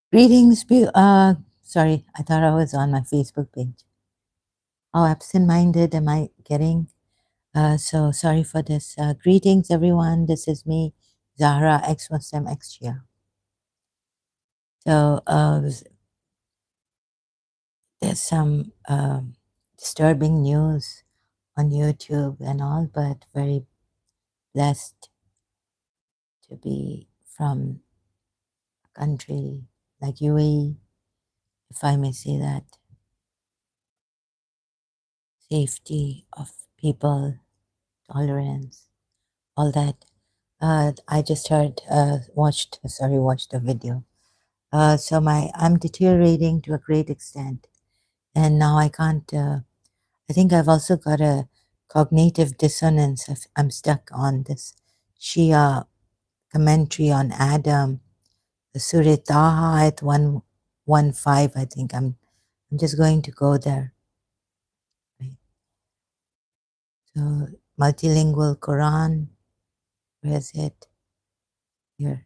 Greetings, sorry, I thought I was on my Facebook page. How absent-minded am I getting? So sorry for this. Greetings, everyone. This is me, Zahra, ex-Muslim, ex-Shia. So there's some disturbing news on YouTube and all, but very blessed to be from a country like UAE, if I may say that. Safety of people, tolerance, all that. I just watched a video. I'm deteriorating to a great extent, and now I can't. I think I've also got a cognitive dissonance. I'm stuck on this Shia commentary on Adam, the Surah Taha at 115. I think I'm just going to go there. Right. So multilingual Quran. Where is it? Here.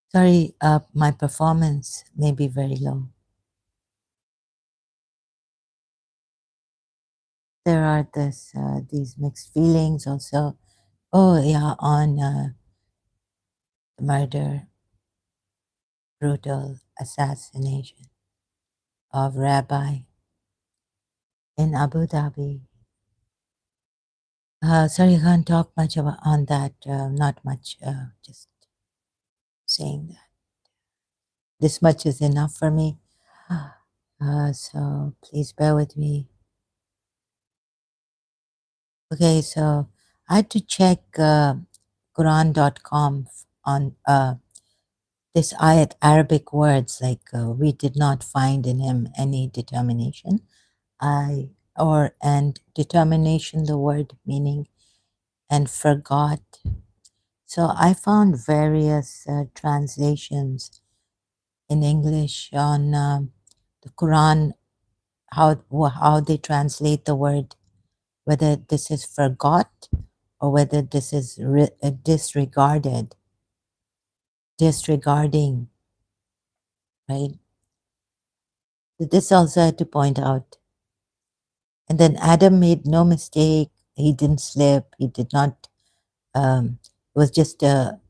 Sorry, my performance may be very low. There are these mixed feelings also. Oh yeah, on the murder, brutal assassination of Rabbi in Abu Dhabi. Sorry, I can't talk much about on that. Not much. Just saying that this much is enough for me. So please bear with me. Okay, so I had to check Quran.com on this ayat Arabic words like we did not find in him any determination. And determination, the word meaning and forgot. So I found various translations in English on the Quran, how they translate the word, whether this is forgot or whether this is disregarded, disregarding, right? So this also I had to point out. And then Adam made no mistake. He didn't slip. He did not. It was just a,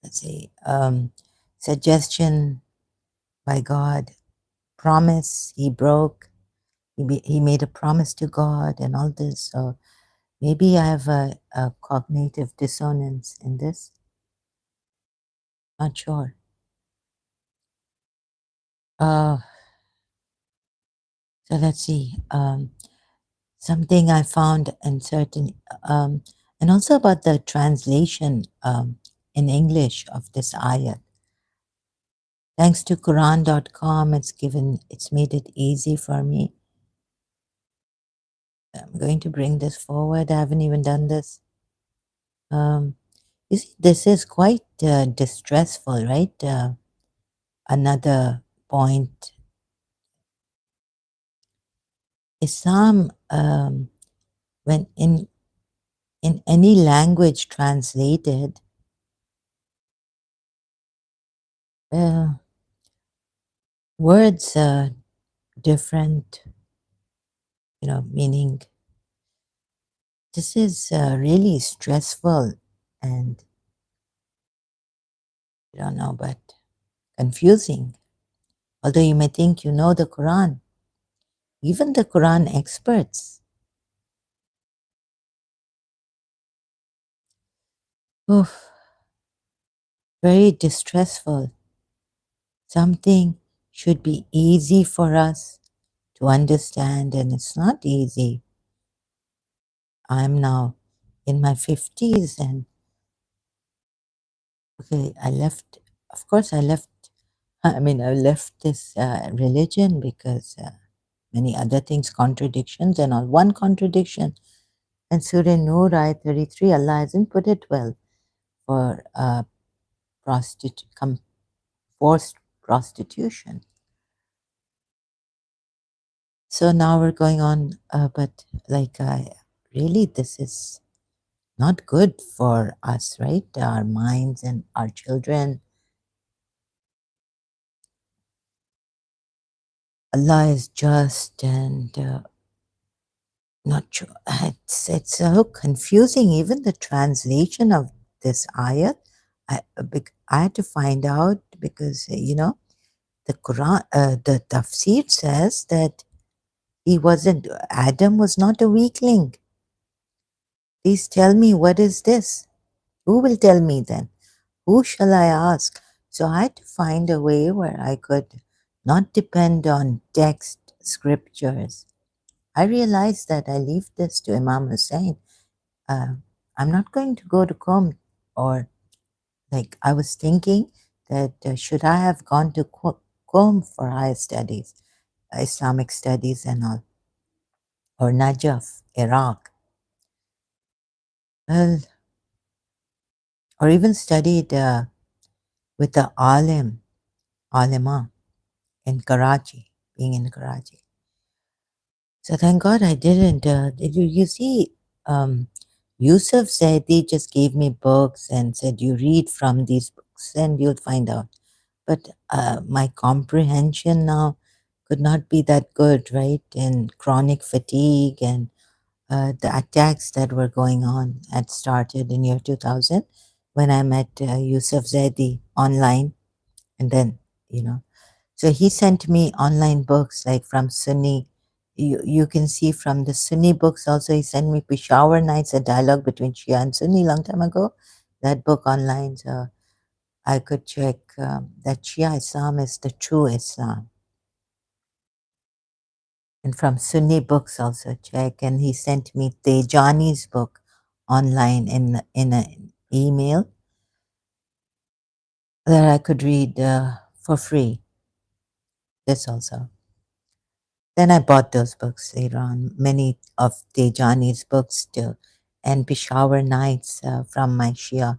let's say, suggestion by God, promise he broke. He made a promise to God and all this. So maybe I have a cognitive dissonance in this. Not sure. So let's see. Something I found in certain, and also about the translation in English of this ayat. Thanks to Quran.com, it's made it easy for me. I'm going to bring this forward. I haven't even done this. You see, this is quite distressful, right? Another point. Islam, when in any language translated, words are different, meaning this is really stressful and I don't know, but confusing. Although you may think you know the Quran, even the Quran experts. Oof, very distressful. Something should be easy for us to understand, and it's not easy. I'm now in my 50s, and okay, of course, I left this religion because many other things, contradictions and all. One contradiction, and Surah Nur, Ayat 33, Allah hasn't put it well for forced prostitution. So now we're going on, but like, really, this is not good for us, right? Our minds and our children. Allah is just and not sure. It's so confusing. Even the translation of this ayat, I had to find out because the Quran, the Tafsir says that he wasn't. Adam was not a weakling. Please tell me what is this? Who will tell me then? Who shall I ask? So I had to find a way where I could not depend on text scriptures. I realized that I leave this to Imam Hussein. uh, I'm not going to go to Qom, or like I was thinking that should I have gone to Qom for higher studies, Islamic studies and all, or Najaf, Iraq, well, or even studied with the alima in Karachi, being in Karachi. So thank God I didn't. You see, Yusuf Zaidi just gave me books and said, you read from these books and you'll find out. But my comprehension now could not be that good, right? And chronic fatigue and the attacks that were going on had started in year 2000 when I met Yusuf Zaidi online. And then, so he sent me online books like from Sunni. You can see from the Sunni books also, he sent me Peshawar Nights, a dialogue between Shia and Sunni long time ago. That book online. So I could check that Shia Islam is the true Islam. And from Sunni books also check. And he sent me Tejani's book online in an email that I could read for free. This also. Then I bought those books later on, many of Tejani's books still, and Peshawar Nights from my Shia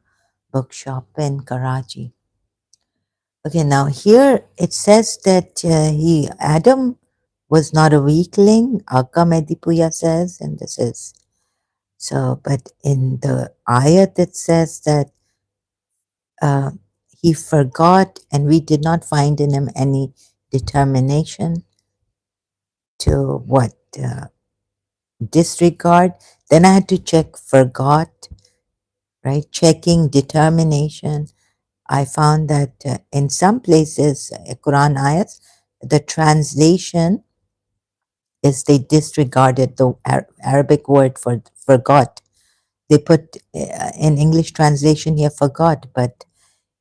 bookshop in Karachi. Okay, now here it says that Adam was not a weakling, Akka Medipuya says, and this is so, but in the ayat it says that uh, he forgot and we did not find in him any determination to what? Disregard. Then I had to check forgot, right? Checking determination. I found that in some places, Quran ayats, the translation is they disregarded the Arabic word for forgot. They put in English translation here forgot, but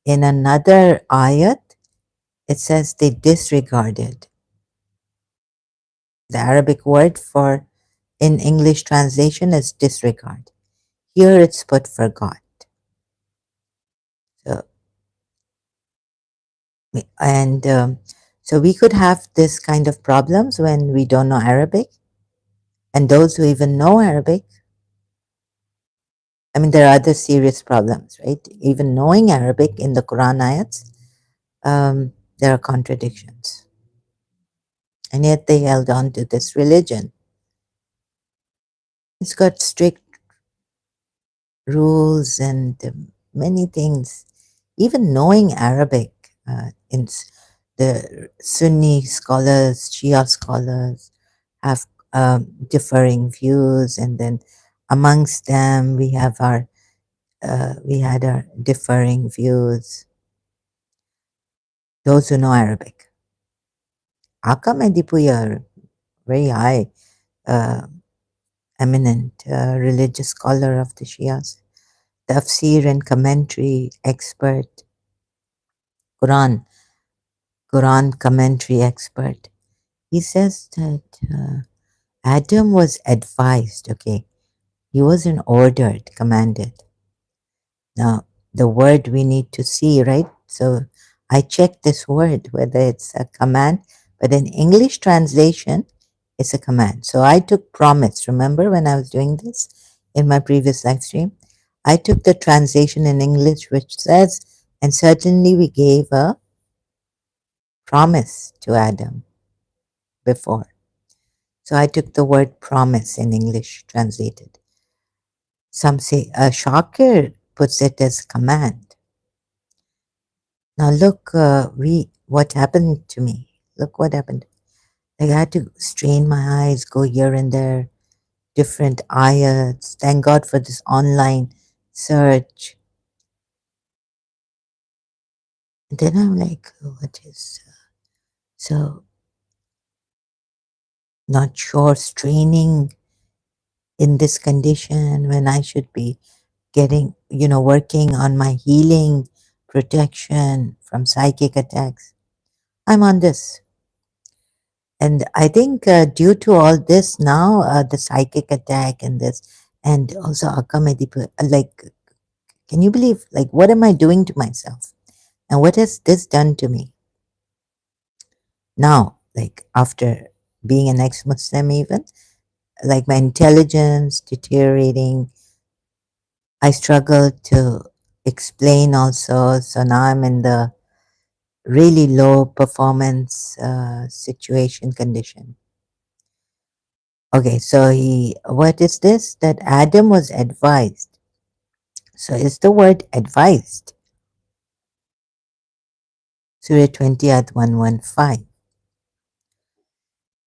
in another ayat, it says they disregarded the Arabic word for in English translation is disregard. Here it's put forgot. So, and so we could have this kind of problems when we don't know Arabic. And those who even know Arabic, I mean, there are other serious problems, right? Even knowing Arabic in the Quran ayats, there are contradictions. And yet they held on to this religion. It's got strict rules and many things. Even knowing Arabic, the Sunni scholars, Shia scholars have differing views, and then amongst them we had our differing views. Those who know Arabic, Akam and Dipuya are very high, eminent religious scholar of the Shias, Tafsir and commentary expert, Quran commentary expert. He says that Adam was advised, okay, he wasn't ordered, commanded. Now, the word we need to see, right? So I checked this word, whether it's a command, but in English translation, it's a command. So I took promise. Remember when I was doing this in my previous live stream? I took the translation in English, which says, and certainly we gave a promise to Adam before. So I took the word promise in English translated. Some say Shakir puts it as command. Now look, what happened to me? Look what happened. Like I had to strain my eyes, go here and there, different ayats. Thank God for this online search. And then I'm like, what is so not sure straining in this condition when I should be getting, working on my healing, protection from psychic attacks. I'm on this. And I think due to all this now, the psychic attack and this, and also Akamedi, like, can you believe, like, what am I doing to myself? And what has this done to me? Now, like, after being an ex-Muslim even, like my intelligence deteriorating, I struggle to explain also. So now I'm in the really low performance situation condition. Okay, so what is this? That Adam was advised. So is the word advised? Surah 20 at 115.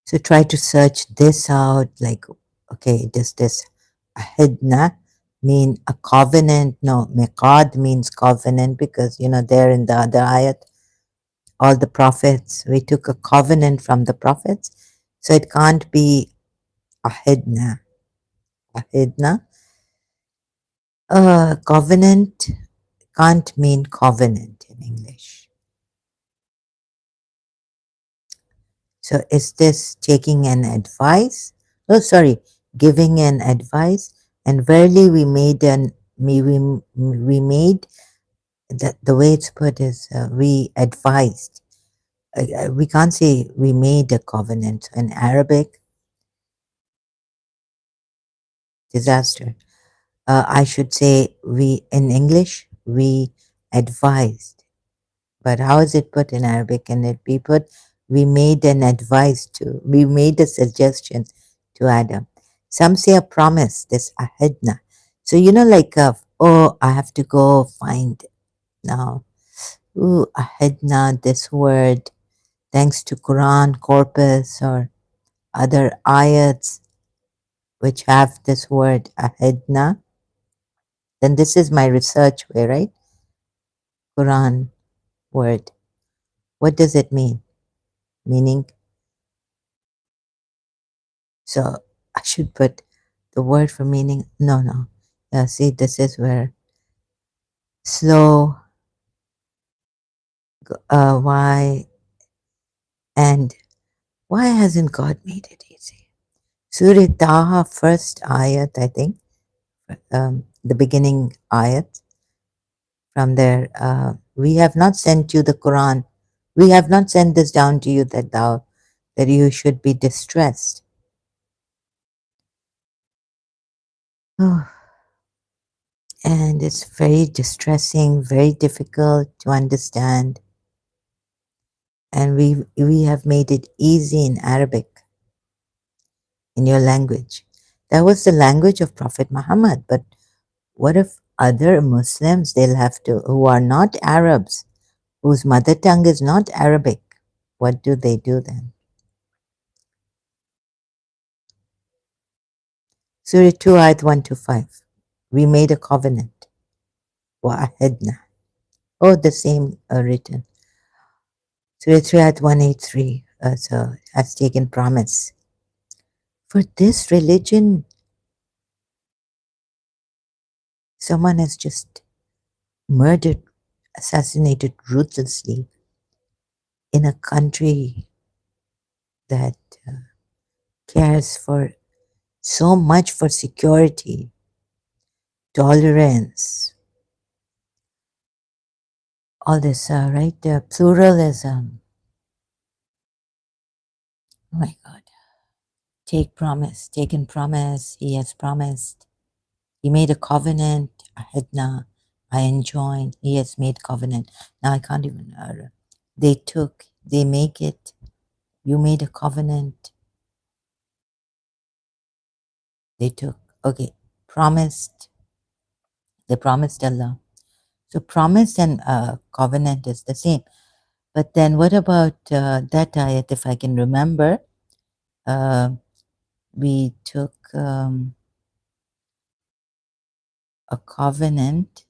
So try to search this out, like, okay, does this ahidna mean a covenant? No, miqad means covenant because, there in the other ayat, all the prophets, we took a covenant from the prophets. So it can't be ahidna. Ahidna. Covenant can't mean covenant in English. So is this taking an advice? Oh, sorry, giving an advice. And verily we made that the way it's put is we advised. We can't say we made a covenant. So in Arabic, disaster. I should say in English, we advised. But how is it put in Arabic? Can it be put, we made an advice to, we made a suggestion to Adam. Some say a promise, this ahidna. So, like, oh, I have to go find now. Ooh, ahidna, this word, thanks to Quran corpus or other ayats which have this word ahidna. Then this is my research way, right? Quran word. What does it mean? Meaning, so I should put the word for meaning. No, no. Yeah, see, this is where slow, why, and why hasn't God made it easy? Surah Taha, first ayat, I think, the beginning ayat from there. We have not sent you the Quran. We have not sent this down to you that you should be distressed. Oh, and it's very distressing, very difficult to understand. And we have made it easy in Arabic, in your language. That was the language of Prophet Muhammad. But what if other Muslims, they'll have to, who are not Arabs, whose mother tongue is not Arabic, what do they do then? Surah 2, ayat 1 to 5. We made a covenant. Wa'ahidna. Oh, the same written. Surah 3, ayat 183. So has taken promise. For this religion, someone has just murdered, assassinated ruthlessly in a country that cares for so much for security, tolerance, all this, right? Pluralism. Oh my God. Take promise, taken promise. He has promised. He made a covenant. Ahidna. I enjoin. He has made covenant. Now I can't even. They make it. You made a covenant. They took. Okay. Promised. They promised Allah. So promise and covenant is the same. But then what about that ayat, if I can remember? We took a covenant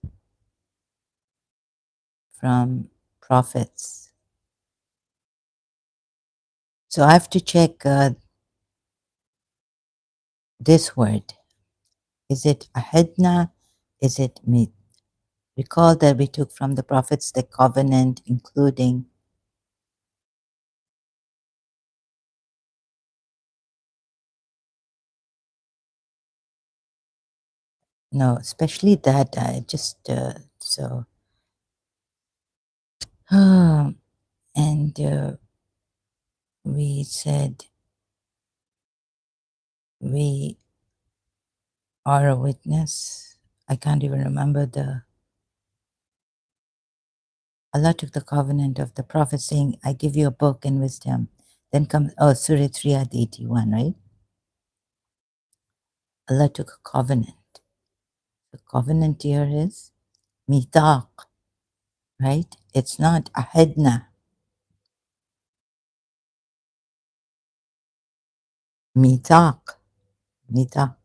from prophets. So I have to check this word. Is it ahidna? Is it mit? Recall that we took from the prophets the covenant, including no, especially that I just so and we said we are a witness. I can't even remember the. Allah took the covenant of the prophet saying, I give you a book and wisdom. Then comes, Surah 3 at 81, right? Allah took a covenant. The covenant here is mithaq, right? It's not ahidna. Mithaq, mithaq,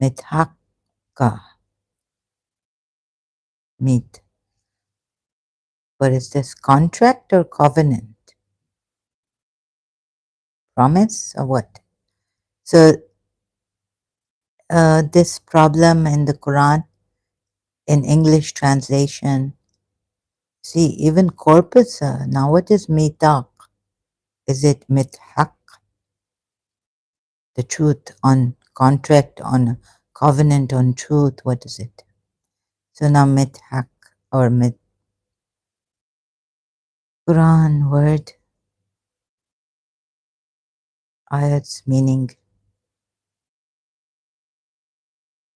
mithaqqa, mit. What is this, contract or covenant? Promise or what? So this problem in the Quran, in English translation, see, even corpus, now what is mithaq? Is it mithaq, the truth on contract, on covenant, on truth? What is it? So now mithaq or mit, Quran word, ayats meaning.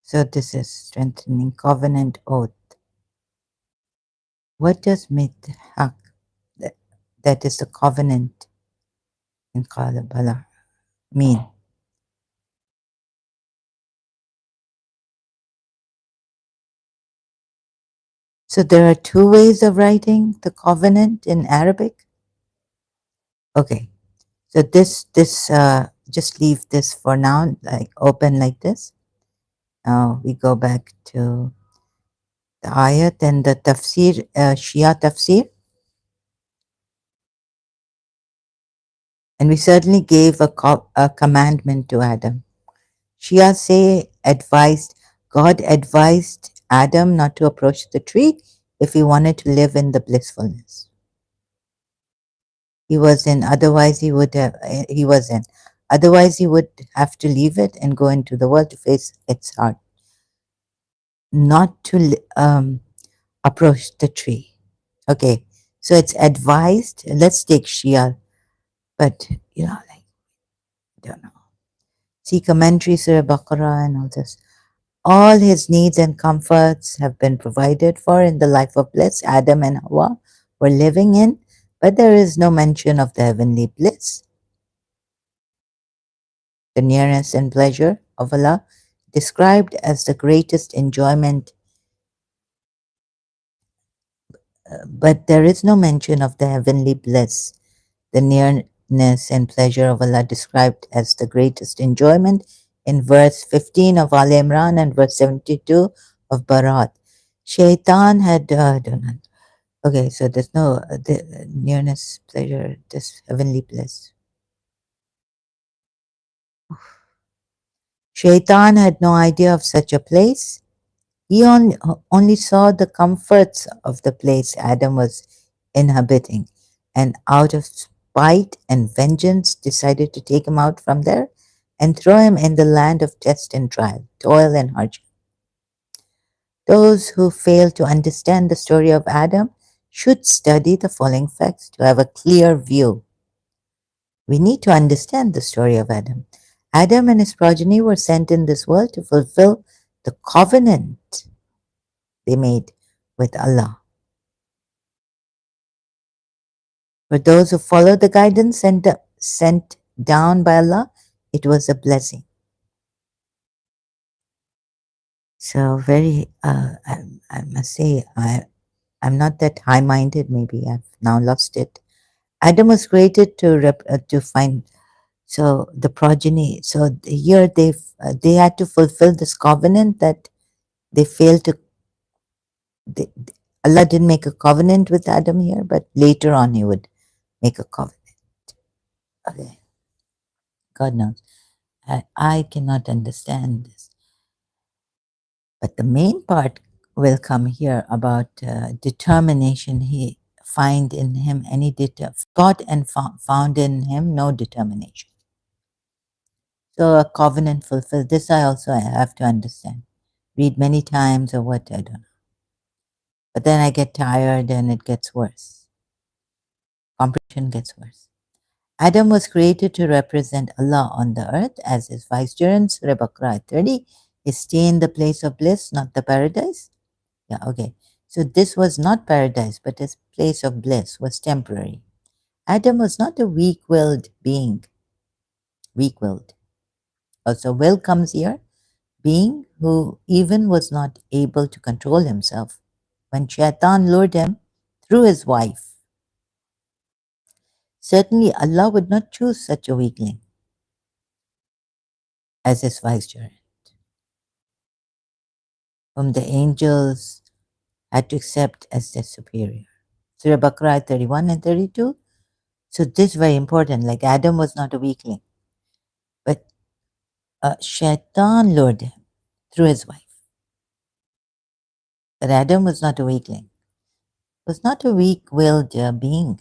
So this is strengthening covenant oath. What does mithaq, that is the covenant in Qala Bala, mean? So there are two ways of writing the covenant in Arabic. Okay, so this just leave this for now, like open like this. Now we go back to the ayat and the tafsir, Shia tafsir. And we certainly gave a commandment to Adam. Shia say God advised Adam not to approach the tree if he wanted to live in the blissfulness. He was in, otherwise he would have, he was in. Otherwise he would have to leave it and go into the world to face its heart. Not to approach the tree. Okay, so it's advised. Let's take Shia, but like, I don't know. See commentary, Surah Baqarah and all this. All his needs and comforts have been provided for in the life of bliss Adam and Hawa were living in, but there is no mention of the heavenly bliss, the nearness and pleasure of Allah, described as the greatest enjoyment, but there is no mention of the heavenly bliss, the nearness and pleasure of Allah, described as the greatest enjoyment in verse 15 of Al Imran and verse 72 of Barat. Shaitan had, okay, so there's no the nearness, pleasure, this heavenly bliss. Shaitan had no idea of such a place. He only saw the comforts of the place Adam was inhabiting, and out of spite and vengeance decided to take him out from there and throw him in the land of test and trial, toil and hardship. Those who fail to understand the story of Adam should study the following facts to have a clear view. We need to understand the story of Adam. Adam and his progeny were sent in this world to fulfill the covenant they made with Allah. For those who followed the guidance sent down by Allah, it was a blessing. So very, I must say, I'm not that high-minded. Maybe I've now lost it. Adam was created to find so the progeny. So here they had to fulfill this covenant that they failed to. They, Allah didn't make a covenant with Adam here, but later on He would make a covenant. Okay, God knows. I cannot understand this. But the main part will come here about determination. He find in him any thought and found in him no determination. So a covenant fulfilled. This I have to understand. Read many times or what, I don't know. But then I get tired and it gets worse. Comprehension gets worse. Adam was created to represent Allah on the earth as his vicegerent. Surah Baqarah 30 is stay in the place of bliss, not the paradise. Yeah, okay. So this was not paradise, but his place of bliss was temporary. Adam was not a weak-willed being. Weak-willed. Also, will comes here. Being who even was not able to control himself when Shaitan lured him through his wife. Certainly, Allah would not choose such a weakling as his vicegerent, whom the angels had to accept as their superior. Surah Baqarah 31 and 32. So this is very important. Like Adam was not a weakling, but Shaitan lured him through his wife. But Adam was not a weakling. Was not a weak-willed being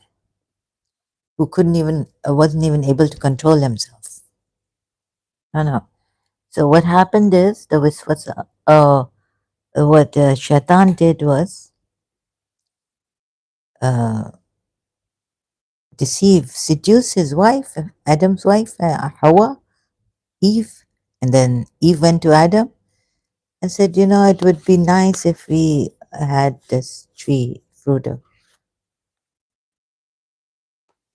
who wasn't even able to control himself. No, no. So what happened is what Shaitan did was uh, seduce his wife, Adam's wife, Hawa, Eve, and then Eve went to Adam and said, it would be nice if we had this fruit of.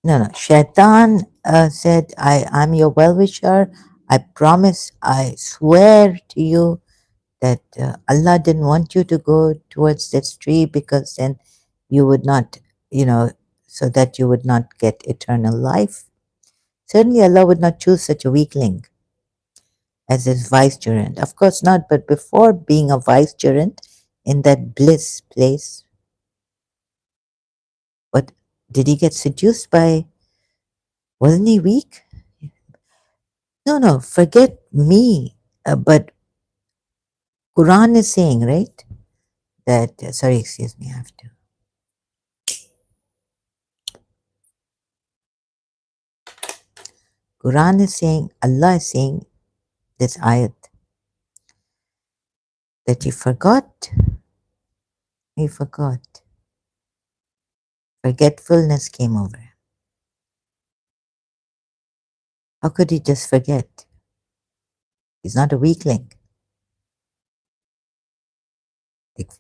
No. Shaitan said, I'm your well-wisher. I promise, I swear to you that Allah didn't want you to go towards this tree because then you would not, so that you would not get eternal life. Certainly Allah would not choose such a weakling as his vicegerent. Of course not, but before being a vicegerent in that bliss place, what did he get seduced by? Wasn't he weak? No, forget me. But Quran is saying, right, that, sorry, excuse me, I have to. Quran is saying, Allah is saying this ayat, that he forgot. Forgetfulness came over him. How could he just forget? He's not a weakling. Like,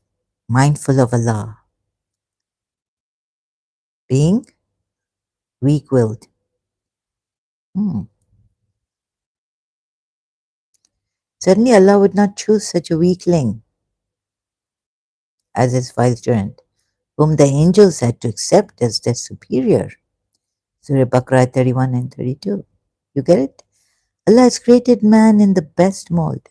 mindful of Allah. Being weak-willed. Certainly Allah would not choose such a weakling as his vicegerent, whom the angels had to accept as their superior. Surah Baqarah 31 and 32. You get it? Allah has created man in the best mold.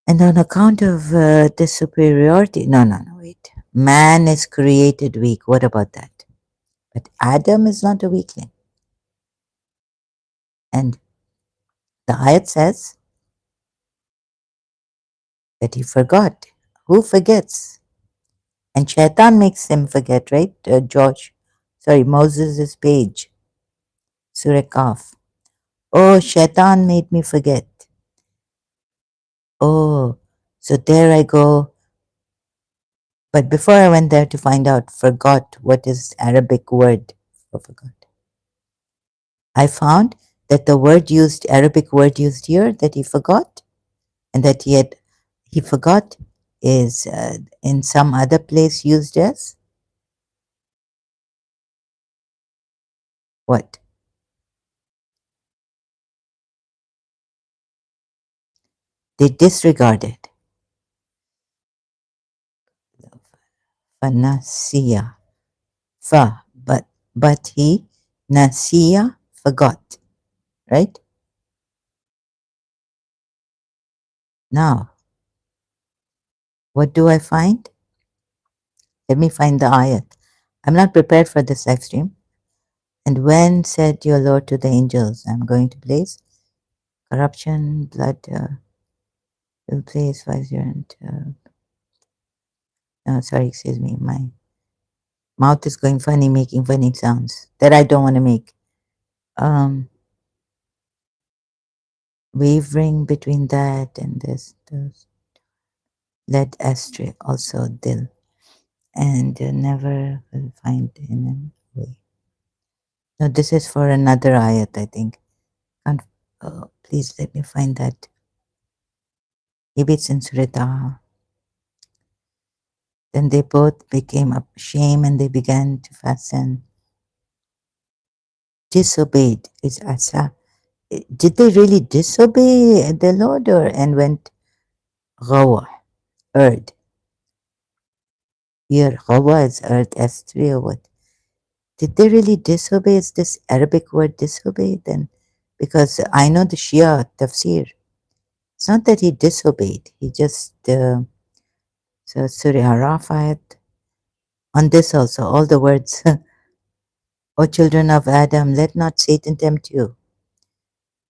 And on account of this superiority, no, wait. Man is created weak. What about that? But Adam is not a weakling. And the ayat says that he forgot. Who forgets? And Shaitan makes him forget, right? Moses' page, Surah Kaf. Oh, Shaitan made me forget. Oh, so there I go. But before I went there to find out, forgot what is Arabic word for forgot. I found that the Arabic word used here, that he forgot, and that he forgot is in some other place used as what? They disregarded. Fanasiya. But he, nasiya, forgot. Right? Now, what do I find? Let me find the ayat. I'm not prepared for this live stream. And when said your Lord to the angels, I'm going to place corruption, blood, will place vigilant. No, sorry, excuse me. My mouth is going funny, making funny sounds that I don't want to make. Wavering between that and this led astray also dil, and never will find in a way. No, this is for another ayat, I think. Can't, please let me find that. Maybe it's in Surah Taha. Then they both became ashamed and they began to fasten. Disobeyed is asa. Did they really disobey the Lord or and went ghawa, earth? Here, ghawa is earth, S3 or what? Did they really disobey? Is this Arabic word disobey then? Because I know the Shia Tafsir. It's not that he disobeyed. He just, so Surah Araf ayat. On this also, all the words, O children of Adam, let not Satan tempt you.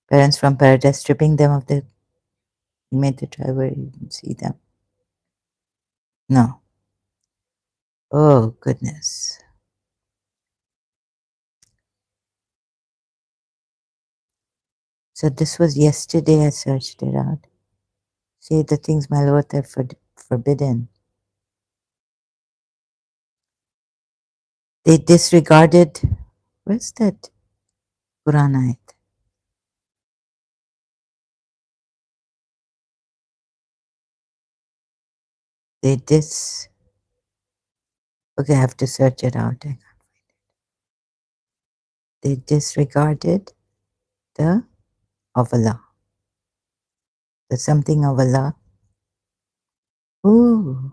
Parents from paradise stripping them of the, he made the try where you can see them. No. Oh, goodness. So this was yesterday. I searched it out. See the things my Lord had forbidden. They disregarded. Where's that Quran ayat? They okay, I have to search it out. They disregarded the of Allah, the something of Allah. Ooh,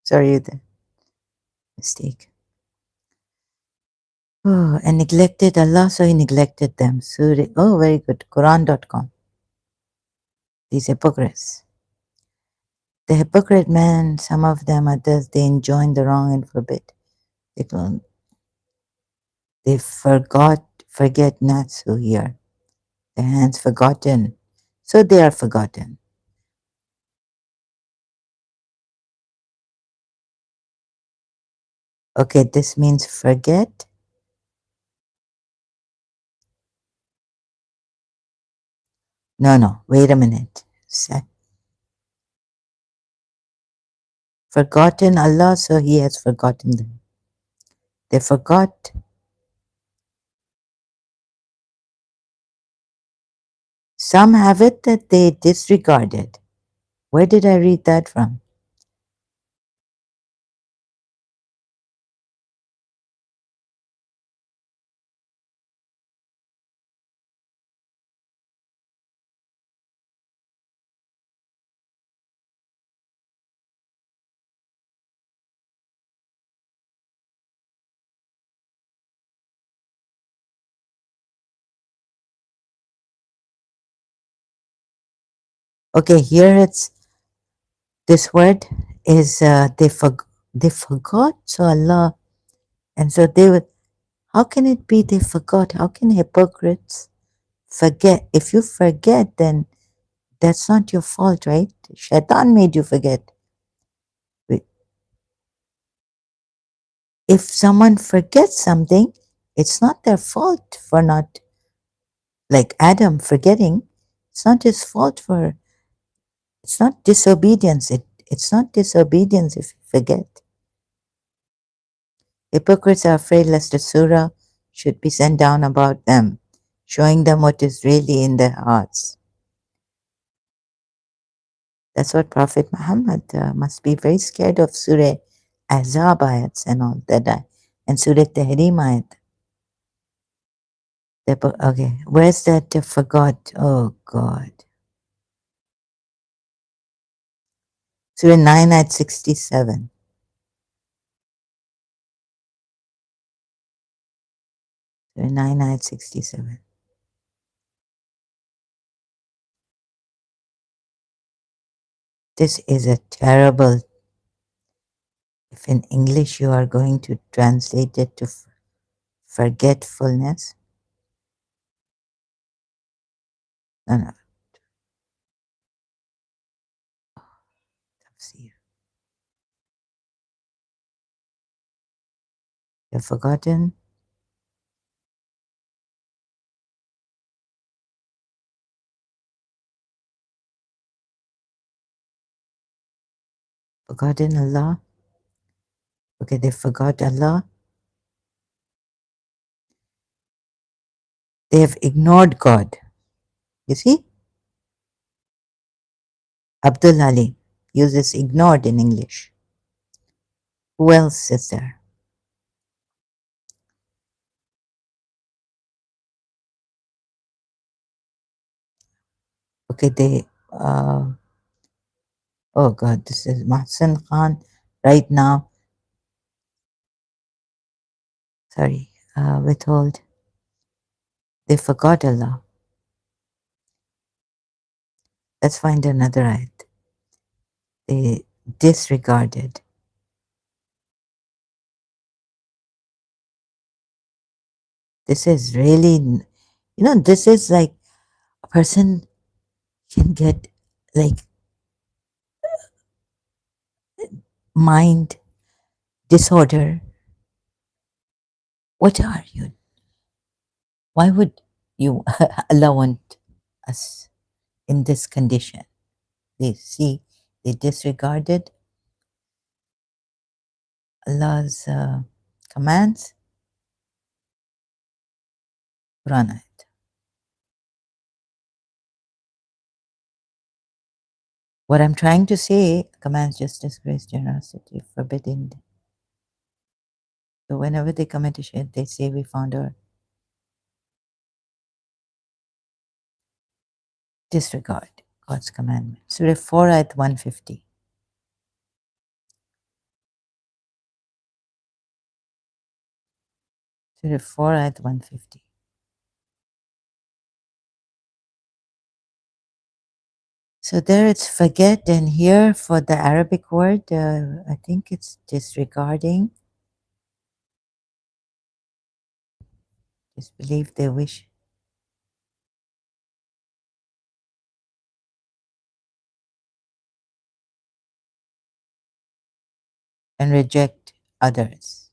sorry, the mistake. Oh, and neglected Allah, so he neglected them. Surah, oh, very good. Quran.com. These hypocrites. The hypocrite men, some of them, others, they enjoin the wrong and forbid. They forget not so here. Their hands forgotten, so they are forgotten. Okay, this means forget. No, wait a minute. Forgotten Allah, so he has forgotten them. They forgot. Some have it that they disregarded. Where did I read that from? Okay, here it's this word is they forgot, so Allah, and so they would. How can it be they forgot? How can hypocrites forget? If you forget, then that's not your fault, right? Shaitan made you forget. If someone forgets something, it's not their fault for not, like Adam forgetting. It's not his fault for. It's not disobedience. It's not disobedience if you forget. Hypocrites are afraid lest a surah should be sent down about them, showing them what is really in their hearts. That's what Prophet Muhammad must be very scared of Surah Ahzab ayats and all that, and Surah Tahrim ayat. Okay, where's that forgot? Oh God. Surah 9 at 67. Surah 9 at 67. This is a terrible, if in English you are going to translate it to forgetfulness. No, no, Tafsir. You've forgotten? Forgotten Allah? Okay, they forgot Allah. They have ignored God. You see? Abdul Ali uses ignored in English. Who else is there? Okay, oh God, this is Mahsen Khan right now. Sorry, withhold. They forgot Allah. Let's find another ayat. They disregarded. This is really, this is like a person can get like mind disorder. What are you? Why would you Allah want us in this condition? They see, they disregarded Allah's commands. Quran ayat. What I'm trying to say, commands justice, grace, generosity, forbidden. So whenever they commit a shirk, they say we found our disregard God's commandment. Surah 4 ayat 150. Surah 4 ayat 150. So there it's forget, and here for the Arabic word, I think it's disregarding, disbelief, they wish. And reject others.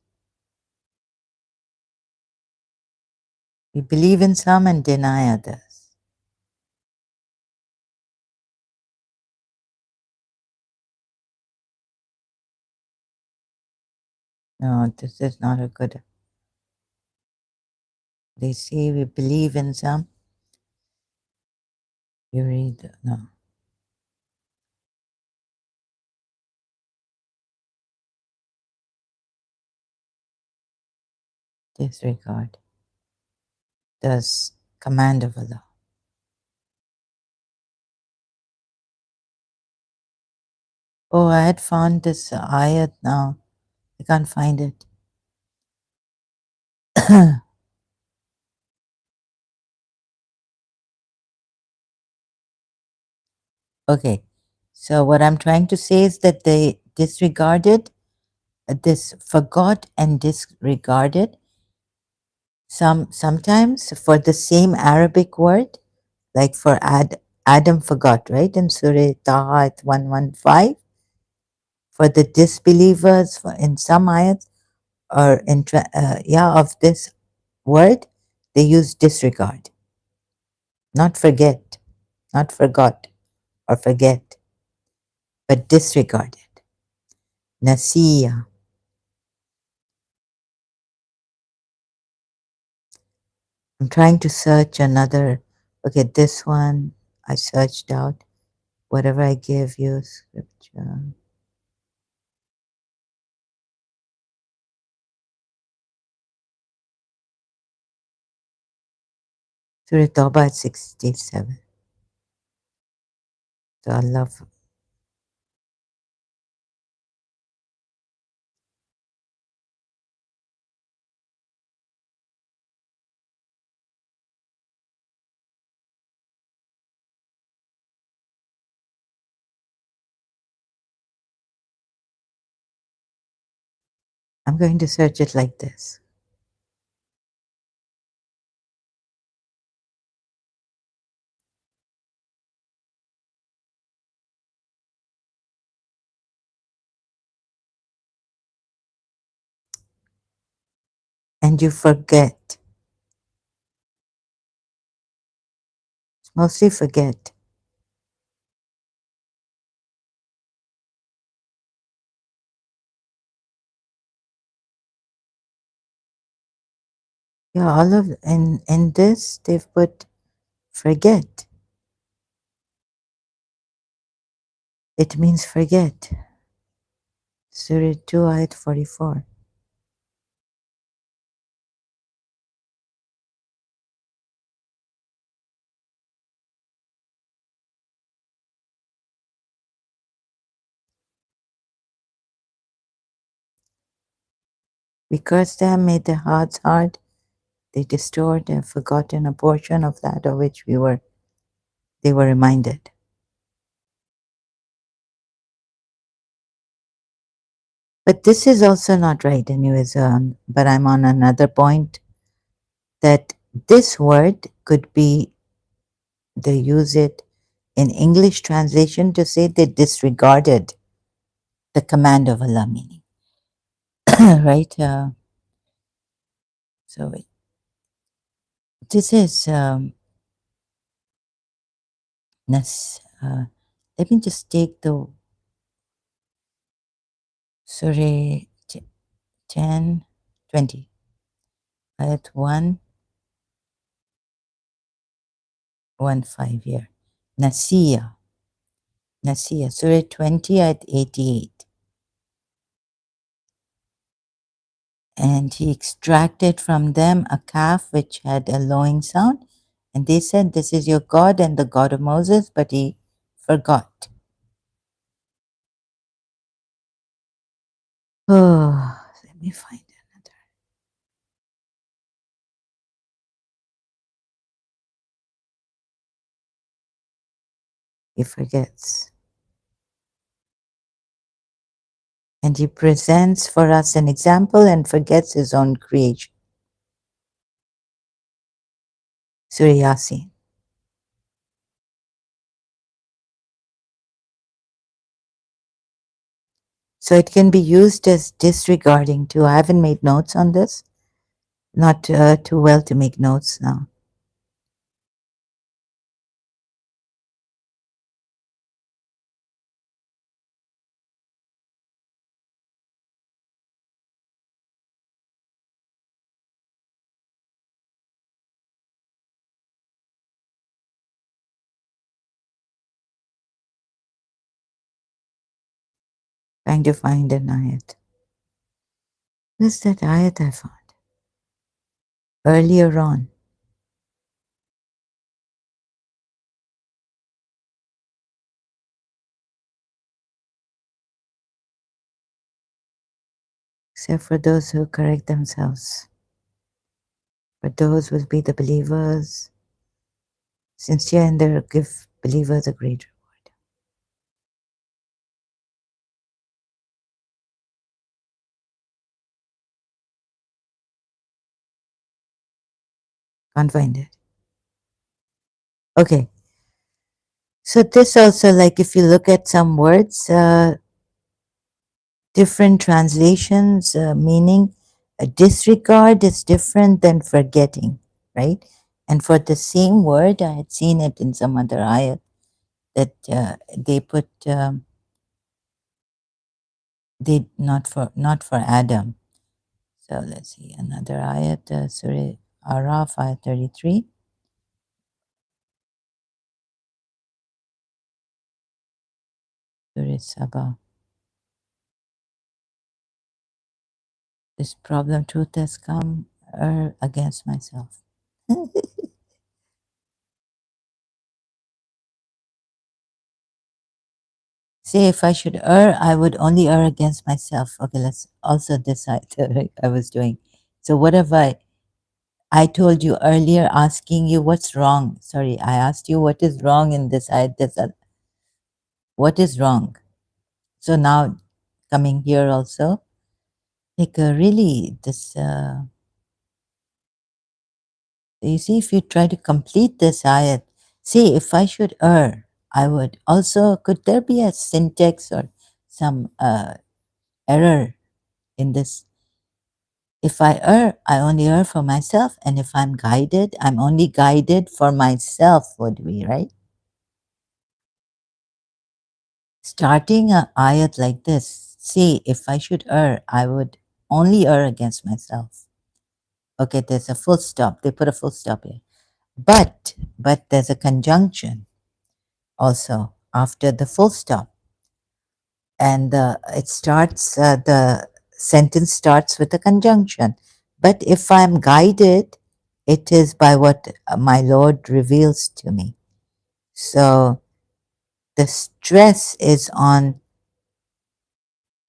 We believe in some and deny others. No, this is not a good. They say we believe in some. You read, no. Disregard. Does command of Allah. Oh, I had found this ayat now. I can't find it. Okay. So what I'm trying to say is that they disregarded this, forgot and disregarded sometimes for the same Arabic word, like for Adam forgot, right? In Surah Taha 115, for the disbelievers, in some ayats, or of this word, they use disregard, not forget, not forgot or forget, but disregarded. Nasiya. I'm trying to search another. Okay, this one I searched out. Whatever I give you, scripture. Surah Tawbah at 67. So I love. I'm going to search it like this. And you forget. It's mostly forget. Yeah, all of in this they've put forget. It means forget. Surah 2 ayat 44. Because they have made their hearts hard, they distort and forgotten a portion of that of which they were reminded. But this is also not right anyways, but I'm on another point that this word could be, they use it in English translation to say they disregarded the command of Allah meaning. Right? So this is, let me just take the Surah 10, 20, ayat 1, 1, 5 here. Nasiya, Nasiya, Surah 20, ayat 88. And he extracted from them a calf which had a lowing sound. And they said, "This is your God and the God of Moses," but he forgot. Oh, let me find another. He forgets. And he presents for us an example and forgets his own creation. Surah Yasin. So it can be used as disregarding too. I haven't made notes on this. Not too well to make notes now. Trying to find an ayat. Where's that ayat I found? Earlier on. Except for those who correct themselves. But those will be the believers, sincere, and they will give believers a great reward. Can't find it. Okay. So this also, like if you look at some words, different translations, meaning disregard is different than forgetting, right? And for the same word, I had seen it in some other ayat that they put, they not for Adam. So let's see another ayat, Surah Araf, ayat 33. Surah Sabah. This problem truth has come against myself. Say if I should err, I would only err against myself. Okay, let's also decide that I was doing. So what have I told you earlier, asking you what's wrong. Sorry, I asked you what is wrong in this ayat. What is wrong? So now coming here also, like really this, you see, if you try to complete this ayat, see, if I should err, I would also, could there be a syntax or some error in this? If I err, I only err for myself, and if I'm guided, I'm only guided for myself, would be, right? Starting a ayat like this, see, if I should err, I would only err against myself. Okay, there's a full stop. They put a full stop here. But there's a conjunction also after the full stop. And the sentence starts with a conjunction. But if I'm guided, it is by what my Lord reveals to me. So the stress is on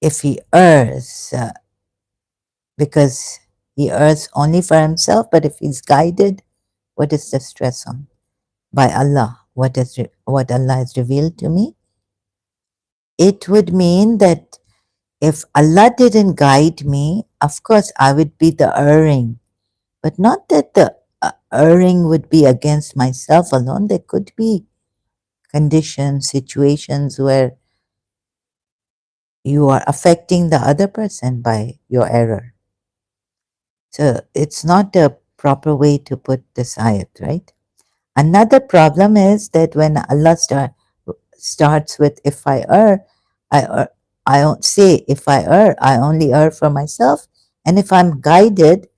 if he errs, because he errs only for himself, but if he's guided, what is the stress on? By Allah, what Allah has revealed to me. It would mean that if Allah didn't guide me, of course I would be the erring, but not that the erring would be against myself alone. There could be conditions, situations where you are affecting the other person by your error. So it's not a proper way to put this ayat, right? Another problem is that when Allah starts with if I err, I don't say if I err, I only err for myself, and if I'm guided,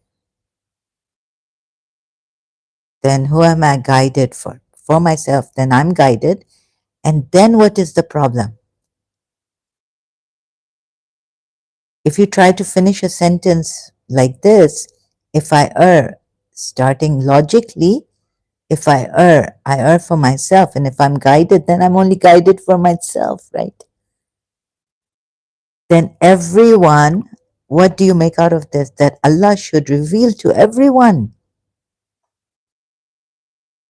then who am I guided for? For myself, then I'm guided. And then what is the problem? If you try to finish a sentence like this, if I err, starting logically, if I err for myself, and if I'm guided, then I'm only guided for myself, right? Then everyone, what do you make out of this? That Allah should reveal to everyone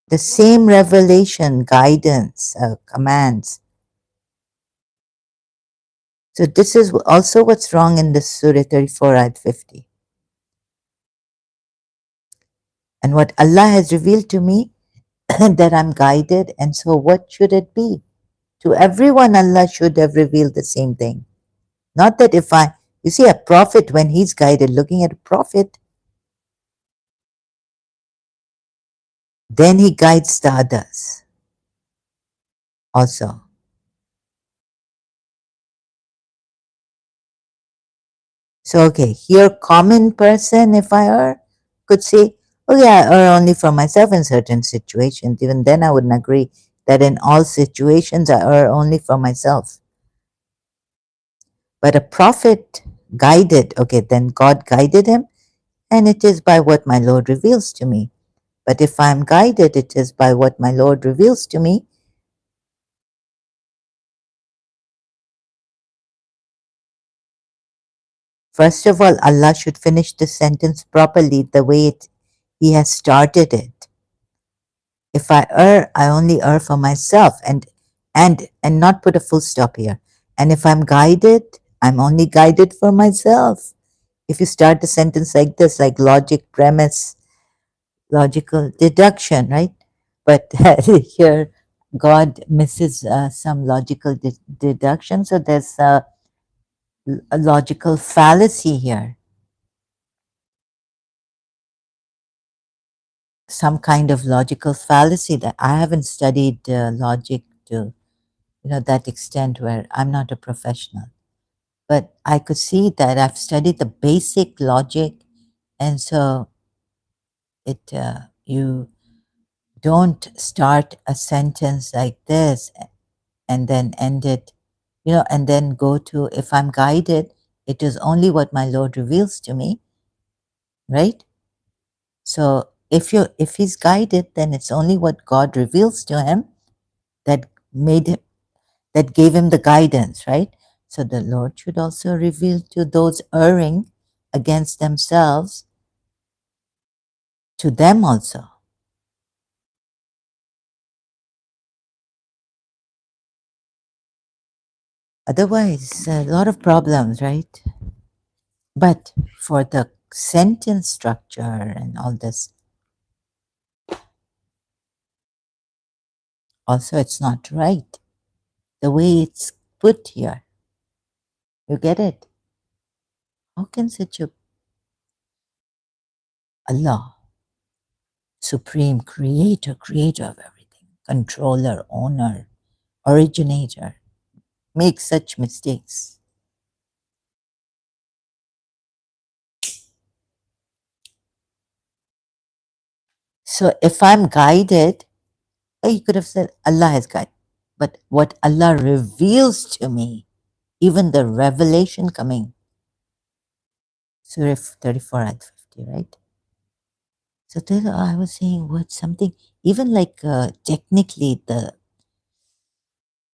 the same revelation, guidance, commands. So this is also what's wrong in this Surah 34 ayat 50. And what Allah has revealed to me, that I'm guided, and so what should it be? To everyone, Allah should have revealed the same thing. Not that if you see a prophet, when he's guided, looking at a prophet, then he guides the others also. So, okay, here common person, if I err, could say, oh yeah, I err only for myself in certain situations. Even then I wouldn't agree that in all situations I err only for myself. But a prophet guided, okay, then God guided him, and it is by what my Lord reveals to me. But if I am guided, it is by what my Lord reveals to me. First of all, Allah should finish the sentence properly the way He has started it. If I err, I only err for myself, and not put a full stop here. And if I'm guided, I'm only guided for myself. If you start the sentence like this, like logic, premise, logical deduction, right? But here, God misses some logical deduction, so there's a logical fallacy here. Some kind of logical fallacy that I haven't studied logic to that extent where I'm not a professional. But I could see that I've studied the basic logic, and so you don't start a sentence like this and then end it, and then go to if I'm guided, it is only what my Lord reveals to me, right? So if he's guided, then it's only what God reveals to him that made him that gave him the guidance, right? So the Lord should also reveal to those erring against themselves, to them also. Otherwise, a lot of problems, right? But for the sentence structure and all this, also it's not right. The way it's put here. You get it? How can such a Allah, supreme creator of everything, controller, owner, originator, make such mistakes? So if I'm guided, you could have said Allah has guided. But what Allah reveals to me, even the revelation coming, Surah 34 and 50, right? So there I was saying what something, even like technically the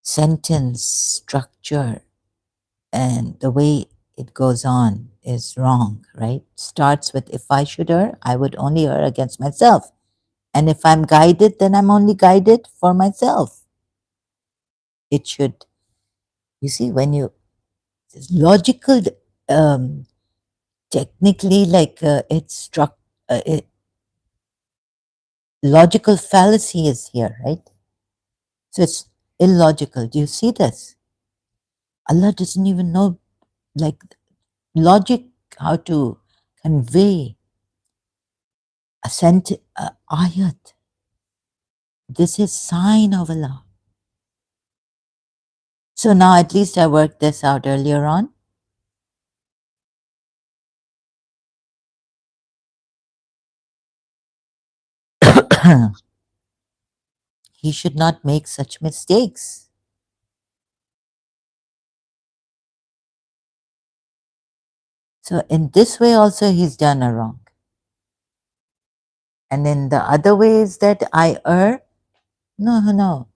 sentence structure and the way it goes on is wrong, right? Starts with, if I should err, I would only err against myself. And if I'm guided, then I'm only guided for myself. It should, you see, when you, it's logical, um, technically, like it's logical fallacy is here, right? So it's illogical. Do you see this? Allah doesn't even know, like, logic, how to convey a ayat. This is sign of Allah. So now at least I worked this out earlier on. He should not make such mistakes. So in this way also he's done a wrong. And in the other ways that I err, no.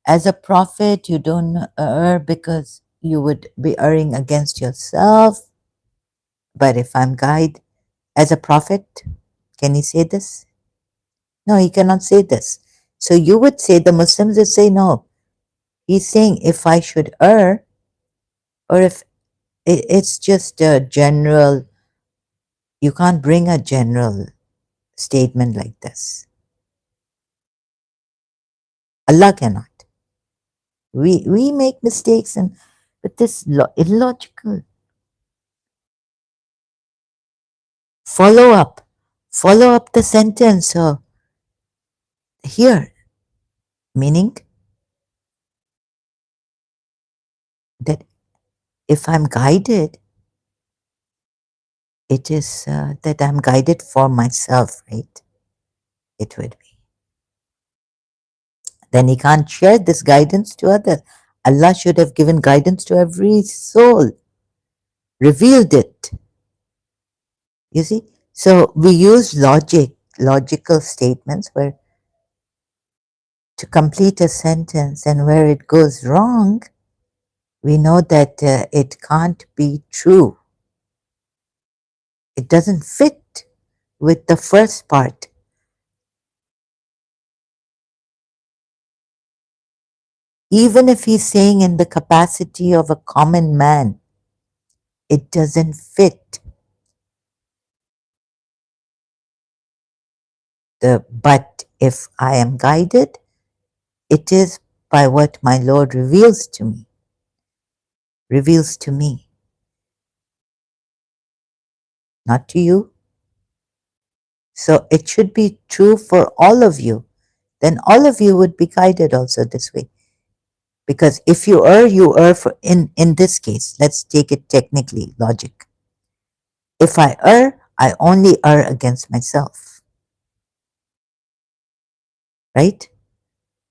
As a prophet, you don't err because you would be erring against yourself. But if I'm guide as a prophet, can he say this? No, he cannot say this. So you would say, the Muslims would say, no, he's saying if I should err, or if it's just a general, you can't bring a general statement like this. Allah cannot. We make mistakes, and but this illogical. Follow up the sentence. So here, meaning that if I'm guided, it is that I'm guided for myself, right? It would be. Then he can't share this guidance to others. Allah should have given guidance to every soul, revealed it. You see? So we use logical statements where to complete a sentence, and where it goes wrong, we know that it can't be true. It doesn't fit with the first part. Even if he's saying in the capacity of a common man, it doesn't fit. But if I am guided, it is by what my Lord reveals to me, not to you. So it should be true for all of you. Then all of you would be guided also this way. Because if you err for, in this case, let's take it technically, logic. If I err, I only err against myself. Right?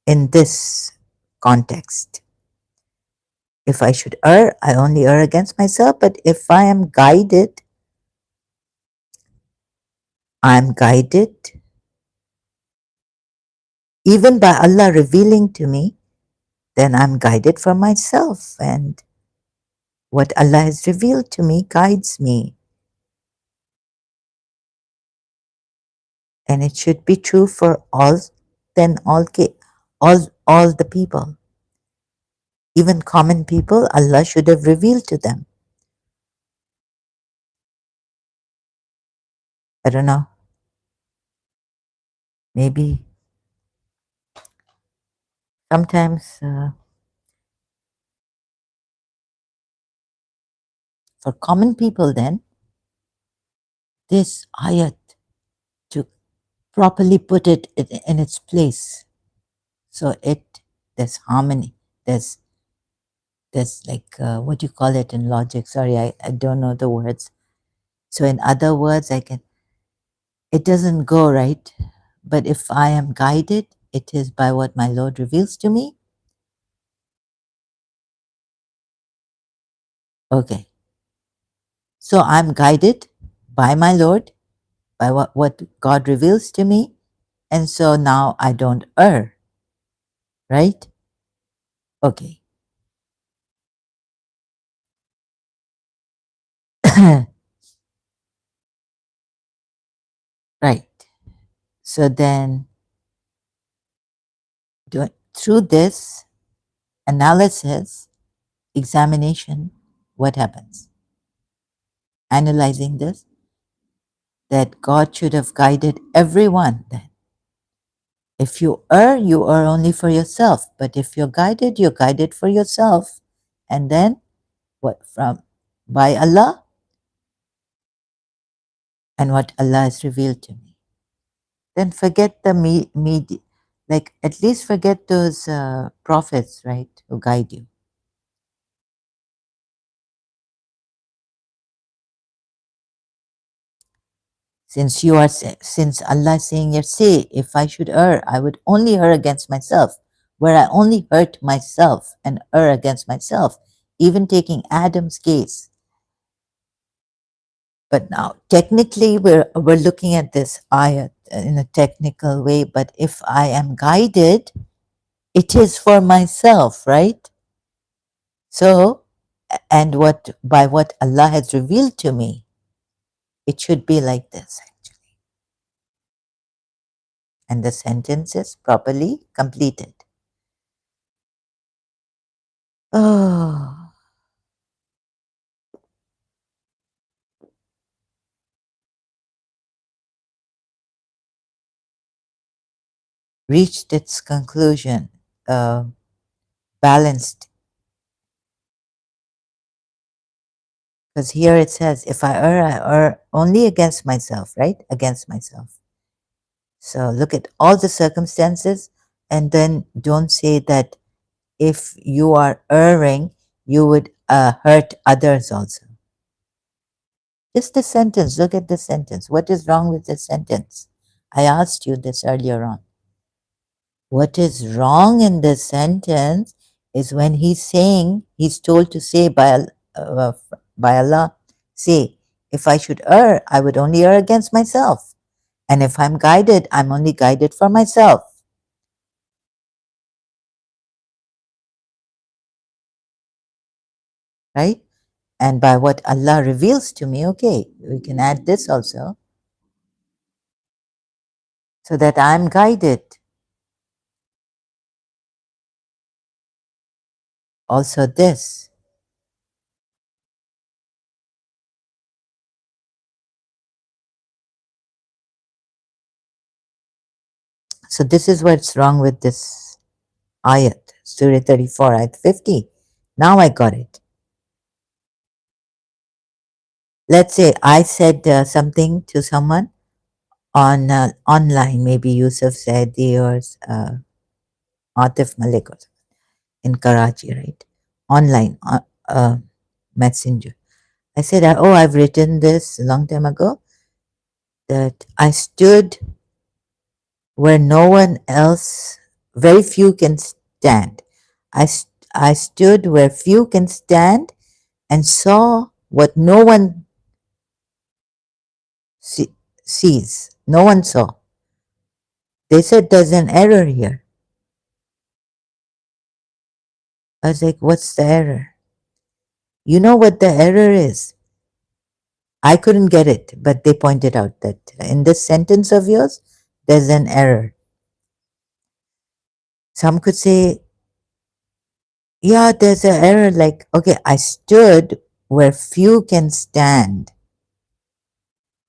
In this context. If I should err, I only err against myself. But if I am guided, I am guided even by Allah revealing to me then I'm guided for myself, and what Allah has revealed to me guides me. And it should be true for all, then all the people. Even common people, Allah should have revealed to them. I don't know, maybe sometimes for common people, then this ayat, to properly put it in its place, so there's harmony, there's like what do you call it in logic, sorry, I don't know the words. So in other words, it doesn't go right, but if I am guided, it is by what my Lord reveals to me. Okay, so I'm guided by my Lord, by what God reveals to me, and so now I don't err, right? Okay. Right. So then, through this analysis, examination, what happens? Analyzing this, that God should have guided everyone then. If you err only for yourself. But if you're guided for yourself. And then what? By Allah and what Allah has revealed to me. Then forget the like at least forget those prophets, right, who guide you. Since Allah is saying here, say, if I should err, I would only err against myself, where I only hurt myself and err against myself, even taking Adam's case. But now, technically, we're looking at this ayat in a technical way. But if I am guided, it is for myself, right? So, and by what Allah has revealed to me, it should be like this, actually. And the sentence is properly completed. Oh, reached its conclusion, balanced. Because here it says, if I err only against myself, right? Against myself. So look at all the circumstances, and then don't say that if you are erring, you would hurt others also. Just the sentence, look at the sentence. What is wrong with the sentence? I asked you this earlier on. What is wrong in the sentence is when he's told to say by Allah, say, if I should err, I would only err against myself. And if I'm guided, I'm only guided for myself. Right? And by what Allah reveals to me, okay, we can add this also, so that I'm guided. Also this. So this is what's wrong with this ayat, Surah 34, ayat 50. Now I got it. Let's say I said something to someone on online, maybe Yusuf Zaidi or Atif Malik or in Karachi, right? Online, messenger. I said, oh, I've written this a long time ago, that I stood where no one else, very few can stand. I stood where few can stand and saw what no one sees. No one saw. They said there's an error here. I was like, what's the error? You know what the error is? I couldn't get it, but they pointed out that in this sentence of yours, there's an error. Some could say, yeah, there's an error like, okay, I stood where few can stand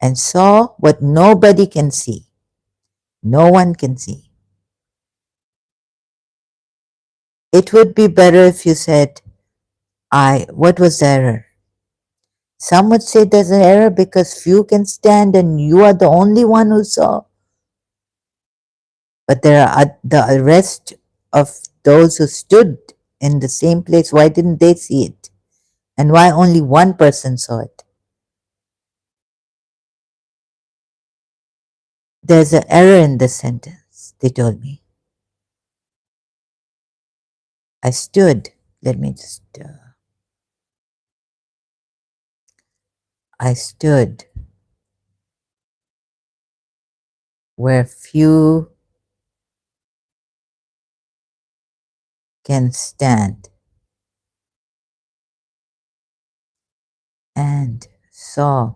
and saw what nobody can see. No one can see. It would be better if you said, what was the error? Some would say there's an error because few can stand and you are the only one who saw. But there are the rest of those who stood in the same place. Why didn't they see it? And why only one person saw it? There's an error in the sentence, they told me. I stood. Let me just. I stood where few can stand and saw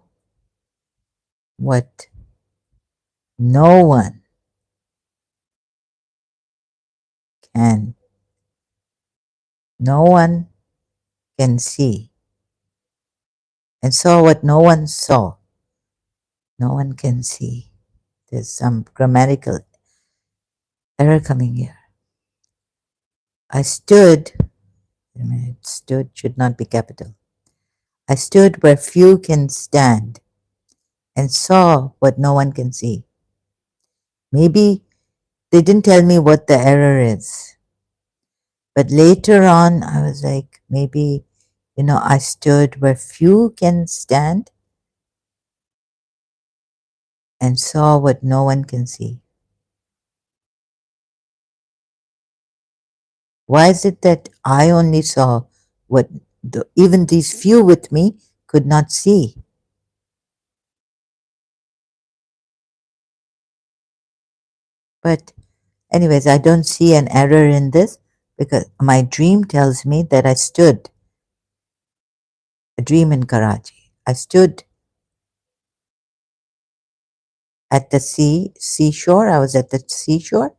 what no one can, no one can see, and saw what no one saw. No one can see. There's some grammatical error coming here. I stood, wait a minute, stood should not be capital. I stood where few can stand and saw what no one can see. Maybe they didn't tell me what the error is. But later on, I was like, maybe, I stood where few can stand and saw what no one can see. Why is it that I only saw what even these few with me could not see? But anyways, I don't see an error in this because my dream tells me that I stood, a dream in Karachi. I stood at the seashore. I was at the seashore.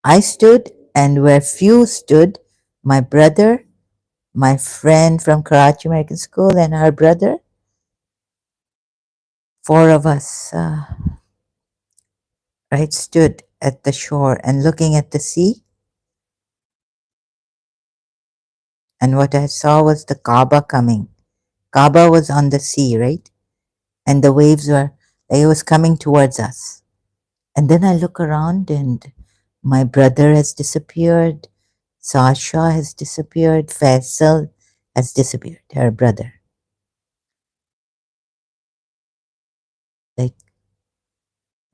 I stood, and where few stood, my brother, my friend from Karachi American School, and her brother, four of us, right, stood at the shore and looking at the sea. And what I saw was the Kaaba coming. Kaaba was on the sea, right? And the waves were, it was coming towards us. And then I look around and my brother has disappeared. Sasha has disappeared. Faisal has disappeared, her brother. Like,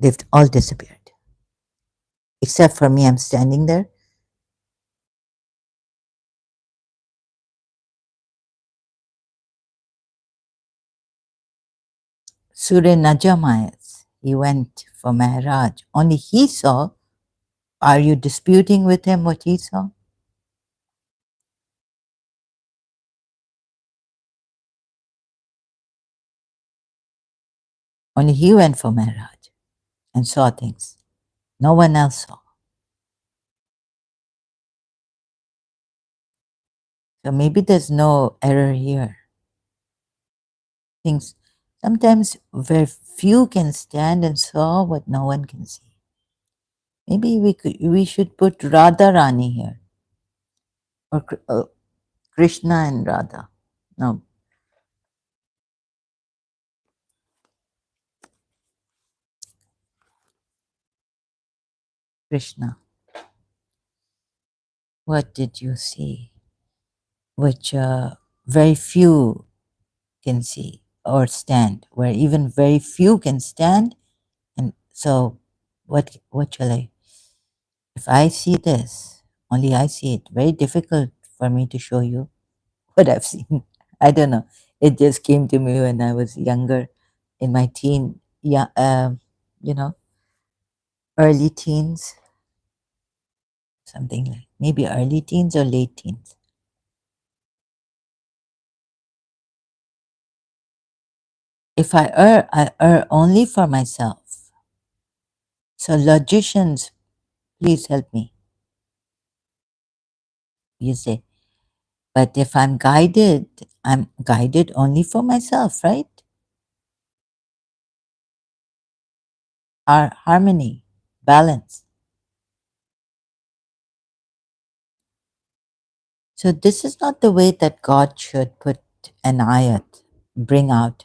they've all disappeared. Except for me, I'm standing there. Surah Najm ayats, he went for Mi'raj. Only he saw. Are you disputing with him what he saw? Only he went for Mi'raj and saw things. No one else saw. So maybe there's no error here. Things sometimes where few can stand and saw what no one can see. Maybe we should put Radha Rani here, or Krishna and Radha. No, Krishna. What did you see? Which very few can see or stand, where even very few can stand. And so, what shall I? If I see this, only I see it. Very difficult for me to show you what I've seen. I don't know. It just came to me when I was younger, in my yeah, you know, early teens, something like. maybe early teens or late teens. If I err only for myself. So logicians, please help me. You say, but if I'm guided only for myself, right? Our harmony, balance. So this is not the way that God should put an ayat, bring out,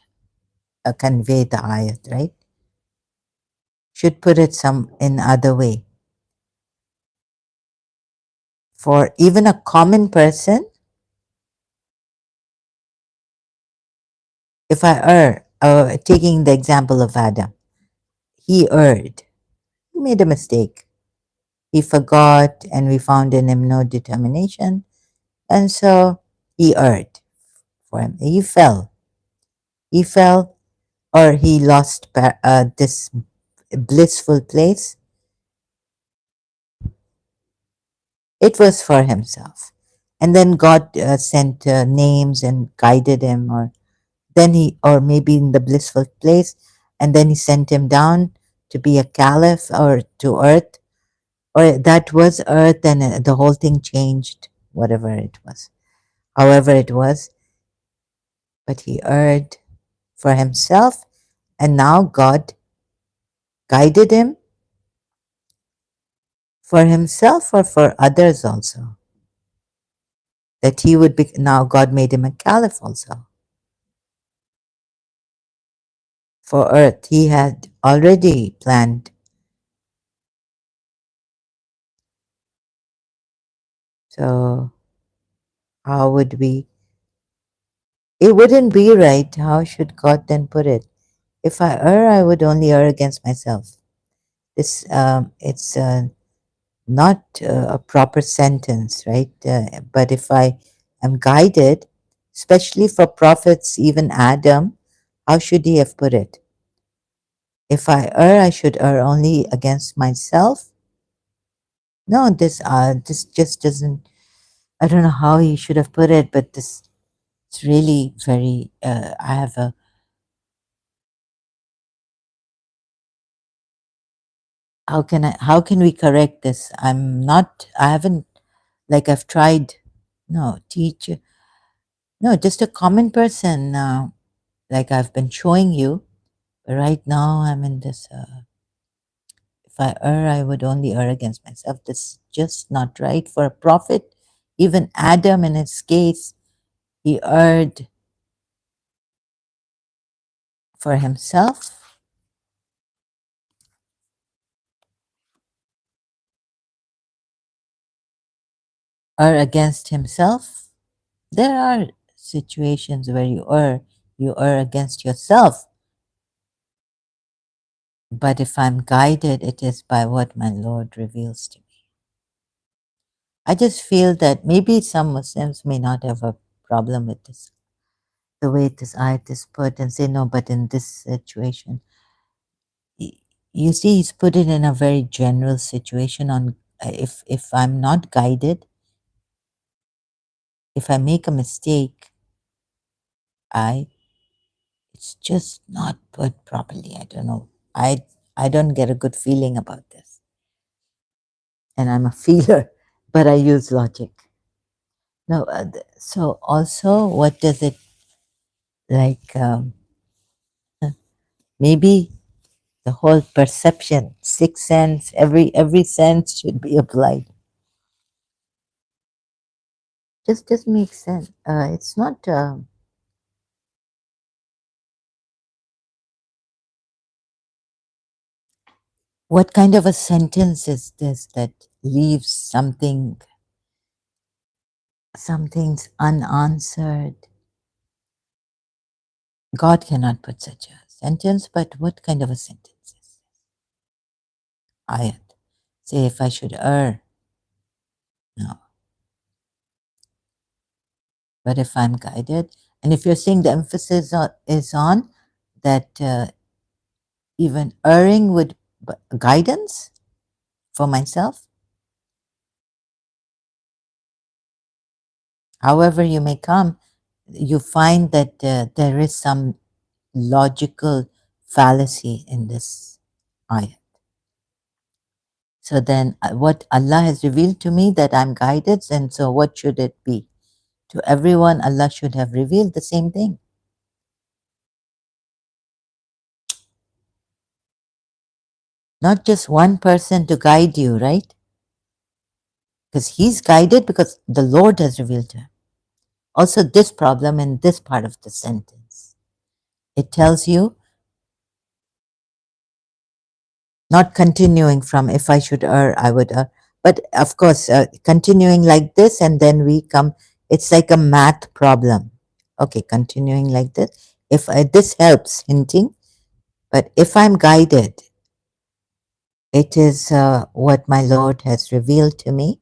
convey the ayat, right? Should put it some in other way. For even a common person, if I err, taking the example of Adam, he erred, he made a mistake. He forgot, and we found in him no determination, and so he erred for him. He fell, or he lost this blissful place. It was for himself. And then God sent names and guided him, or maybe in the blissful place, and then he sent him down to be a caliph or to earth, or that was earth, and the whole thing changed, whatever it was, however it was. But he erred for himself, and now God guided him for himself or for others also. That he would be, now God made him a caliph also for earth. He had already planned. So how would we? It wouldn't be right. How should God then put it? If I err, I would only err against myself. It's not a proper sentence, right? But if I am guided, especially for prophets, even Adam, how should he have put it? If I err, I should err only against myself. No, this just doesn't. I don't know how he should have put it, but this it's really very. I have a. How can I? How can we correct this? I'm not. I haven't. Like I've tried. No, teacher. No, just a common person. Like I've been showing you. But right now, I'm in this. If I err, I would only err against myself. This is just not right for a prophet. Even Adam, in his case, he erred for himself, err against himself. There are situations where you err against yourself. But if I'm guided, it is by what my Lord reveals to me. I just feel that maybe some Muslims may not have a problem with this, the way this ayat is put, and say, no, but in this situation, you see, he's put it in a very general situation on if I'm not guided, if I make a mistake, I it's just not put properly. I don't know. I don't get a good feeling about this. And I'm a feeler, but I use logic. No, so also, what does it like? Maybe the whole perception, sixth sense, every sense should be applied. Just makes sense. It's not. What kind of a sentence is this that leaves something's unanswered? God cannot put such a sentence, but what kind of a sentence is this? Ayat. Say if I should err, no. But if I'm guided, and if you're saying the emphasis is on that even erring would guidance for myself, However you may come, you find that there is some logical fallacy in this ayat. So then, what Allah has revealed to me that I'm guided, and so what should it be? To everyone, Allah should have revealed the same thing. Not just one person to guide you, right? Because he's guided because the Lord has revealed to him. Also, this problem in this part of the sentence, it tells you not continuing from if I should err, I would err. But of course, continuing like this, and then we come, it's like a math problem. Okay, continuing like this. If this helps hinting, but if I'm guided, it is what my Lord has revealed to me.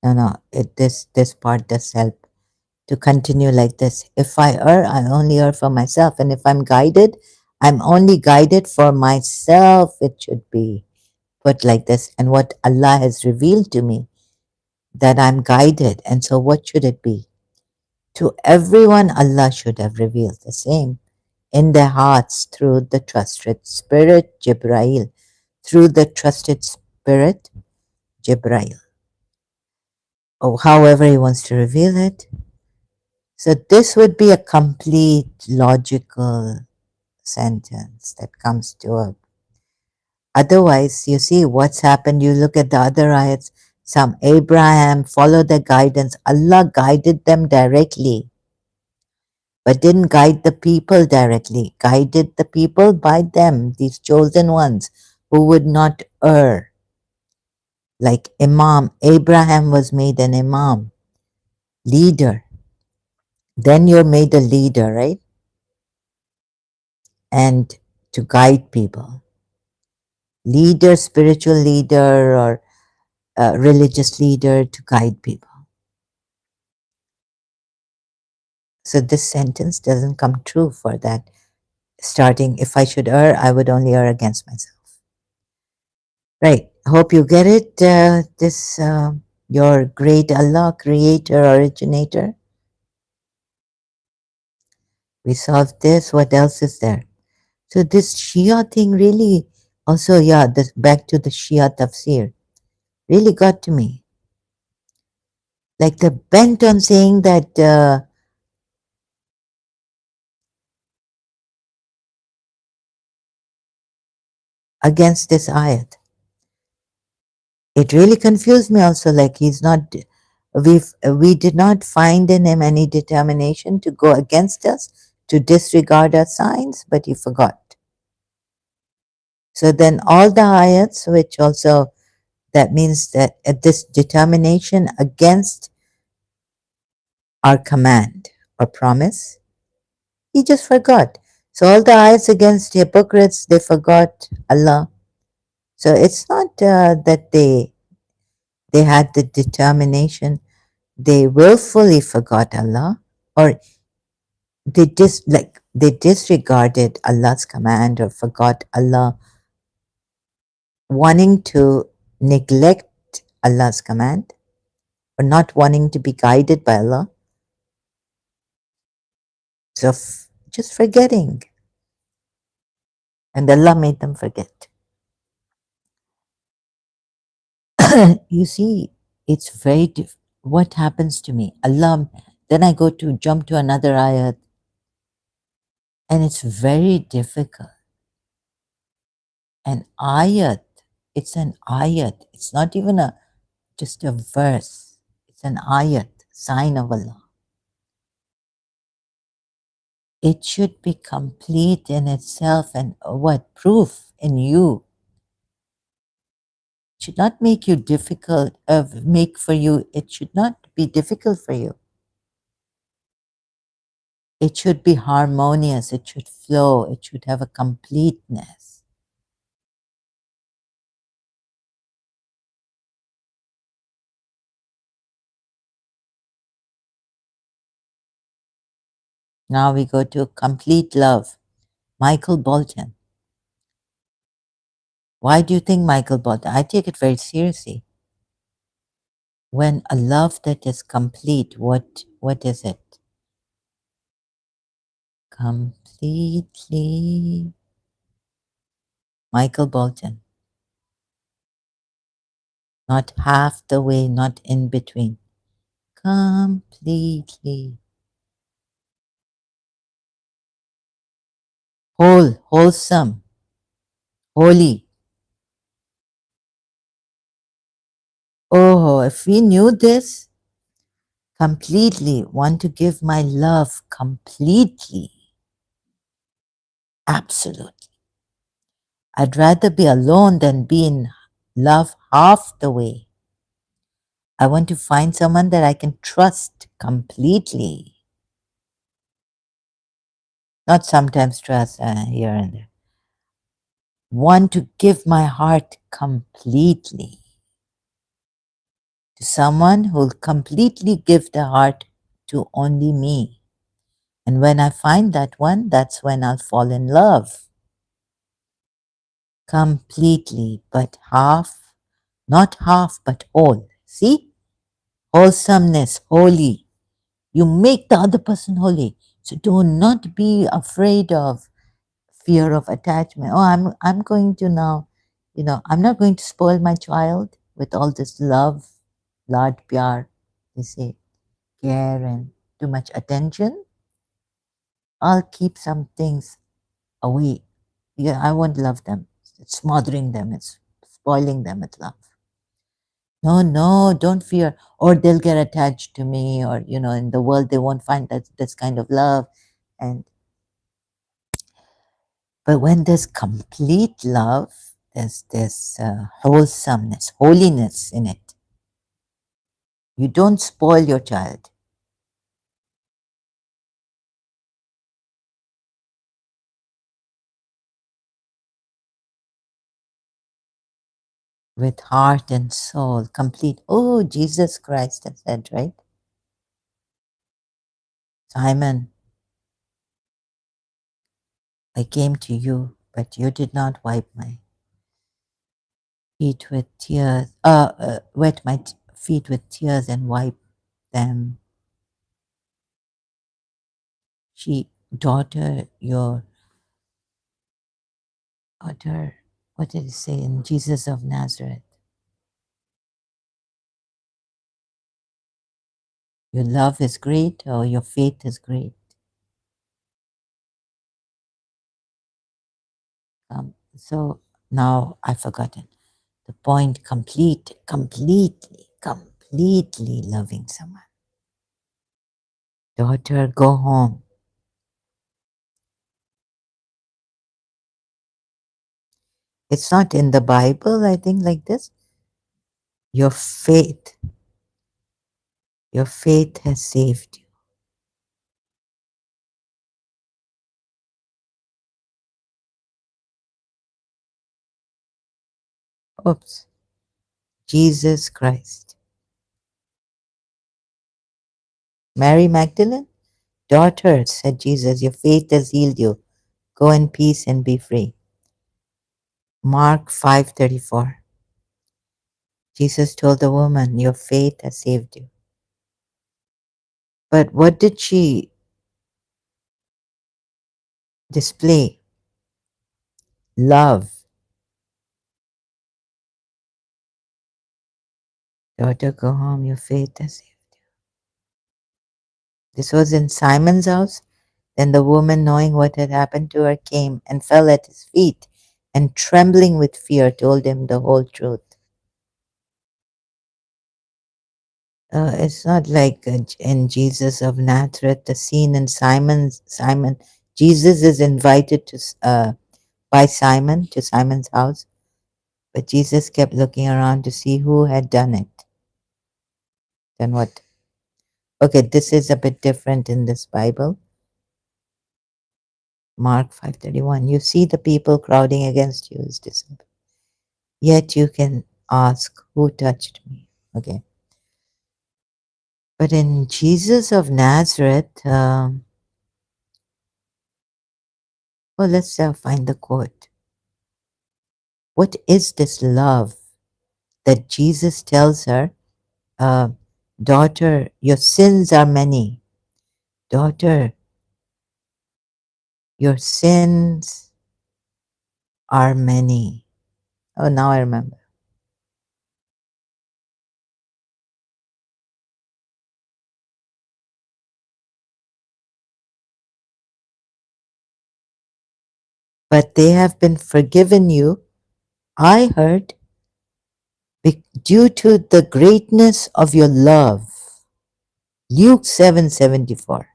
No, this part does help to continue like this. If I err, I only err for myself, and if I'm guided, I'm only guided for myself. It should be put like this. And what Allah has revealed to me, that I'm guided. And so what should it be? To everyone, Allah should have revealed the same in their hearts through the trusted spirit, Jibrail, through the trusted spirit, Jibrail, or however he wants to reveal it. So this would be a complete logical sentence that comes to a. Otherwise, you see what's happened. You look at the other ayats. Some Abraham followed the guidance. Allah guided them directly, but didn't guide the people directly. Guided the people by them, these chosen ones who would not err. Like Imam, Abraham was made an Imam, leader. Then you're made a leader, right? And to guide people. Leader, spiritual leader, or religious leader to guide people. So this sentence doesn't come true for that. Starting, if I should err, I would only err against myself. Right. Hope you get it. This, your great Allah, creator, originator. We solved this. What else is there? So this Shia thing really, also, yeah, this, back to the Shia Tafsir, really got to me. Like the bent on saying that against this ayat. It really confused me also, like he's not, we did not find in him any determination to go against us, to disregard our signs, but he forgot. So then all the ayats, which also, that means that this determination against our command or promise, he just forgot. So all the ayats against hypocrites, they forgot Allah. So it's not that they had the determination, they willfully forgot Allah, or they disregarded Allah's command or forgot Allah, wanting to neglect Allah's command or not wanting to be guided by Allah. So just forgetting, and Allah made them forget. You see, it's very what happens to me. Allah, then I go to jump to another ayat, and it's very difficult. An ayat, it's an ayat. It's not even just a verse. It's an ayat, sign of Allah. It should be complete in itself and what? Proof in you. It should not make you difficult, make for you, it should not be difficult for you. It should be harmonious, it should flow, it should have a completeness. Now we go to complete love. Michael Bolton. Why do you think Michael Bolton? I take it very seriously. When a love that is complete, what is it? Completely. Michael Bolton. Not half the way, not in between. Completely. Whole, wholesome, holy. Oh, if we knew this, completely, want to give my love completely. Absolutely. I'd rather be alone than be in love half the way. I want to find someone that I can trust completely. Not sometimes trust here and there. Want to give my heart completely to someone who'll completely give the heart to only me. And when I find that one, that's when I'll fall in love completely, but half, not half, but all. See? Wholesomeness, holy. You make the other person holy. So do not be afraid of fear of attachment. Oh, I'm going to now, I'm not going to spoil my child with all this love, lad pyar, you see, care and too much attention. I'll keep some things away. Yeah, I won't love them. It's smothering them. It's spoiling them with love. No, no, don't fear. Or they'll get attached to me, or in the world they won't find that this kind of love. And but when there's complete love, there's this wholesomeness, holiness in it. You don't spoil your child with heart and soul, complete. Oh, Jesus Christ has said, right? Simon, I came to you, but you did not wipe my feet with tears, wet my feet with tears and wipe them. Daughter, your daughter, what did it say in Jesus of Nazareth? Your love is great or your faith is great. So now I've forgotten the point. Completely loving someone. Daughter, go home. It's not in the Bible, I think, like this. Your faith has saved you. Oops. Jesus Christ. Mary Magdalene? Daughter, said Jesus, your faith has healed you. Go in peace and be free. Mark 5:34. Jesus told the woman, your faith has saved you. But what did she display? Love. Daughter, go home, your faith has saved you. This was in Simon's house. Then the woman, knowing what had happened to her, came and fell at his feet, and trembling with fear, told him the whole truth. It's not like in Jesus of Nazareth, the scene in Simon. Jesus is invited by Simon to Simon's house, but Jesus kept looking around to see who had done it. Then what? Okay, this is a bit different in this Bible. Mark 5:31. You see the people crowding against you is discipline. Yet you can ask, who touched me? Okay. But in Jesus of Nazareth, let's find the quote. What is this love that Jesus tells her uh, daughter, your sins are many. Daughter, your sins are many. Oh, now I remember. But they have been forgiven you, I heard, due to the greatness of your love. Luke 7:74.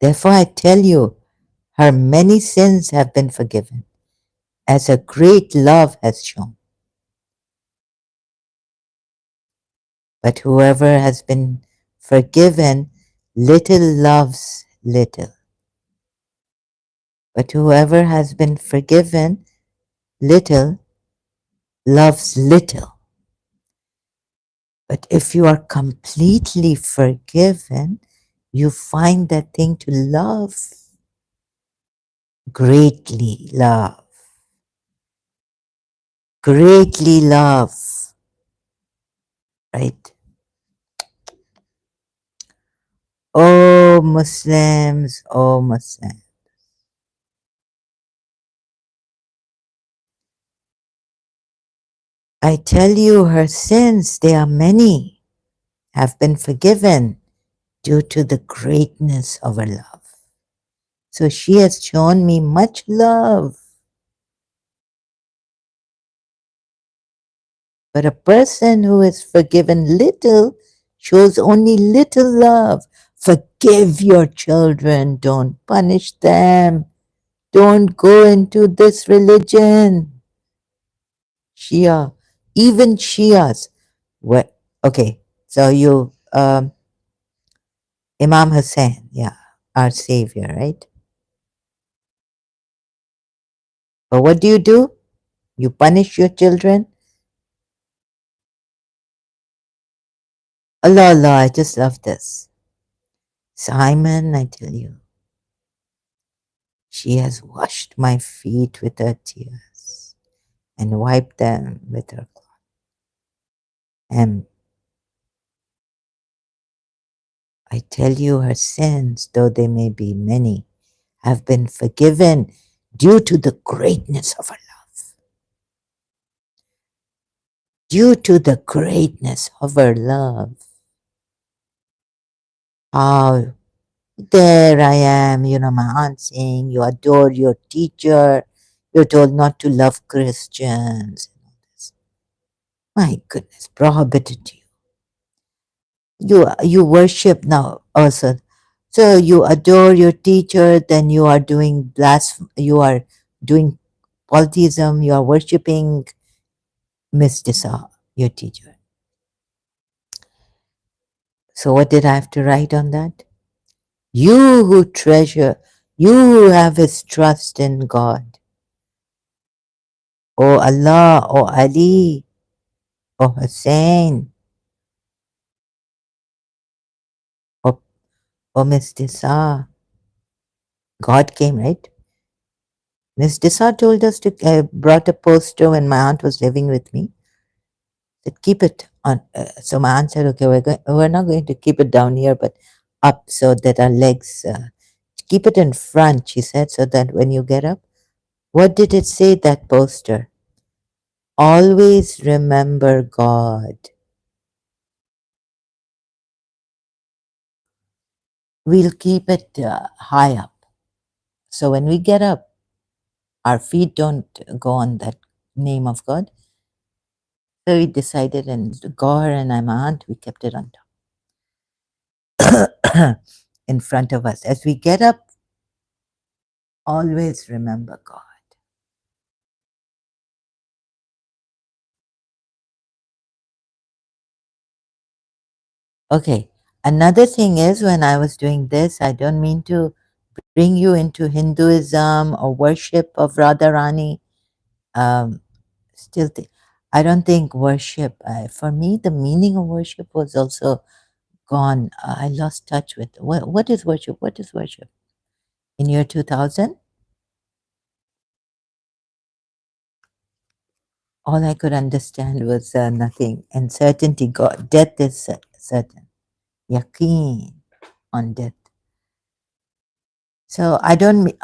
Therefore I tell you, her many sins have been forgiven, as her great love has shown. But whoever has been forgiven little loves little. But whoever has been forgiven little loves little. But if you are completely forgiven, you find that thing to love, greatly love, greatly love, right? Oh Muslims, oh Muslims. I tell you, her sins, they are many, have been forgiven due to the greatness of her love. So she has shown me much love. But a person who is forgiven little shows only little love. Forgive your children, don't punish them. Don't go into this religion. Shia, even Shias. What? Okay, so you, Imam Hussein, yeah, our savior, right? But what do? You punish your children? Allah, Allah, I just love this. Simon, I tell you, she has washed my feet with her tears and wiped them with her cloth. And I tell you, her sins, though they may be many, have been forgiven due to the greatness of her love. Due to the greatness of her love. How there I am, my aunt saying, you adore your teacher, you're told not to love Christians. My goodness, prohibited to you. You worship now also. So you adore your teacher, then you are doing you are doing polytheism, you are worshiping Miss Disa, your teacher. So what did I have to write on that? You who treasure, you who have his trust in God. O Allah, O Ali, O Hussein, O Miss Disa. God came, right? Miss Disa told us to brought a poster when my aunt was living with me. Said keep it on. So my aunt said, okay, we're not going to keep it down here, but up so that our legs. Keep it in front, she said, so that when you get up. What did it say, that poster? Always remember God. We'll keep it high up. So when we get up, our feet don't go on that name of God. So we decided, and Gaur and my aunt, we kept it on top in front of us. As we get up, always remember God. Okay, another thing is, when I was doing this, I don't mean to bring you into Hinduism or worship of Radharani. Um, I don't think worship, for me, the meaning of worship was also gone. I lost touch with what is worship? What is worship? In year 2000? all I could understand was nothing. And certainty, God, death is certain. Yaqeen on death. So I don't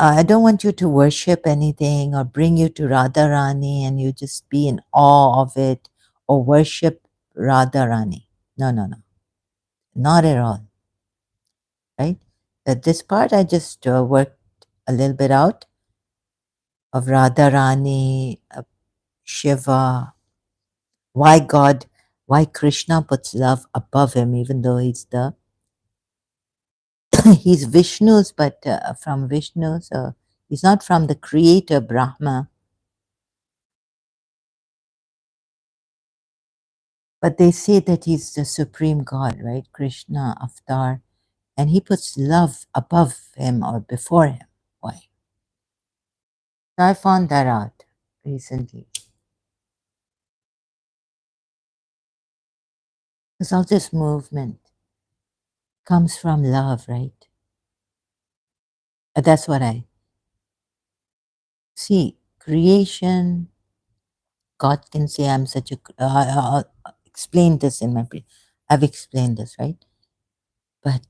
want you to worship anything or bring you to Radharani and you just be in awe of it or worship Radharani. No, no, no, not at all. Right? This part I just worked a little bit out of Radharani, Shiva, why God, why Krishna puts love above him, even though he's the he's Vishnu's, but from Vishnu, so he's not from the creator Brahma. But they say that he's the supreme God, right? Krishna, Avatar, and he puts love above him or before him. Why? So I found that out recently. Because all this movement comes from love, right? That's what I see. Creation, God can say, I'm such a. I'll explain this in my. I've explained this, right? But,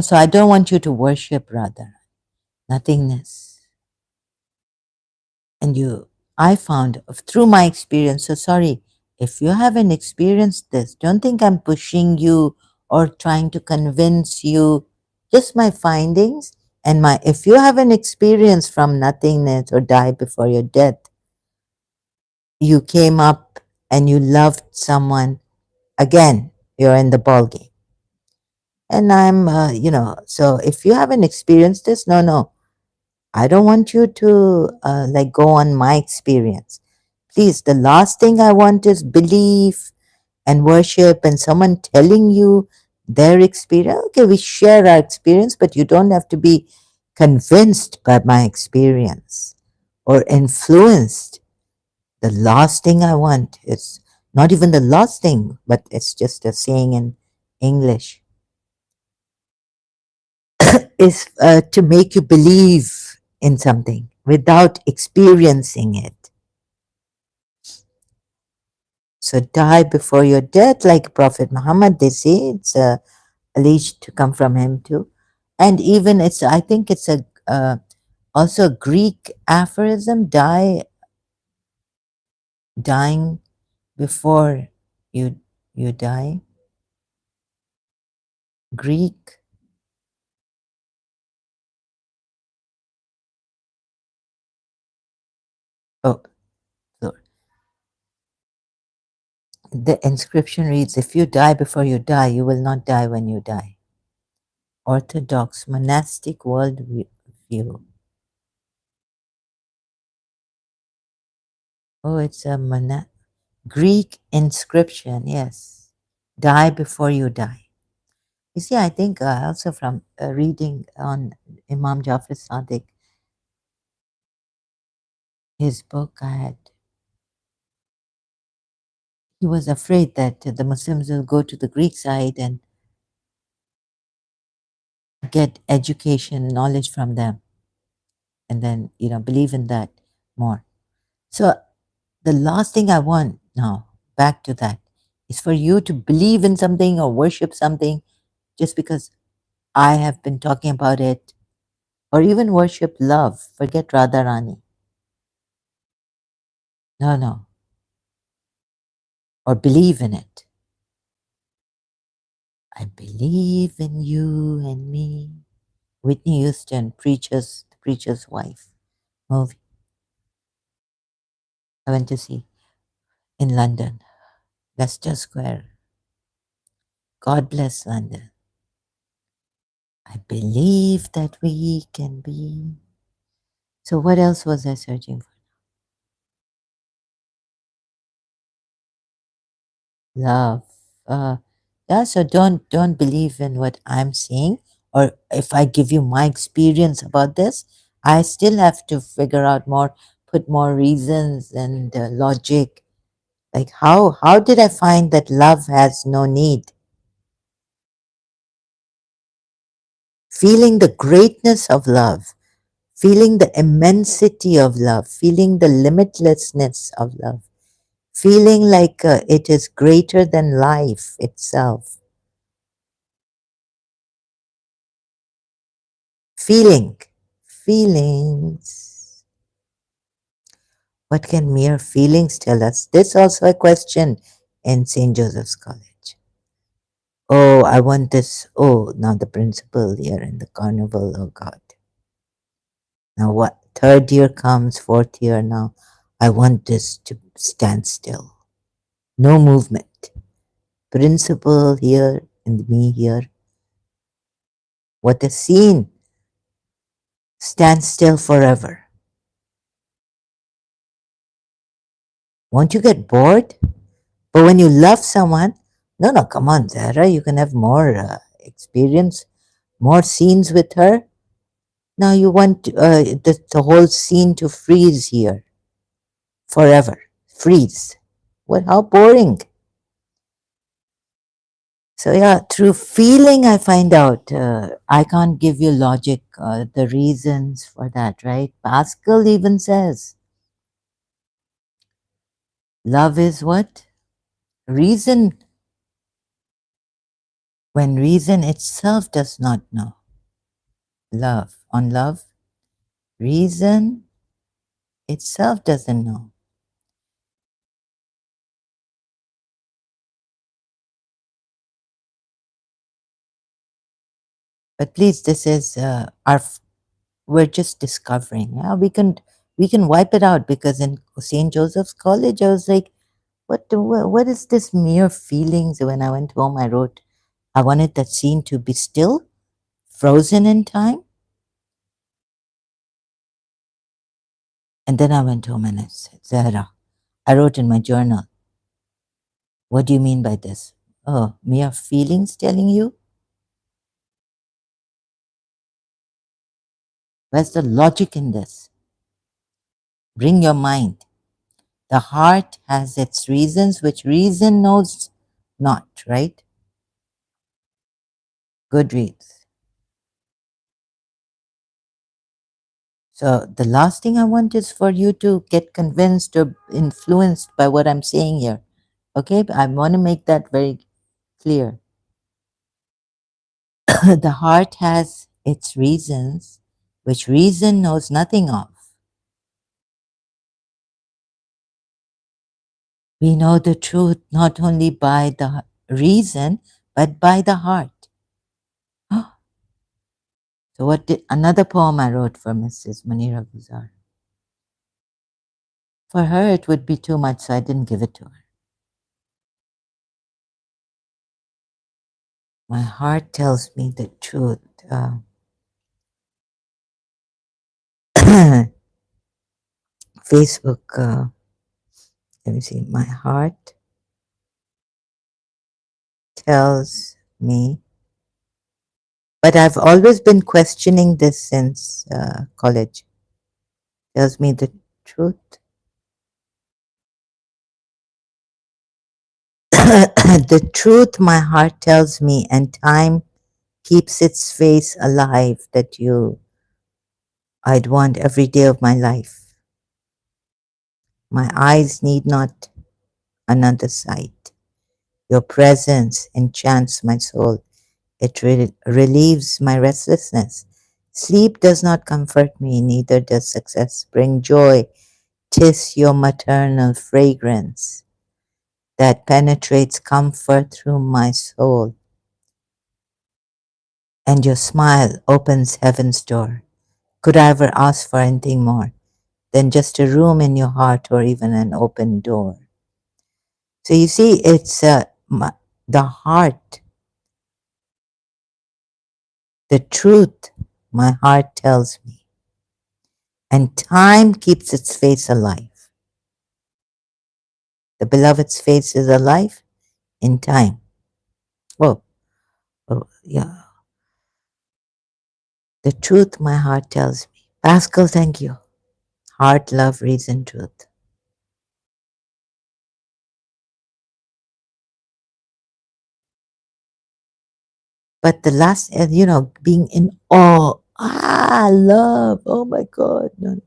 so I don't want you to worship rather nothingness. And I found through my experience, so sorry, if you haven't experienced this, don't think I'm pushing you or trying to convince you, just my findings and if you have an experience from nothingness or die before your death, you came up and you loved someone, again, you're in the ball game. And I'm, so if you haven't experienced this, no, I don't want you to go on my experience. Please, the last thing I want is belief and worship and someone telling you their experience. Okay, we share our experience, but you don't have to be convinced by my experience or influenced. The last thing I want is not even the last thing, but it's just a saying in English, is to make you believe in something without experiencing it. So die before your death, like Prophet Muhammad, they say it's alleged to come from him too. And even I think it's also a Greek aphorism, dying before you die. Greek. Oh, so the inscription reads, if you die before you die, you will not die when you die. Orthodox monastic worldview. Oh, it's a Greek inscription, yes. Die before you die. You see, I think also from reading on Imam Jafar Sadiq, his book, he was afraid that the Muslims will go to the Greek side and get education, knowledge from them, and then, believe in that more. So the last thing I want now, back to that, is for you to believe in something or worship something just because I have been talking about it, or even worship love. Forget Radharani. No. Or believe in it. I believe in you and me. Whitney Houston, the preacher's wife movie. I went to see in London, Leicester Square. God bless London. I believe that we can be. So what else was I searching for? Love. Yeah, so don't believe in what I'm saying, or if I give you my experience about this, I still have to figure out more, put more reasons and logic. Like how did I find that love has no need? Feeling the greatness of love, feeling the immensity of love, feeling the limitlessness of love, feeling like it is greater than life itself. Feeling, feelings. What can mere feelings tell us? This also a question in St. Joseph's College. Oh, I want this. Oh, now the principal here in the carnival. Oh God. Now what? Third year comes, fourth year now. I want this to stand still. No movement. Principal here and me here. What a scene. Stand still forever. Won't you get bored? But when you love someone, no, no, come on, Zara, you can have more experience, more scenes with her. Now you want the whole scene to freeze here forever. Freeze. What? How boring. So yeah, through feeling, I find out. I can't give you logic, the reasons for that, right? Pascal even says, love is what? Reason, when reason itself does not know. Love. On love, reason itself doesn't know. But please, this is we're just discovering. Yeah, we can wipe it out, because in St. Joseph's College, I was like, what is this mere feelings? When I went home, I wrote, I wanted that scene to be still, frozen in time. And then I went home and I said, Zahra, I wrote in my journal, what do you mean by this? Oh, mere feelings telling you? Where's the logic in this? Bring your mind. The heart has its reasons, which reason knows not, right? Good reads. So the last thing I want is for you to get convinced or influenced by what I'm saying here. Okay, I want to make that very clear. The heart has its reasons, which reason knows nothing of. We know the truth not only by the reason, but by the heart. So what did another poem I wrote for Mrs. Munira Guzar? For her, it would be too much, so I didn't give it to her. My heart tells me the truth. Facebook, let me see. My heart tells me, but I've always been questioning this since college. Tells me the truth. The truth my heart tells me, and time keeps its face alive, that I'd want every day of my life. My eyes need not another sight. Your presence enchants my soul. It relieves my restlessness. Sleep does not comfort me, neither does success bring joy. 'Tis your maternal fragrance that penetrates comfort through my soul. And your smile opens heaven's door. Could I ever ask for anything more than just a room in your heart, or even an open door? So you see, it's the heart, the truth my heart tells me. And time keeps its face alive. The beloved's face is alive in time. Oh, oh, yeah. The truth my heart tells me. Pascal, thank you. Heart, love, reason, truth. But the last, being in awe. Love. Oh my God. No.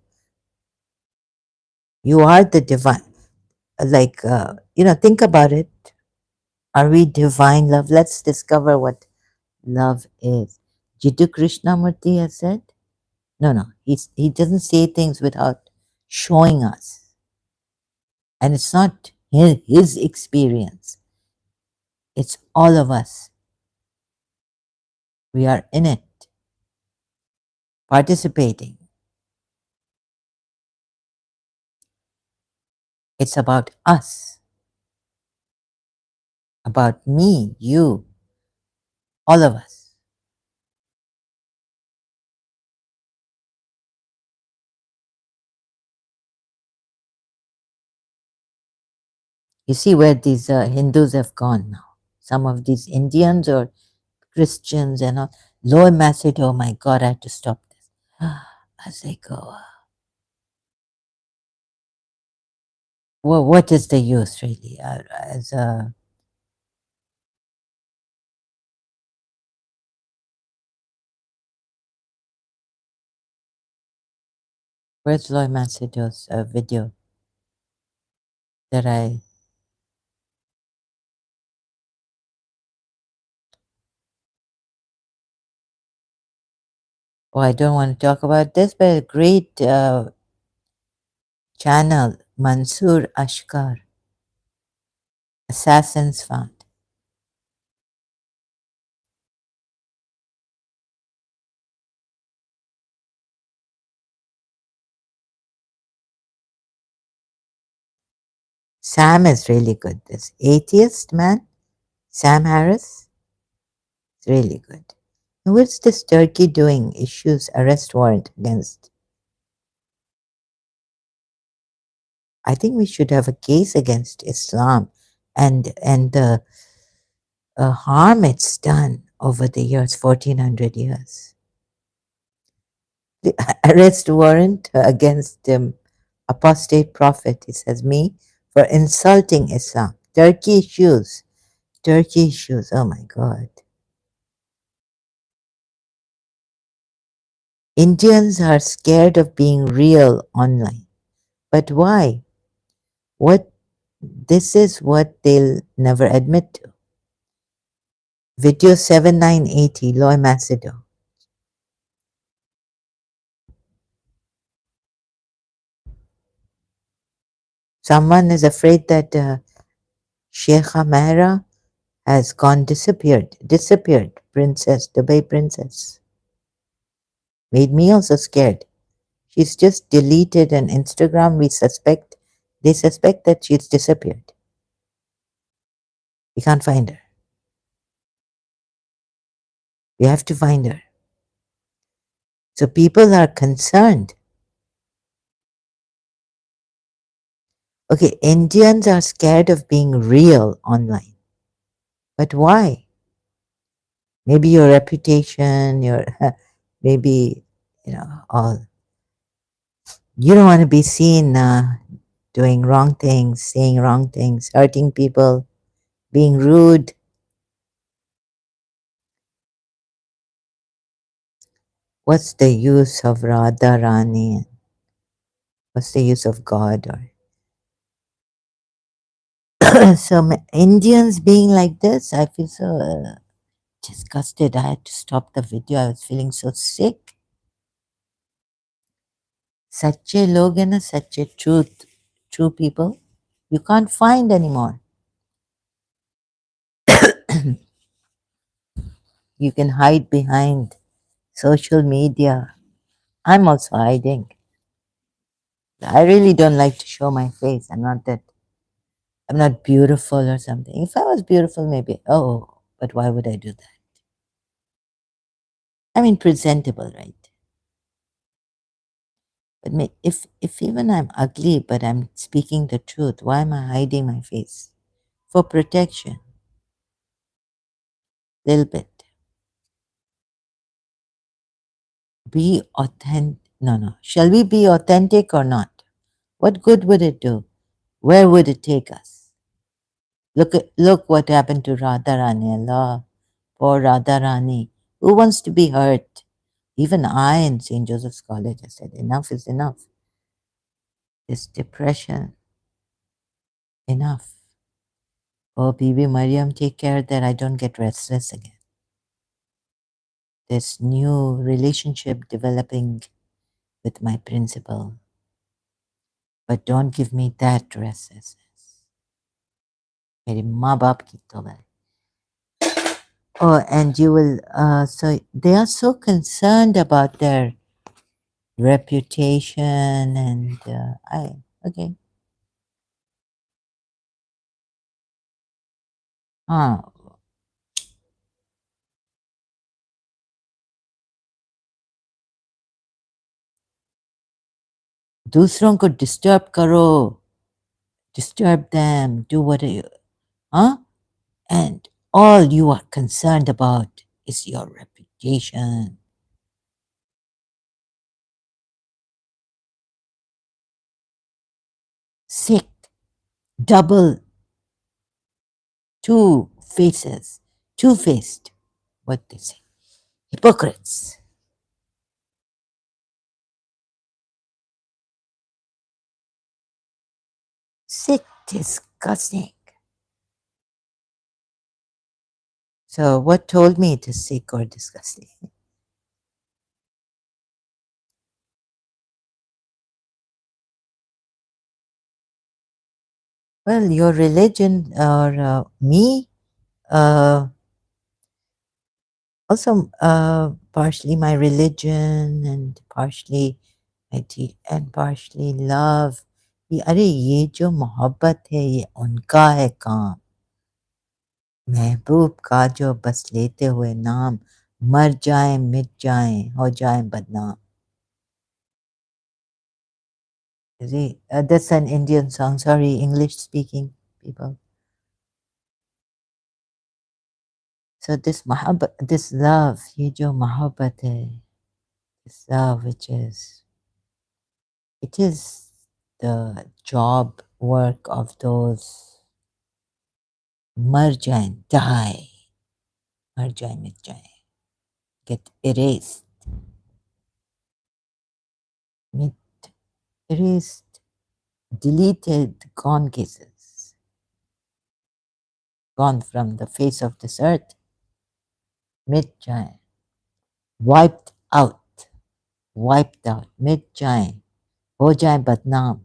You are the divine. Like, think about it. Are we divine love? Let's discover what love is. Jiddu Krishnamurti has said, no, he doesn't say things without showing us. And it's not his experience, it's all of us. We are in it, participating. It's about us, about me, you, all of us. You see where these Hindus have gone now. Some of these Indians or Christians and all. Lower Macedon, oh my God, I have to stop this. As they go, well, what is the use really? Where's Loy Macedon's video that I don't want to talk about this, but a great channel, Mansoor Ashkar, Assassins Found. Sam is really good. This atheist man, Sam Harris, is really good. And what's this Turkey doing? Issues arrest warrant against. I think we should have a case against Islam and the harm it's done over the years, 1400 years. The arrest warrant against apostate prophet, he says, me, for insulting Islam. Turkey issues, oh my God. Indians are scared of being real online. But why? This is what they'll never admit to. Video 7980, Loy Macedon. Someone is afraid that Sheikha Mehra has disappeared, princess, Dubai princess. Made me also scared. She's just deleted an Instagram. They suspect that she's disappeared. We can't find her. We have to find her. So people are concerned. Okay, Indians are scared of being real online. But why? Maybe your reputation, maybe, all. You don't want to be seen doing wrong things, saying wrong things, hurting people, being rude. What's the use of Radha Rani? What's the use of God? Or so Indians being like this, I feel so disgusted. I had to stop the video. I was feeling so sick. Sache log hai na, sache true people, you can't find anymore. You can hide behind social media. I'm also hiding. I really don't like to show my face. I'm not beautiful or something. If I was beautiful, maybe, but why would I do that? I mean, presentable, right? But if even I'm ugly, but I'm speaking the truth, why am I hiding my face? For protection. Little bit. Be authentic. No. Shall we be authentic or not? What good would it do? Where would it take us? Look what happened to Radharani. Allah, poor Radharani. Who wants to be hurt? Even I in St. Joseph's College, I said, enough is enough. This depression, enough. Oh, Bibi Mariam, take care that I don't get restless again. This new relationship developing with my principal, but don't give me that restlessness. मेरे माँ बाप की तो है. Oh, and you will, so they are so concerned about their reputation and okay. हाँ, दूसरों को disturb करो, disturb them, do what you, huh? And all you are concerned about is your reputation. Sick, double, two faces, two-faced, what they say, hypocrites. Sick, disgusting. So what told me it is sick or disgusting? Well, your religion or me, also partially my religion and partially and partially love. अरे ये जो मोहब्बत है ये उनका है काम. महबूब का जो बस लेते हुए नाम मर जाए मिट जाए हो जाए बदनाम. See, that's an Indian song. Sorry, English speaking people. So this mohabbat, this love, ये जो मोहब्बत है, this love which is, it is the job work of those मर जाए, die, मर जाए मिट जाए, get erased, mit, erased, deleted, gone cases, gone from the face of this earth, mit jaye, wiped out, mit jaye, ho jaye badnaam,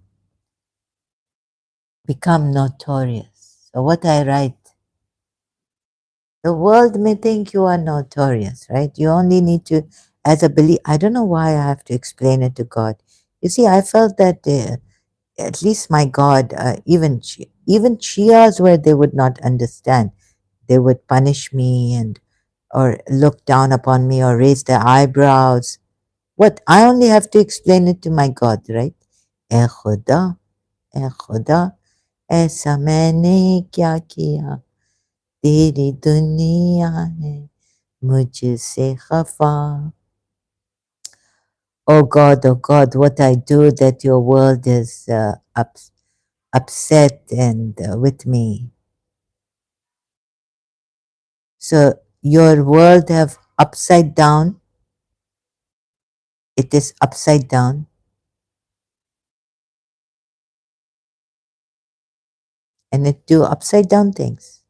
become notorious. So what I write, the world may think you are notorious, right? You only need to, as a belief, I don't know why I have to explain it to God. You see, I felt that at least my God, even Shias where they would not understand, they would punish me and or look down upon me or raise their eyebrows. What? I only have to explain it to my God, right? Eh khuda, eh khuda, ऐसा मैंने क्या किया तेरी दुनिया है मुझसे खफा. Oh God, what I do that your world is upset and with me. So your world have upside down. It is upside down. And it do upside down things.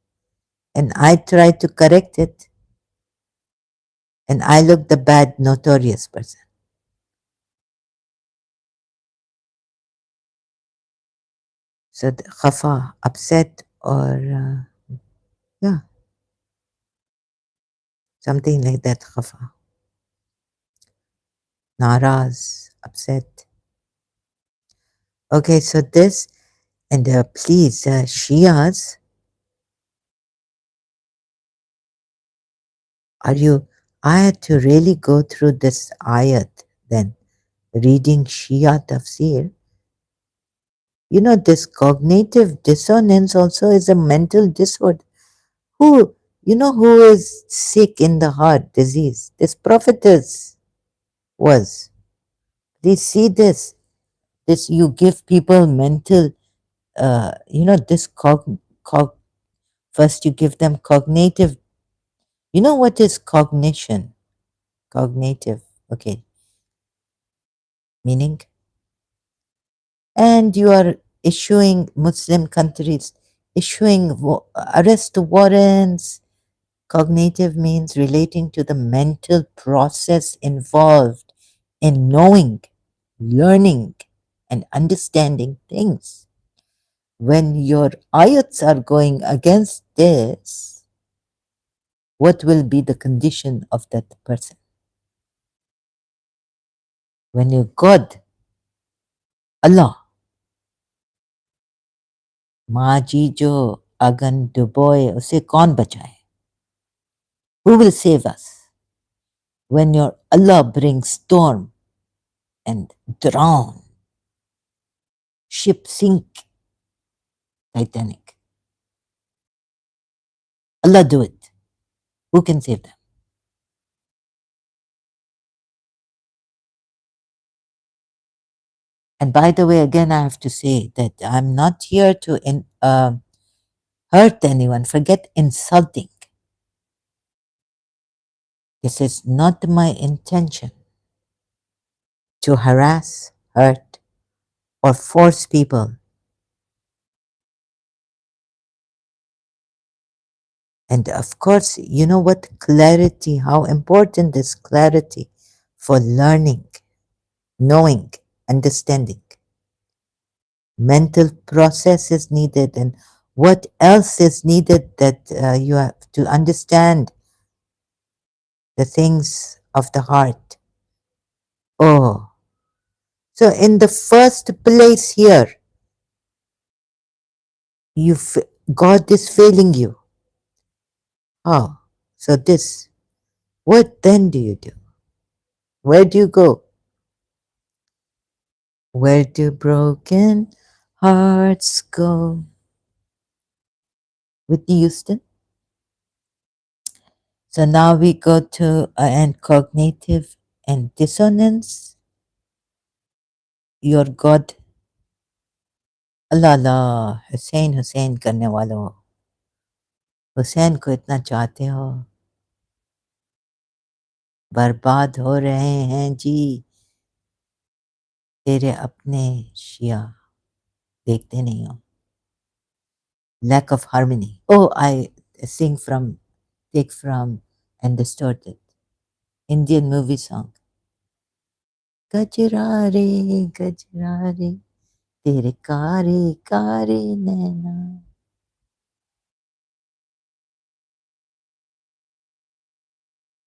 And I try to correct it. And I look the bad, notorious person. So the khafa, upset or yeah, something like that, khafa. Naraz, upset. Okay, so this, and please, Shias, I had to really go through this ayat then, reading Shia Tafsir. You know, this cognitive dissonance also is a mental disorder. Who is sick in the heart disease? This prophetess was. Please see this. This, you give people mental, this first you give them cognitive. You know what is cognition? Cognitive. Okay, meaning, and you are issuing Muslim countries issuing arrest warrants. Cognitive means relating to the mental process involved in knowing, learning, and understanding things. When your ayats are going against this, what will be the condition of that person? When your God, Allah, माजी जो अगन डुबोए उसे कौन बचाए? Who will save us? When your Allah brings storm and drown, ship sink, Titanic. Allah do it. Who can save them? And by the way, again, I have to say that I'm not here to hurt anyone. Forget insulting. This is not my intention to harass, hurt, or force people. And of course, you know what? Clarity, how important is clarity for learning, knowing, understanding. Mental process is needed, and what else is needed that you have to understand the things of the heart. Oh, so in the first place here, you God is failing you. Oh, so this, what then do you do? Where do you go? Where do broken hearts go? Whitney Houston. So now we go to and cognitive and dissonance. Your God, अल्लाह अल्लाह हुसैन हुसैन करने वालों, हुसैन को इतना चाहते हो, बर्बाद हो रहे हैं जी तेरे अपने शिया, देखते नहीं हो. Lack of harmony. Oh, I sing from, take from and distorted Indian movie song. गजरारे गजरारे तेरे कारे कारे नैना.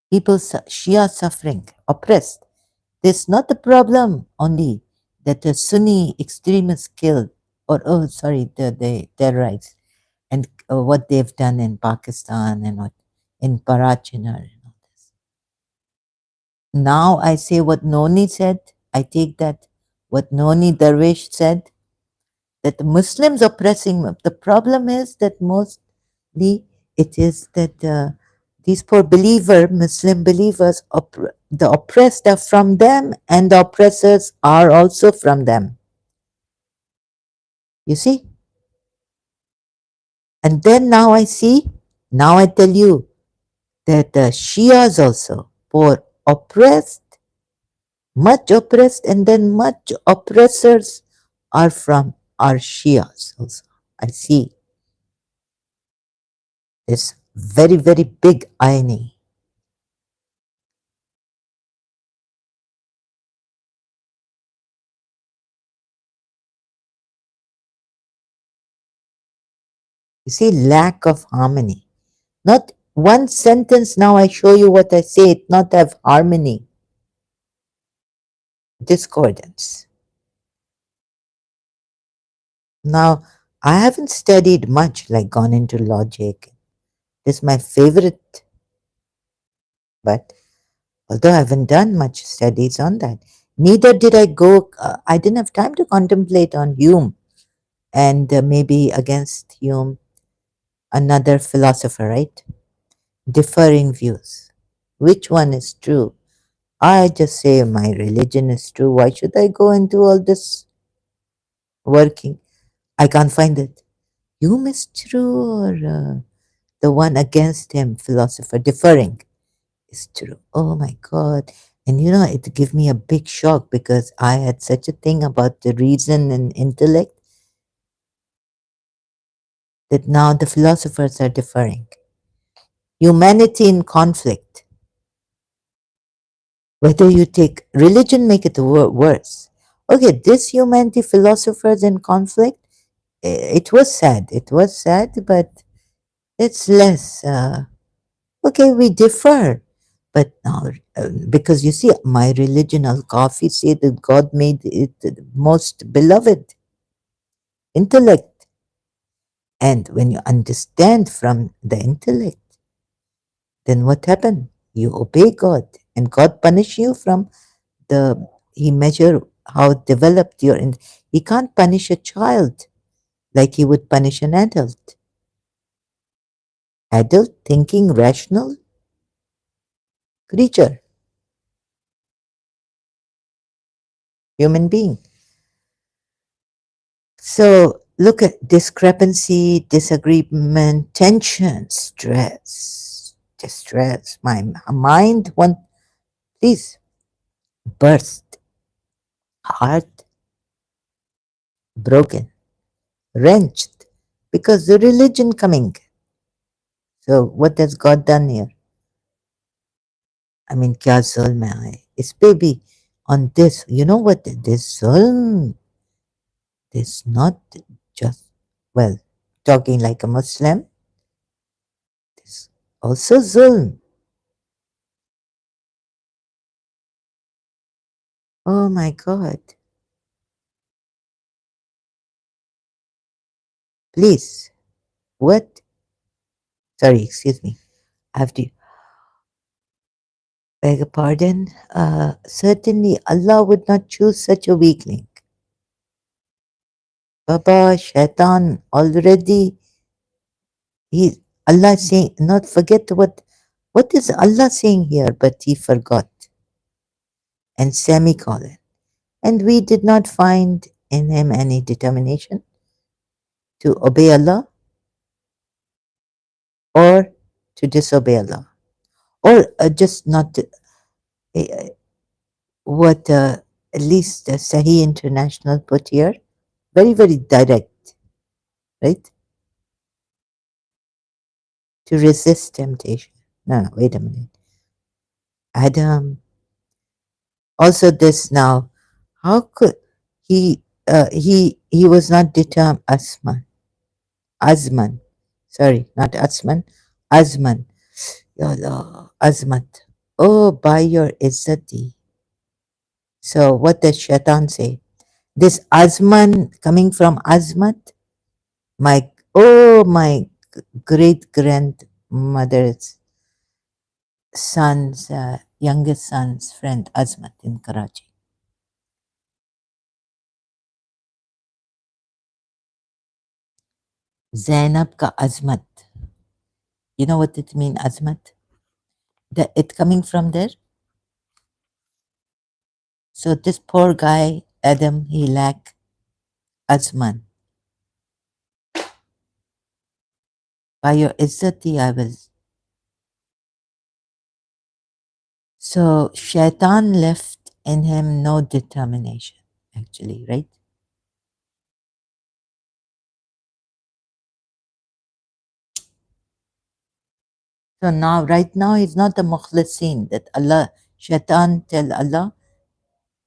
People, Shia suffering, oppressed. This not the problem only that the Sunni extremists killed, or oh, sorry, the terrorists, and what they've done in Pakistan and what in Parachinar and all this. Now I say what Noni said. I take that what Noni Darwish said, that the Muslims oppressing them. The problem is that mostly it is that these poor Muslim believers, the oppressed are from them and the oppressors are also from them. You see? And then now I see, now I tell you that the Shias also, poor oppressed, much oppressed, and then much oppressors are from our Shias also. I see this very, very big irony. You see, lack of harmony. Not one sentence, now I show you what I say, it not have harmony. Discordance. Now, I haven't studied much, like gone into logic. This is my favorite, but although I haven't done much studies on that, neither did I go, I didn't have time to contemplate on Hume and maybe against Hume, another philosopher, right? Differing views. Which one is true? I just say my religion is true. Why should I go into all this working? I can't find it. Hume is true, or the one against him, philosopher, differing, is true. Oh my God. And you know, it gave me a big shock because I had such a thing about the reason and intellect that now the philosophers are differing. Humanity in conflict. Whether you take religion, make it worse. Okay, this humanity philosophers in conflict, it was sad. It was sad, but it's less. Okay, we differ. But now, because you see, my religion, Al Kafi, say that God made it the most beloved intellect. And when you understand from the intellect, then what happened? You obey God, and God punish you from the He measure how developed your. He can't punish a child like He would punish an adult. Adult thinking, rational creature, human being. So look at discrepancy, disagreement, tension, stress, distress. My mind want please burst, heart broken, wrenched, because the religion coming. So what has God done here? I mean, kya zulm hai? It's baby on this. You know what? This zulm is not just well talking like a Muslim. This also zulm. Oh my God! Please, what? Sorry, excuse me. I have to beg a pardon. Certainly, Allah would not choose such a weakling. Baba, Shaitan already. He Allah saying not forget what is Allah saying here, but he forgot and semicolon. And we did not find in him any determination to obey Allah or to disobey Allah, or just not to, uh, what at least Sahih International put here, very, very direct, right? To resist temptation. No, no, wait a minute. Adam, also this now, how could he was not determined, Azman, sorry, not Asman, Azman. Ya Allah, Azmat. Oh, by your izzati. So what does Shaitan say? This Azman coming from Azmat, my my great grandmother's son's youngest son's friend Azmat in Karachi. Zainab ka Azmat. You know what it means, Azmat? It coming from there. So this poor guy, Adam, he lack Azman. By your izzati, I will. So Shaitan left in him no determination, actually, right? So now, right now, he's not the mukhlisin that Allah, Shaitan tell Allah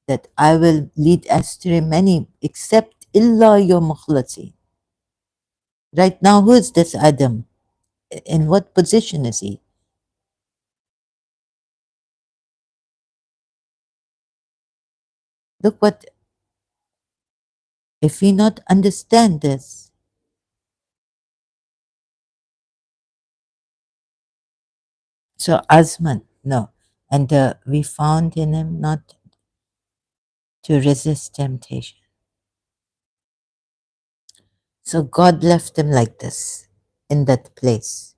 that I will lead astray many except illa your mukhlisin. Right now, who is this Adam? In what position is he? Look what, if we not understand this, so Azman, no. And we found in him not to resist temptation. So God left him like this in that place.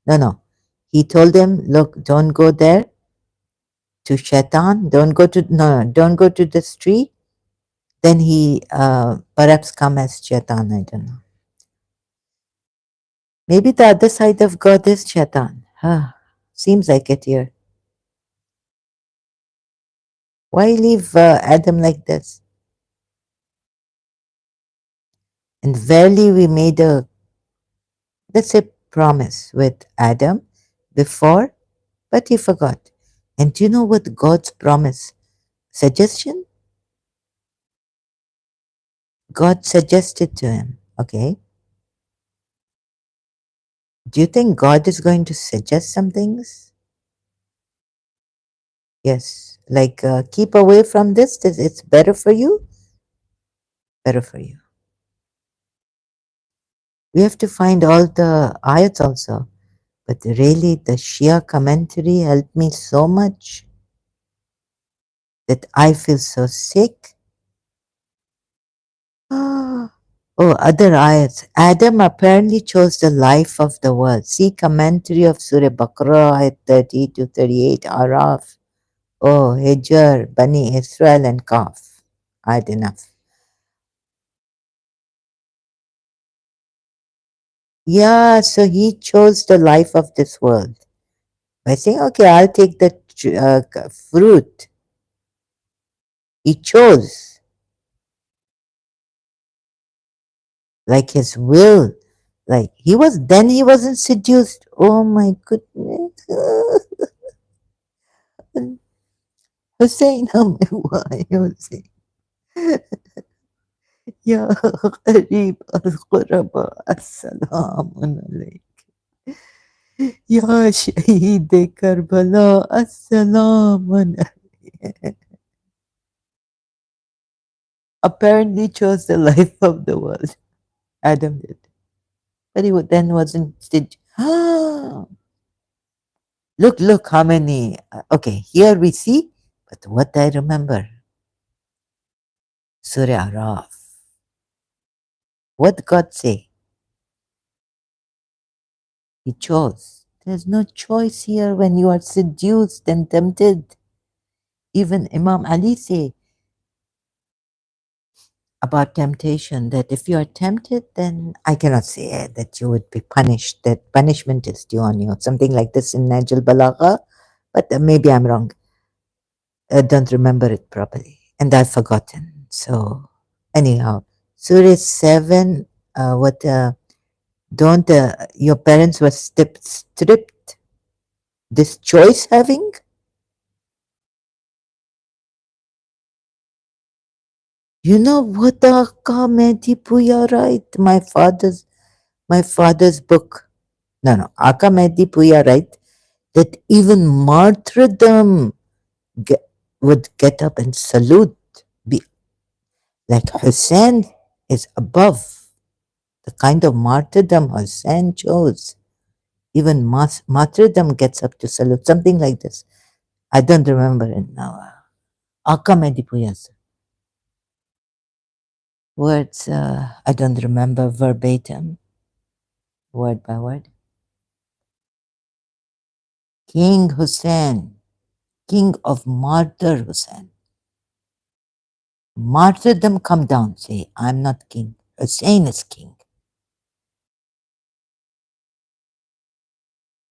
No, no. He told him, look, don't go there to Shaitan. Don't go to, no, don't go to this tree. Then he perhaps come as Shaitan. I don't know. Maybe the other side of God is Shaitan. Seems like it here. Why leave Adam like this? And verily we made a, let's say, promise with Adam before, but he forgot. And do you know what God's promise? Suggestion? God suggested to him, okay? Do you think God is going to suggest some things? Yes. Like, keep away from this, it's better for you? Better for you. We have to find all the ayats also. But really, the Shia commentary helped me so much that I feel so sick. Oh, other ayats. Adam apparently chose the life of the world. See commentary of Surah Baqarah, ayat 30 to 38, Araf. Oh, Hijr, Bani Israel, and Kaf. Ayat enough. Yeah, so he chose the life of this world by saying, okay, I'll take the fruit. He chose, like his will. Like he wasn't seduced. Oh my goodness. Hussein, why Hussein? يا قريب الغرباء السلام عليك يا شهيد كربلاء السلام عليك. Apparently chose the life of the world. Adam did. But he then wasn't did look how many okay, here we see, but what I remember. Surah Araf. What God say? He chose. There's no choice here when you are seduced and tempted. Even Imam Ali say about temptation that if you are tempted, then I cannot say that you would be punished, that punishment is due on you. Something like this in Najl Balagha, but maybe I'm wrong. I don't remember it properly and I've forgotten. So, anyhow, Surah 7, what don't your parents were stripped this choice having? You know what, Akka Mehdi Puya, right? My father's book. No, Akka Mehdi Puya, right? That even martyrdom ge- would get up and salute. Be, like Hussein is above the kind of martyrdom Hussein chose. Even martyrdom gets up to salute. Something like this. I don't remember it now. Akka Mehdi Puya's words, I don't remember verbatim, word by word. King Hussein, king of martyr Hussein. Martyrdom come down, say, I'm not king. Hussein is king.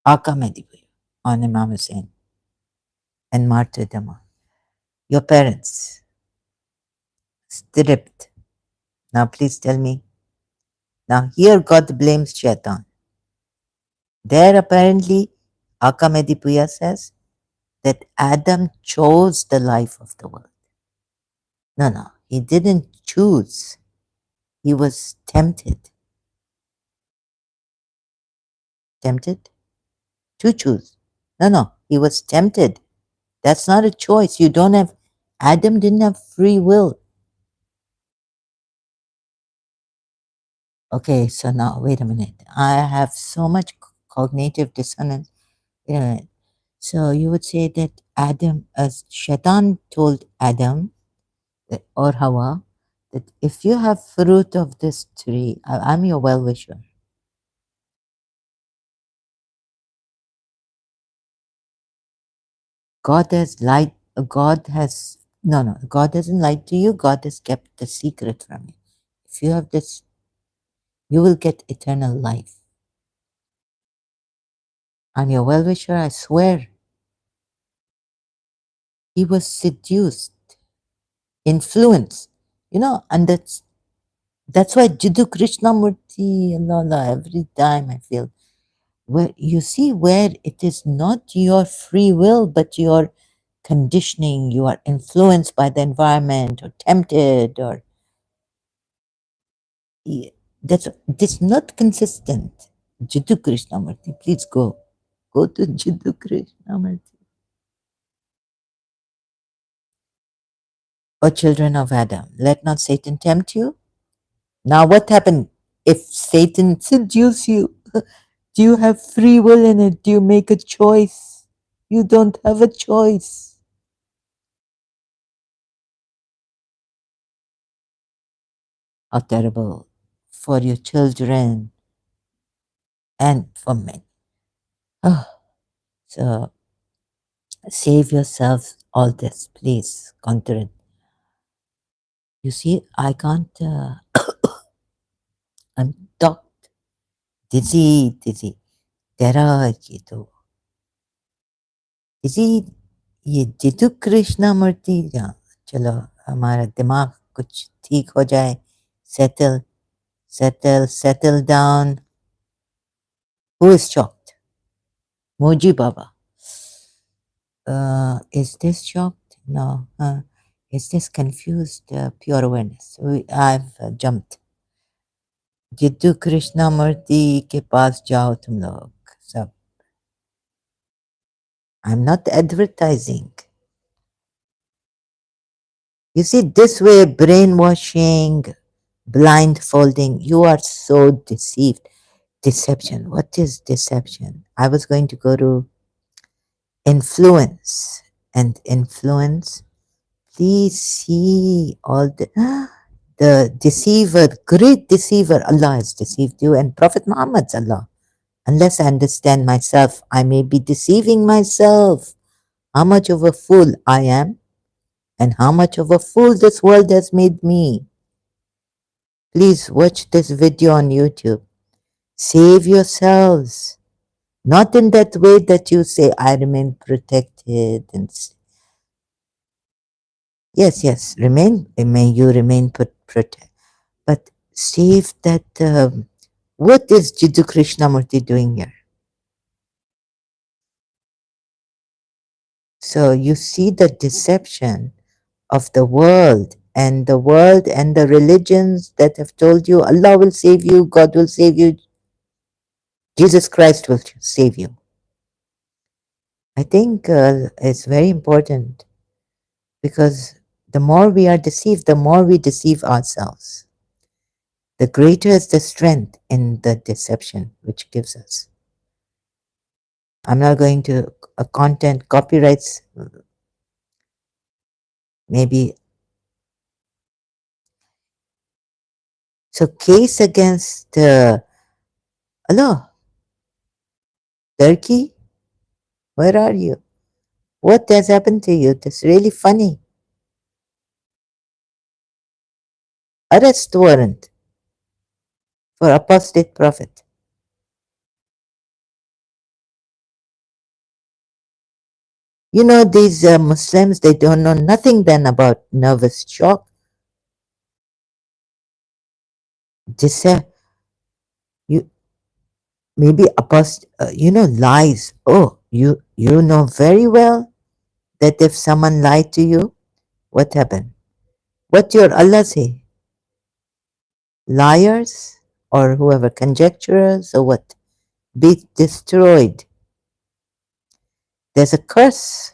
Aka Medibuya on Imam Hussein and martyrdom. Your parents stripped. Now please tell me. Now here God blames Shaitan. There apparently Aka Medibuya says that Adam chose the life of the world. No, he didn't choose. He was tempted. Tempted to choose. No, he was tempted. That's not a choice. You don't have, Adam didn't have free will. Okay, so now wait a minute. I have so much cognitive dissonance. Wait a minute. So you would say that Adam, as Shaitan told Adam or Hawa, that if you have fruit of this tree, I'm your well wisher. God has lied. God has no. God hasn't lied to you. God has kept the secret from you. If you have this, you will get eternal life. I'm your well wisher. I swear. He was seduced, influenced, and that's why Jiddu Krishnamurti, Allah, Allah, every time I feel, where you see where it is not your free will, but your conditioning, you are influenced by the environment or tempted, or yeah, that's not consistent. Jiddu Krishnamurti, please go to Jiddu Krishnamurti. O children of Adam, let not Satan tempt you. Now, what happened if Satan seduce you? Do you have free will in it? Do you make a choice? You don't have a choice. How terrible for your children and for men. Oh, so save yourself all this, please. Counter it. You see, I can't. I'm talked. Dizzy. तेरा ये तो इसी ये जितु कृष्णा मूर्ति या चलो हमारा दिमाग कुछ ठीक हो जाए settle down. Who is shocked? Moji Baba. Is this shocked? No. Is this confused? Pure awareness. I've jumped. Jiddu Krishna मूर्ति के पास जाओ तुम लोग सब. I'm not advertising. You see, this way, brainwashing, blindfolding, you are so deceived. Deception. What is deception? I was going to go to influence. And influence, please see all the deceiver, great deceiver. Allah has deceived you, and Prophet Muhammad's Allah. Unless I understand myself, I may be deceiving myself. How much of a fool I am, and how much of a fool this world has made me. Please watch this video on YouTube. Save yourselves. Not in that way that you say, I remain protected. And yes, may you remain protected. But save that. What is Jiddu Krishnamurti doing here? So you see the deception of the world and the religions that have told you Allah will save you, God will save you, Jesus Christ will save you. I think it's very important because the more we are deceived, the more we deceive ourselves. The greater is the strength in the deception which gives us. I'm not going to content copyrights, maybe. So case against Allah, Turkey, where are you? What has happened to you? That's really funny. Arrest warrant for apostate prophet. You know, these Muslims, they don't know nothing then about nervous shock. You maybe lies. Oh, you know very well that if someone lied to you, what happened? What your Allah say? Liars or whoever, conjecturers or what? Be destroyed. There's a curse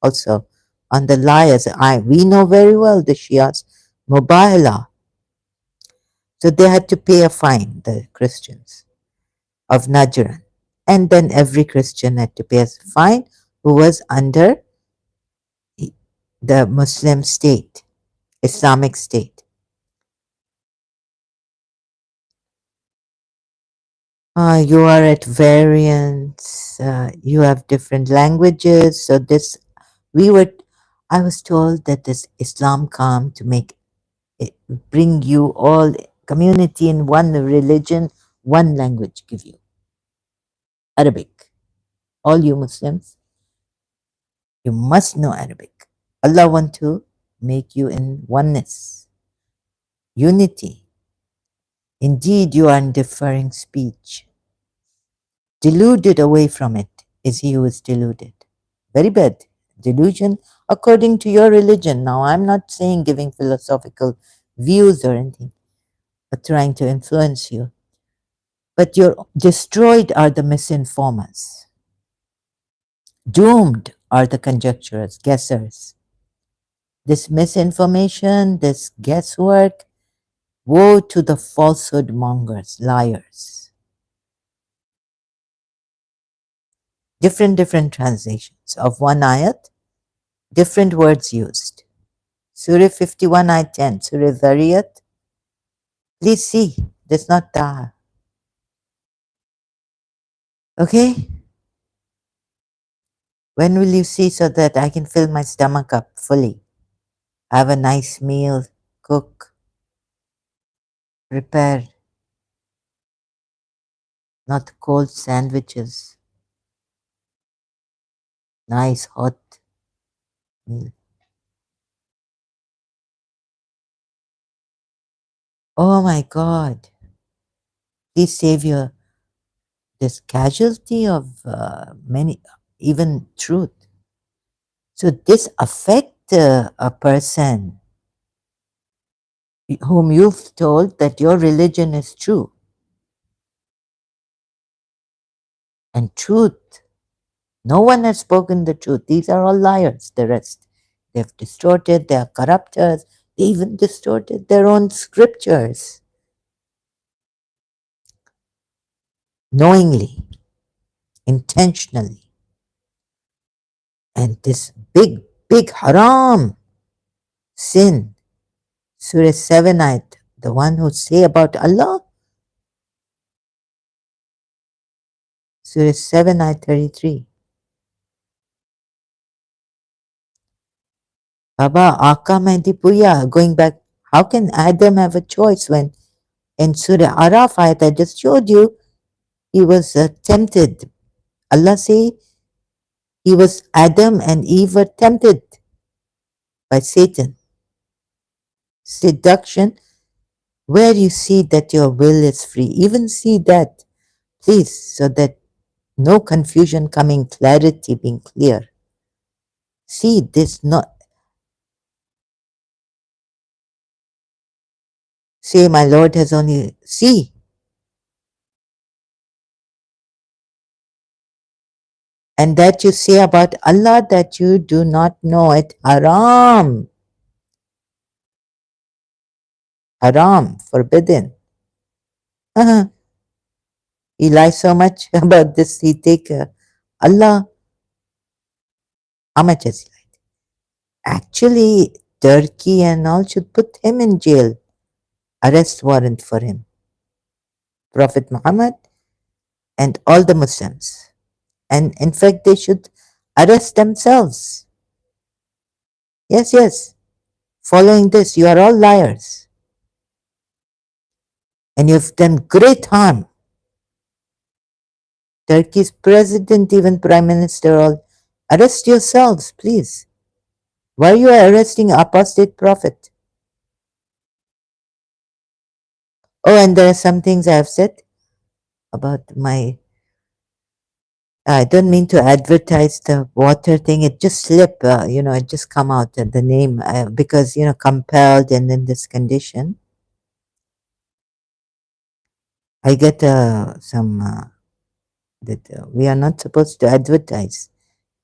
also on the liars. We know very well the Shias, Mubahala. So they had to pay a fine, the Christians of Najran. And then every Christian had to pay a fine who was under the Muslim state, Islamic state. You are at variance. You have different languages. So I was told that this Islam come to bring you all community in one religion, one language give you. Arabic. All you Muslims, You must know Arabic. Allah want to make you in oneness, unity. Indeed, you are in differing speech. Deluded away from it is he who is deluded. Very bad. Delusion according to your religion. Now, I'm not saying giving philosophical views or anything, but trying to influence you. But you're destroyed are the misinformers. Doomed are the conjecturers, guessers. This misinformation, this guesswork, woe to the falsehood mongers, liars. Different translations of one ayat, different words used. Surah 51, ayat 10, Surah Dhariyat. Please see, there's not ta. Okay? When will you see so that I can fill my stomach up fully? Have a nice meal, cook, prepare, not cold sandwiches, nice hot meal. Oh my God. Please save your this casualty of many, even truth. So this affect a person whom you've told that your religion is true. And truth, no one has spoken the truth. These are all liars, the rest. They've distorted, they are corrupters, they even distorted their own scriptures. Knowingly, intentionally. And this big haram sin, Surah 7 ayat, the one who say about Allah, Surah 7 ayat 33. Baba, Aka Mehdi Puya, going back, how can Adam have a choice when in Surah Araf ayat I just showed you, he was tempted. Allah say he was Adam and Eve were tempted by Satan. Seduction, where you see that your will is free. Even see that, please, so that no confusion coming, clarity being clear. See this not, say my Lord has only, see, and that you say about Allah that you do not know it, haram, haram, forbidden. He lies so much about this, he take Allah, how much has he lied? Actually, Turkey and all should put him in jail, arrest warrant for him. Prophet Muhammad and all the Muslims. And in fact, they should arrest themselves. Yes. Following this, you are all liars. And you've done great harm. Turkey's president, even prime minister, all arrest yourselves, please. Why you are arresting apostate prophet? Oh, and there are some things I have said about my, I don't mean to advertise the water thing. It just slipped, it just come out the name because, compelled and in this condition. I get some that we are not supposed to advertise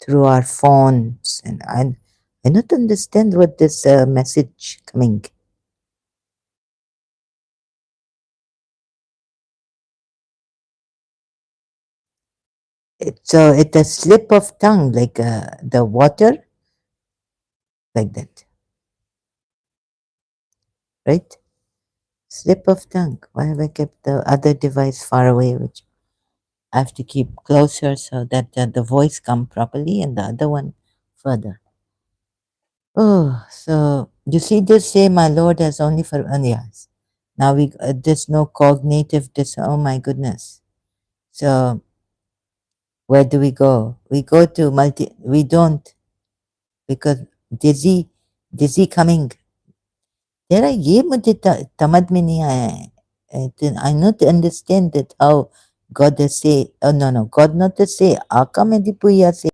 through our phones, and I not understand what this message coming. It's a slip of tongue, like the water, like that, right? Slip of tongue. Why have I kept the other device far away, which I have to keep closer so that the voice come properly, and the other one further. Oh, so you see this say, my Lord has only for yes. Now there's no cognitive oh my goodness. So where do we go? We go to we don't. because dizzy coming. तेरा ये मुझे समझ में नहीं आया है. I not understand that how God has say, oh no, God not to say, Aka Medipuya say,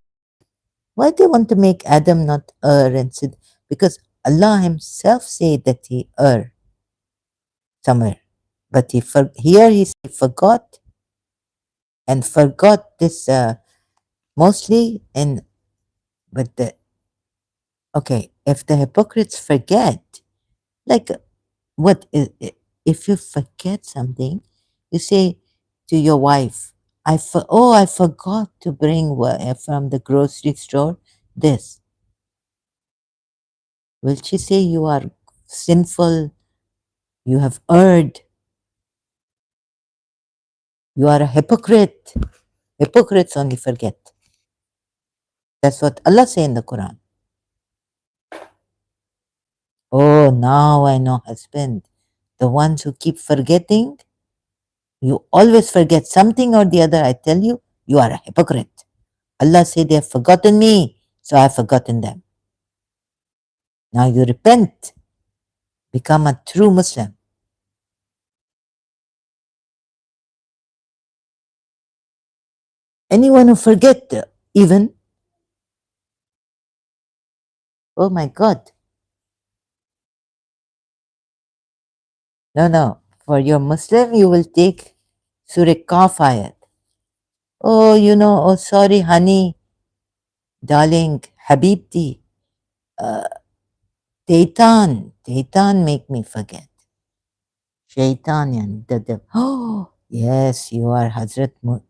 why they want to make Adam not err and sin? Because Allah himself say that he err somewhere. But here he forgot and forgot this mostly in, but okay, if the hypocrites forget, like what if you forget something, you say to your wife, I forgot to bring from the grocery store this. Will she say you are sinful, you have erred, you are a hypocrite? Hypocrites only forget. That's what Allah say in the Quran. Oh, now I know, husband. The ones who keep forgetting, you always forget something or the other. I tell you, you are a hypocrite. Allah said they have forgotten me, so I have forgotten them. Now you repent, become a true Muslim. Anyone who forget even, oh my God. No. For your Muslim, you will take Surah Kaf ayat. Oh, oh sorry, honey, darling, Habibti, Taitan make me forget. Shaitan, yani the devil. Oh, yes, you are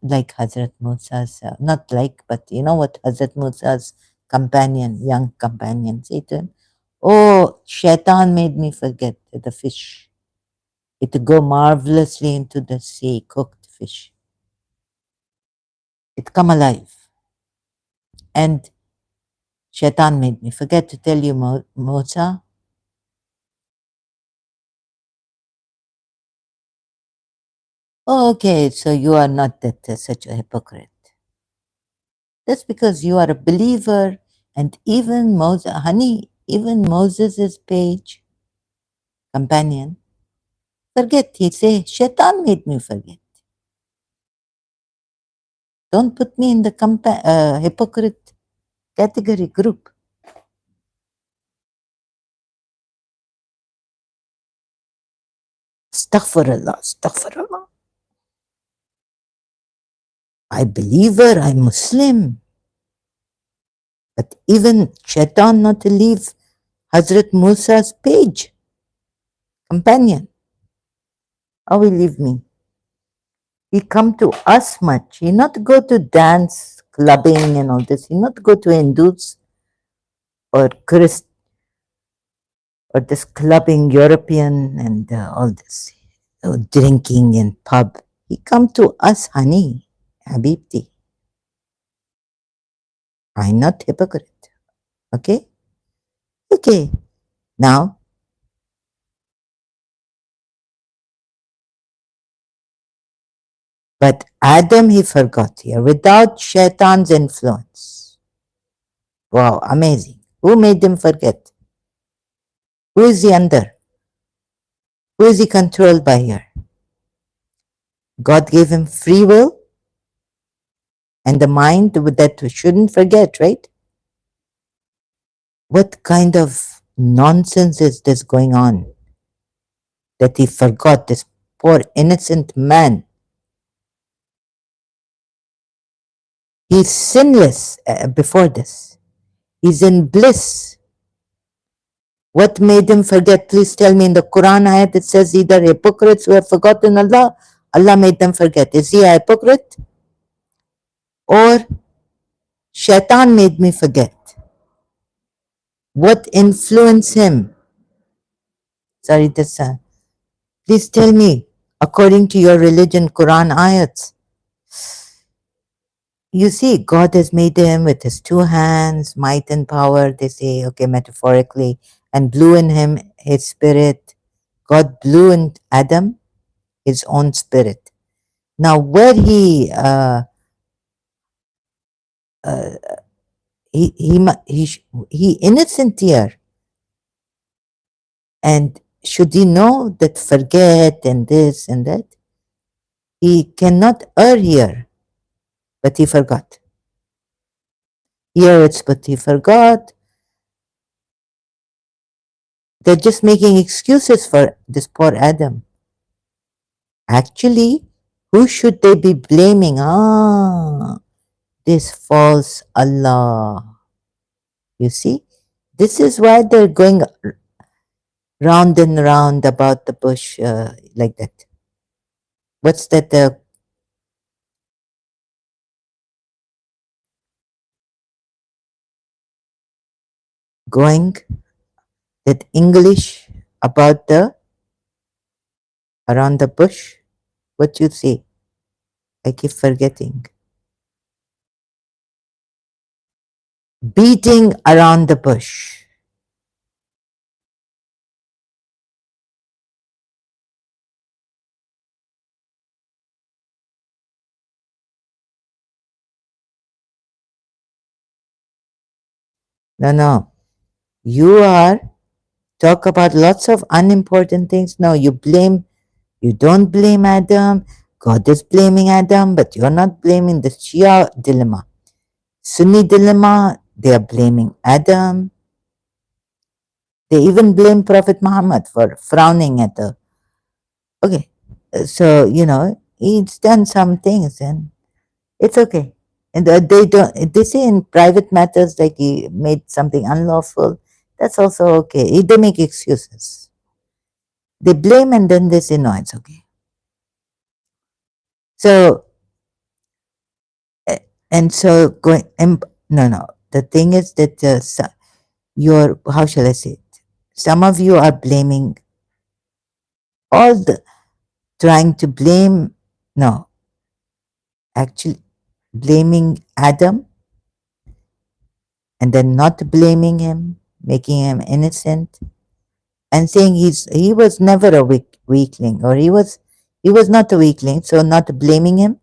like Hazrat Musa's, not like, but you know what, Hazrat Musa's companion, young companion, Satan. Oh, Shaitan made me forget the fish. It go marvelously into the sea, cooked fish. It come alive. And Shaitan made me forget to tell you, Musa. Oh, okay, so you are not that such a hypocrite. That's because you are a believer, and even Moses, honey, even Moses' page companion, forget. He say, Shaitan made me forget. Don't put me in the hypocrite category group. Astaghfirullah, astaghfirullah. I believer, I Muslim. But even Shaitan not to leave Hazrat Musa's page companion. How will leave me? He come to us much. He not go to dance, clubbing and all this. He not go to Hindus or Christ or this clubbing European and all this drinking in pub. He come to us, honey, Habibti. I'm not hypocrite. Okay? Okay. Now, but Adam he forgot here without Shaitan's influence. Wow, amazing. Who made him forget? Who is he under? Who is he controlled by here? God gave him free will and the mind that we shouldn't forget, right? What kind of nonsense is this going on that he forgot this poor innocent man? He's sinless before this. He's in bliss. What made him forget? Please tell me in the Quran ayat it says either hypocrites who have forgotten Allah, Allah made them forget. Is he a hypocrite? Or Shaitan made me forget? What influenced him? Sorry, this. Please tell me, according to your religion, Quran ayats, you see, God has made him with his two hands, might and power, they say, okay, metaphorically, and blew in him his spirit. God blew in Adam his own spirit. Now, where he he innocent here. And should he know that forget and this and that? He cannot err here, but he forgot. Here it's but he forgot. They're just making excuses for this poor Adam. Actually, who should they be blaming? This false Allah. You see, this is why they're going round and round about the bush like that. What's that? Going that English about the around the bush. What you say? I keep forgetting. Beating around the bush. No, no. You are talk about lots of unimportant things. No, you don't blame Adam. God is blaming Adam, but you're not blaming the Shia dilemma. Sunni dilemma, they are blaming Adam. They even blame Prophet Muhammad for frowning at the. Okay, so, he's done some things and it's okay. And they don't, they say in private matters like he made something unlawful. That's also okay. They make excuses. They blame and then they say, no, it's okay. So, and so going, no, no. The thing is that how shall I say it? Some of you are blaming all the, trying to blame, no, actually blaming Adam and then not blaming him, making him innocent, and saying he was never a weakling, or he was not a weakling, so not blaming him,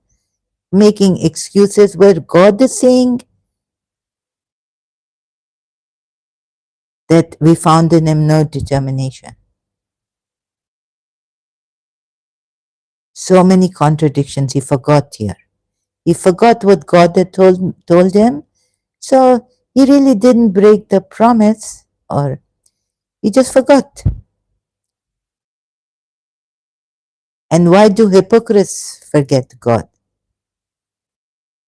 making excuses where God is saying that we found in him no determination. So many contradictions he forgot here. He forgot what God had told him, so he really didn't break the promise, or he just forgot. And why do hypocrites forget God?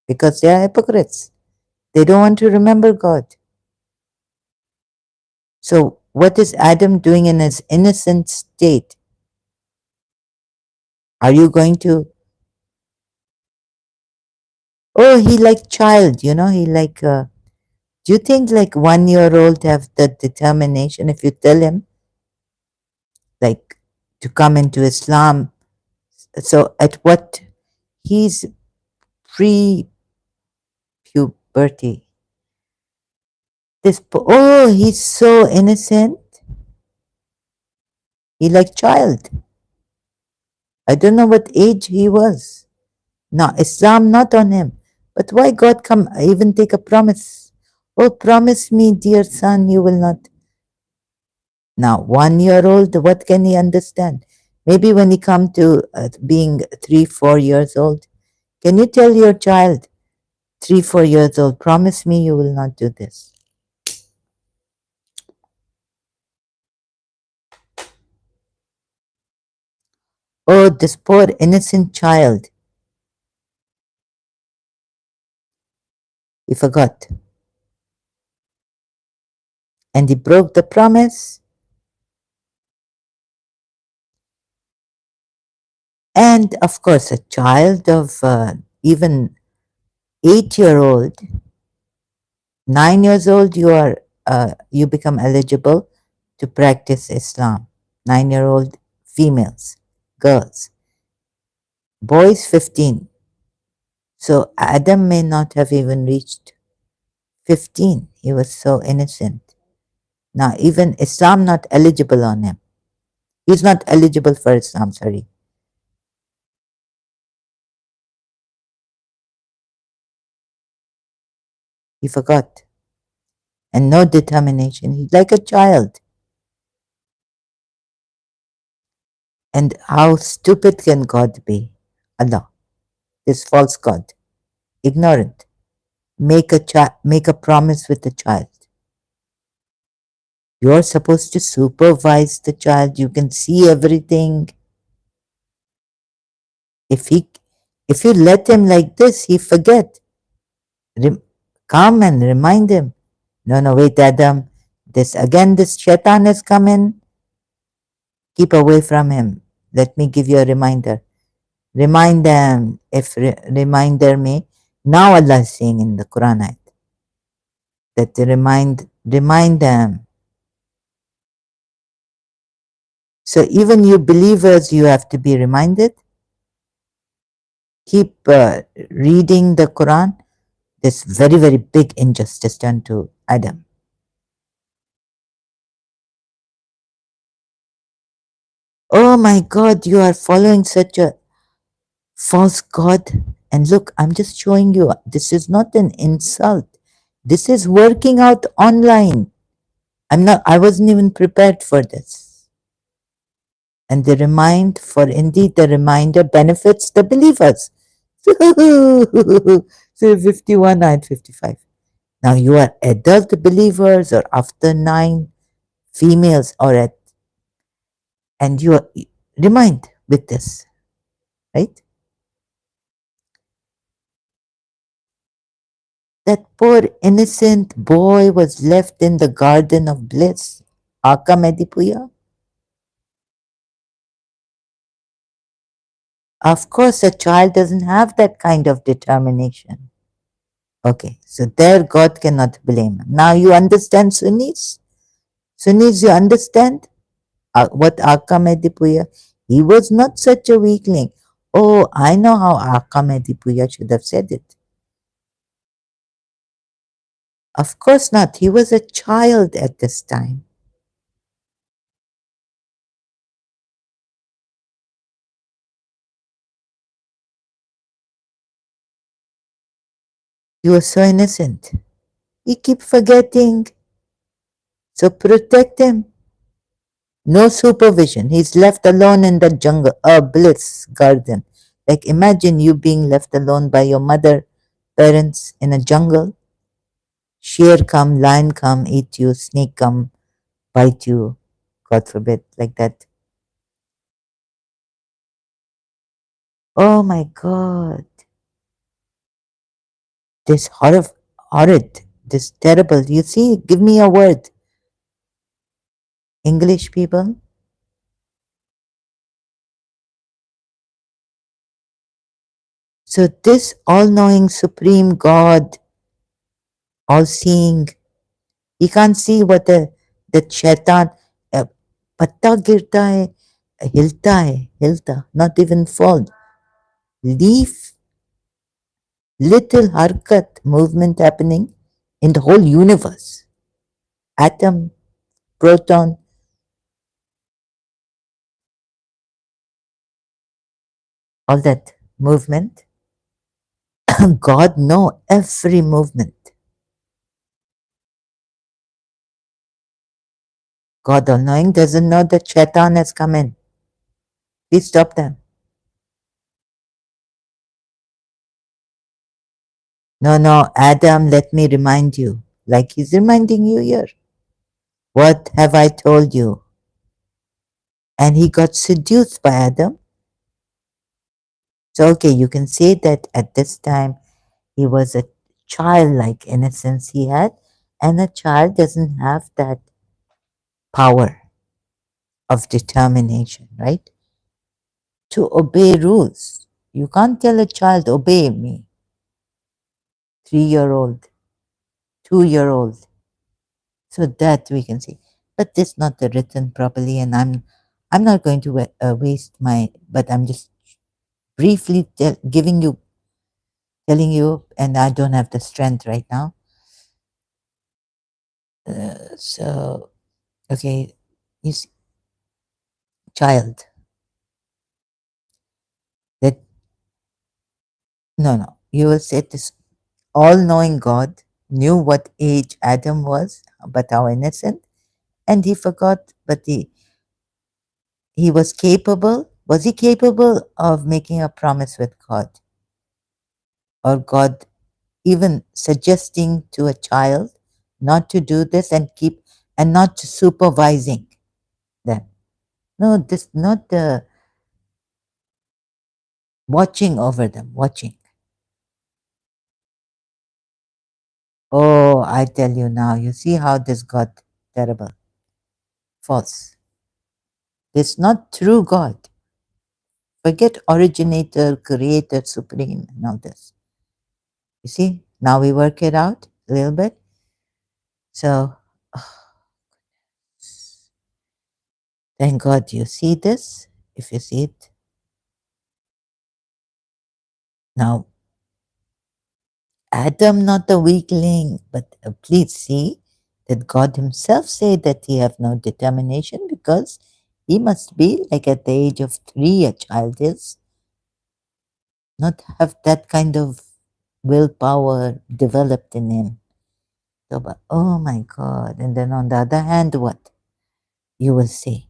Because they are hypocrites. They don't want to remember God. So, what is Adam doing in his innocent state? Are you going to? Oh, he like child, he like. Do you think like 1 year old have the determination if you tell him like to come into Islam? So at what he's pre puberty. He's so innocent. He like child. I don't know what age he was. Now, Islam not on him. But why God come even take a promise? Oh, promise me, dear son, you will not. Now, 1 year old, what can he understand? Maybe when he come to being 3, 4 years old, can you tell your child, 3, 4 years old, promise me you will not do this? Oh, this poor innocent child. He forgot. And he broke the promise. And of course, a child of even 8 year old, 9 years old, you become eligible to practice Islam. 9 year old females, girls, boys 15. So Adam may not have even reached 15. He was so innocent. Now even Islam not eligible on him. He's not eligible for Islam, sorry. He forgot. and no determination. He's like a child. And how stupid can God be? Allah, this false God, ignorant. Make a promise with the child. You're supposed to supervise the child. You can see everything. If he, if you let him like this, he forget. Rem- Come and remind him. No, no, wait, Adam. This shaitan has come in. Keep away from him. Let me give you a reminder. Remind them. If reminder me, now Allah is saying in the Quran ayat that they remind them. So even you believers, you have to be reminded. Keep reading the Quran. This very, very big injustice done to Adam. Oh my God, you are following such a false God. And look, I'm just showing you, this is not an insult. This is working out online. I wasn't even prepared for this. And for indeed the reminder benefits the believers. So 51 and 55. Now you are adult believers or after 9 females or and you are remind with this, right? That poor innocent boy was left in the garden of bliss. Aka Medipuya? Of course, a child doesn't have that kind of determination. Okay, so there God cannot blame. Now you understand Sunnis? Sunnis, you understand what Aka Medipuya? He was not such a weakling. Oh, I know how Aka Medipuya should have said it. Of course not. He was a child at this time. He was so innocent. He keep forgetting. So protect him. No supervision. He's left alone in the jungle, a bliss garden. Like imagine you being left alone by your mother, parents in a jungle. Sheer come, lion come, eat you, snake come, bite you, God forbid, like that. Oh my God. This horrid, this terrible. You see, give me a word. English people. So this all-knowing supreme God, all-seeing, he can't see what the shaitan, uh, patta girta hai, hilta, not even fall. Leaf, little harkat, movement happening in the whole universe. Atom, proton, all that movement. God know every movement. God all-knowing doesn't know that shaitan has come in. Please stop them. No, no, Adam, let me remind you, like he's reminding you here. What have I told you? And he got seduced by Adam. So, okay, you can say that at this time he was a childlike innocence he had, and a child doesn't have that power of determination, right? To obey rules. You can't tell a child, obey me. 3-year old, 2-year old. So that we can see. But this not written properly, and I'm not going to waste my, but I'm just briefly telling you, and I don't have the strength right now. So, okay, you see, child, that, no, no, you will say this all knowing God, knew what age Adam was, but how innocent, and he forgot, but he was capable. Was he capable of making a promise with God? Or God even suggesting to a child not to do this and keep and not supervising them? No, this not the watching over them, watching. Oh, I tell you now, you see how this got terrible. False. It's not true God. Forget originator, creator, supreme, and all this. You see, now we work it out a little bit. So, thank God you see this. If you see it, now Adam not the weakling, but please see that God himself say that he have no determination because he must be like at the age of 3 a child is, not have that kind of willpower developed in him. So, but, oh my God. And then on the other hand, what? You will see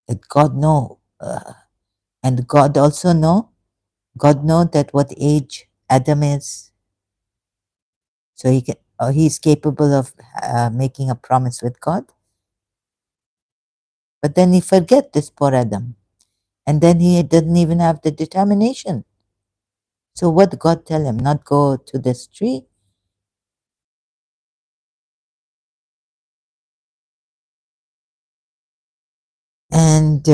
that God know, and God also know, God know that what age Adam is. So he can, he's capable of making a promise with God. But then he forget this poor Adam. And then he doesn't even have the determination. So what God tell him? Not go to this tree? And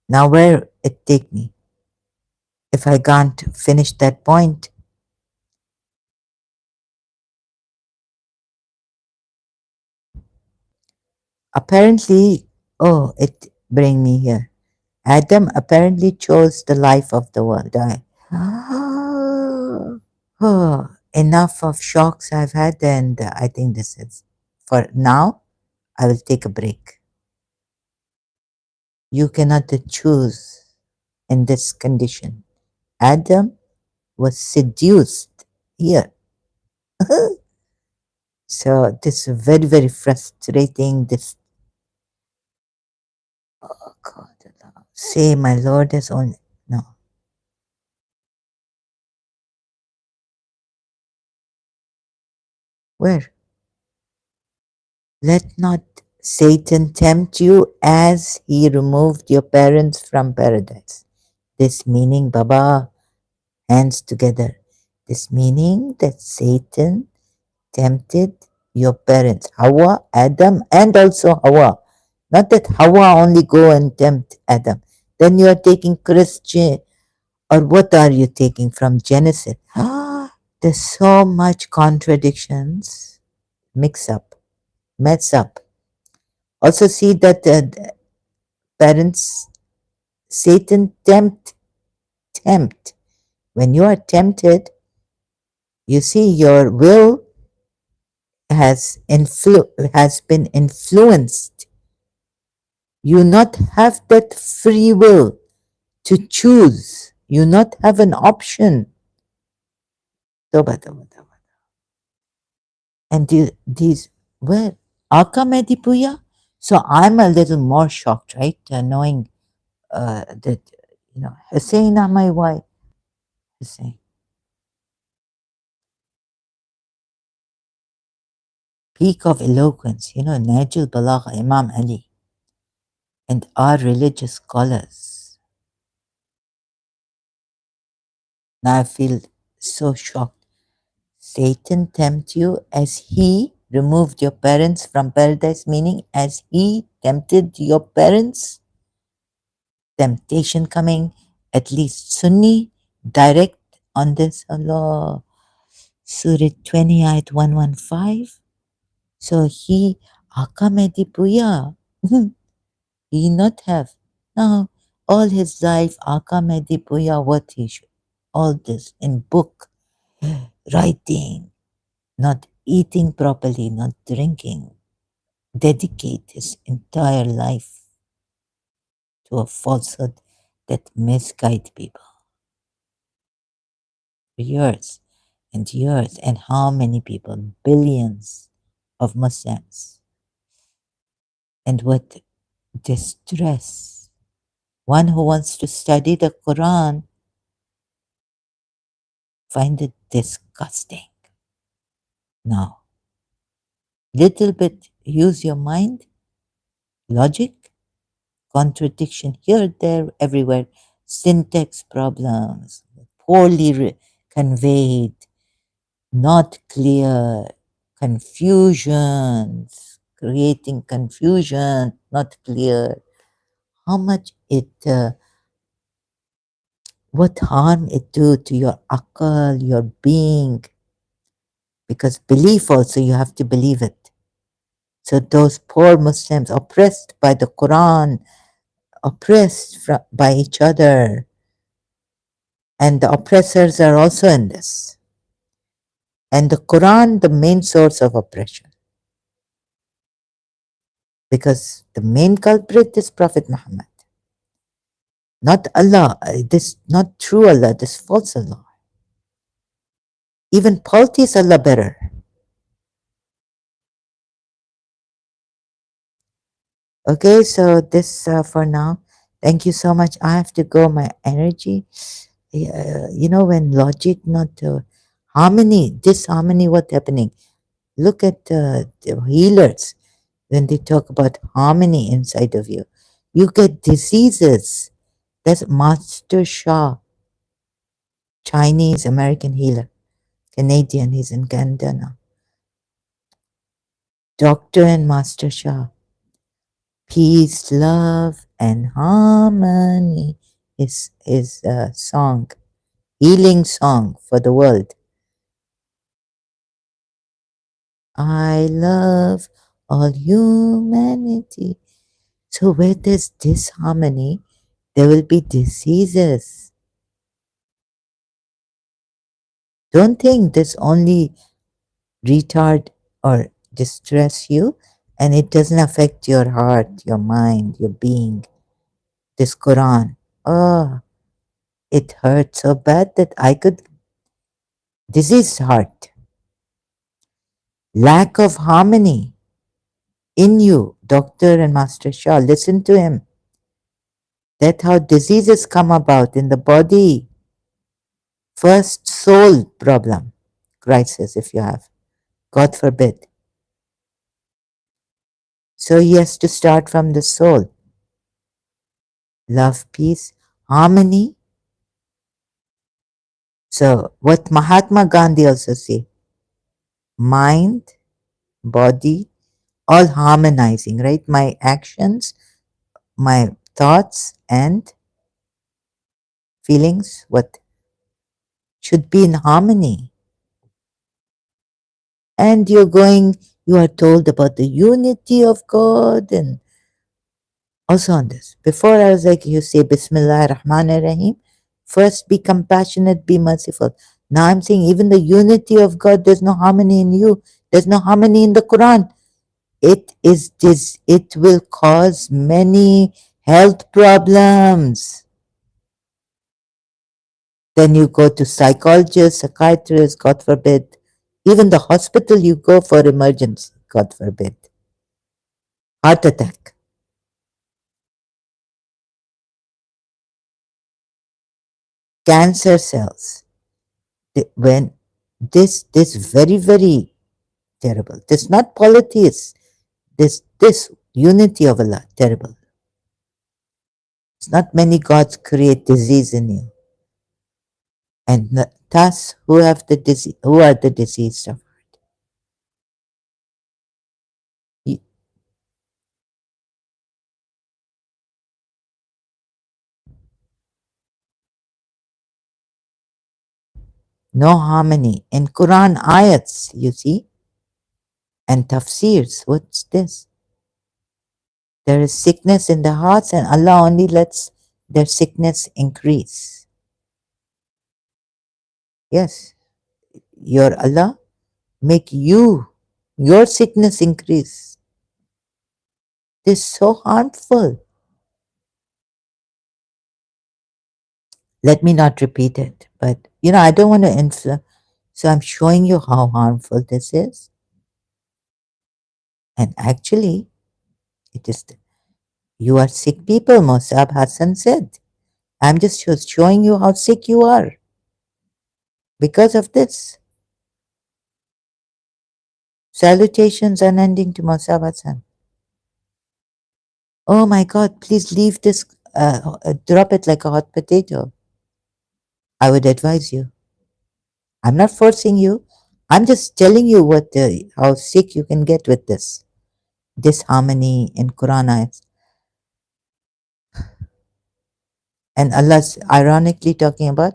now where it take me? If I can't finish that point, apparently, oh, it bring me here. Adam apparently chose the life of the world. Oh, enough of shocks I've had, and I think this is for now. I will take a break. You cannot choose in this condition. Adam was seduced here. So this is very, very frustrating. This, oh God, say my Lord is only, no. Where? Let not Satan tempt you as he removed your parents from paradise. This meaning, Baba, hands together. This meaning that Satan tempted your parents, Hawa, Adam, and also Hawa. Not that Hawa only go and tempt Adam. Then you are taking Christian, or what are you taking from Genesis? There's so much contradictions, mix up, mess up. Also see that parents, Satan tempt. When you are tempted, you see your will has been influenced. You not have that free will to choose. You not have an option. Toba, toba, toba. And these were Aka Medipuya. So I'm a little more shocked, right? Knowing that, Hussein, my wife, Hussein. Peak of eloquence, Najul Balagha, Imam Ali, and our religious scholars. Now I feel so shocked. Satan tempt you as he removed your parents from paradise, meaning as he tempted your parents. Temptation coming, at least Sunni, direct on this, Allah, Surah 20, ayat 115. So he, Akamedi Puya, he not have. Now, all his life, Akamedi Puya, what he should, all this in book, writing, not eating properly, not drinking, dedicate his entire life to a falsehood that misguide people for years. and years, and how many people, billions of Muslims, and what distress. One who wants to study the Quran find it disgusting. Now, little bit use your mind, logic, contradiction here, there, everywhere, syntax problems, poorly conveyed, not clear, confusions, creating confusion, not clear. How much it, what harm it do to your akal, your being, because belief also, you have to believe it. So those poor Muslims oppressed by the Quran, oppressed by each other, and the oppressors are also in this. And the Quran, the main source of oppression, because the main culprit is Prophet Muhammad, not Allah. This not true Allah, this false Allah. Even polytheist Allah better. Okay, so this for now. Thank you so much. I have to go. My energy. When logic, not harmony, disharmony, what's happening? Look at the healers when they talk about harmony inside of you. You get diseases. That's Master Shah, Chinese American healer, Canadian. He's in Canada now. Doctor and Master Shah. Peace, love, and harmony is a song, healing song for the world. I love all humanity. So where there's disharmony, there will be diseases. Don't think this only retard or distress you and it doesn't affect your heart, your mind, your being. This Quran, oh, it hurt so bad that I could disease heart. Lack of harmony in you, Doctor and Master Shah. Listen to him. That's how diseases come about in the body. First, soul problem, crisis, if you have. God forbid. So he has to start from the soul. Love, peace, harmony. So what Mahatma Gandhi also say, mind, body, all harmonizing, right? My actions, my thoughts and feelings, what should be in harmony. And you are told about the unity of God and also on this. Before I was like, you say Bismillah Rahman Rahim, first be compassionate, be merciful. Now I'm saying even the unity of God, there's no harmony in you. There's no harmony in the Quran. It will cause many health problems. Then you go to psychologists, psychiatrists, God forbid. Even the hospital you go for emergency, God forbid. Heart attack. Cancer cells. When this very, very terrible. This not polytheist. This unity of Allah, terrible. It's not many gods create disease in you. And thus who have the disease, who are the diseased of heart? No harmony. In Quran ayats, you see, and tafsirs, what's this? There is sickness in the hearts and Allah only lets their sickness increase. Yes, your Allah make your sickness increase. This is so harmful. Let me not repeat it, but I don't want to So I'm showing you how harmful this is. And actually, it is, you are sick people, Musab Hassan said. I'm just showing you how sick you are because of this. Salutations unending to Musab Hassan. Oh my God, please leave this, drop it like a hot potato. I would advise you. I'm not forcing you. I'm just telling you how sick you can get with this disharmony in Quran ayats. And Allah's ironically talking about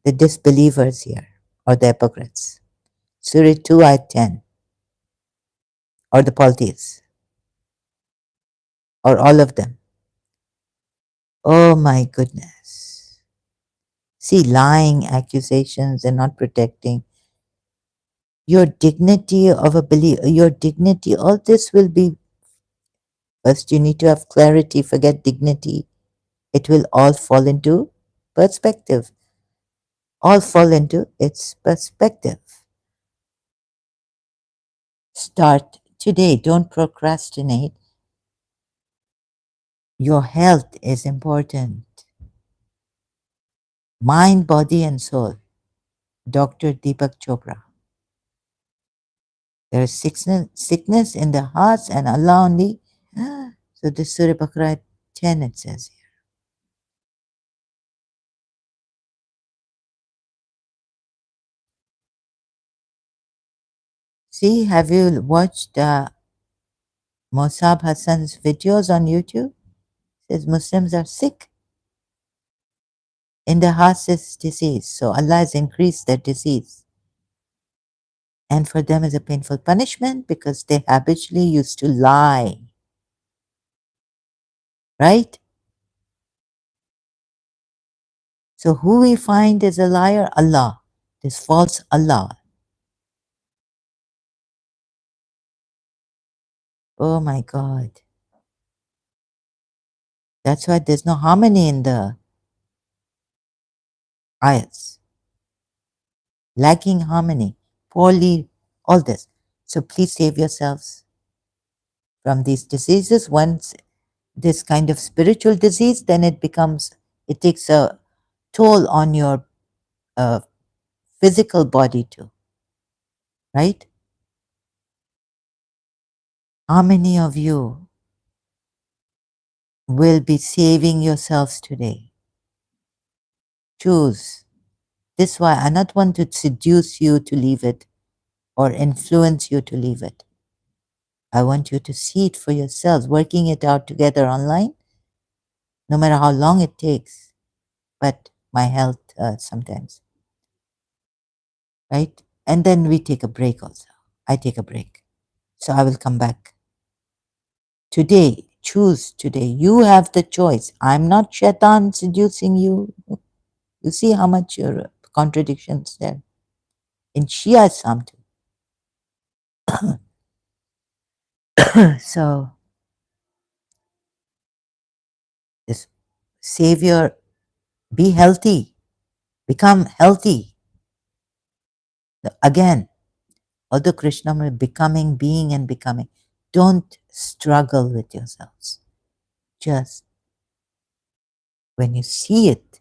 the disbelievers here, or the hypocrites. Surah 2 ayat 10, or the polytheists, or all of them. Oh my goodness. See, lying, accusations, and not protecting your dignity of a belief, your dignity, all this will be, first you need to have clarity, forget dignity. It will all fall into perspective, all fall into its perspective. Start today, don't procrastinate. Your health is important. Mind, body, and soul. Dr. Deepak Chopra. There is sickness in the hearts and Allah only. So this Surah Baqarah 10 it says here. See, have you watched Musab Hassan's videos on YouTube? It says Muslims are sick. In the heart is disease. So Allah has increased their disease. And for them is a painful punishment because they habitually used to lie. Right? So who we find is a liar? Allah. This false Allah. Oh my God. That's why there's no harmony in the ayats. Lacking harmony, poorly, all this. So please save yourselves from these diseases. Once this kind of spiritual disease, then it takes a toll on your uh, physical body too, right? How many of you will be saving yourselves today? Choose. This is why I not want to seduce you to leave it or influence you to leave it. I want you to see it for yourselves, working it out together online, no matter how long it takes. But my health sometimes, right? And then we take a break also. I take a break. So I will come back. Today, choose today. You have the choice. I'm not shaitan seducing you. You see how much your contradictions there. In Shia Islam too. So this Savior, be healthy, become healthy. Again, although Krishna was becoming, being and becoming, don't struggle with yourselves. Just when you see it,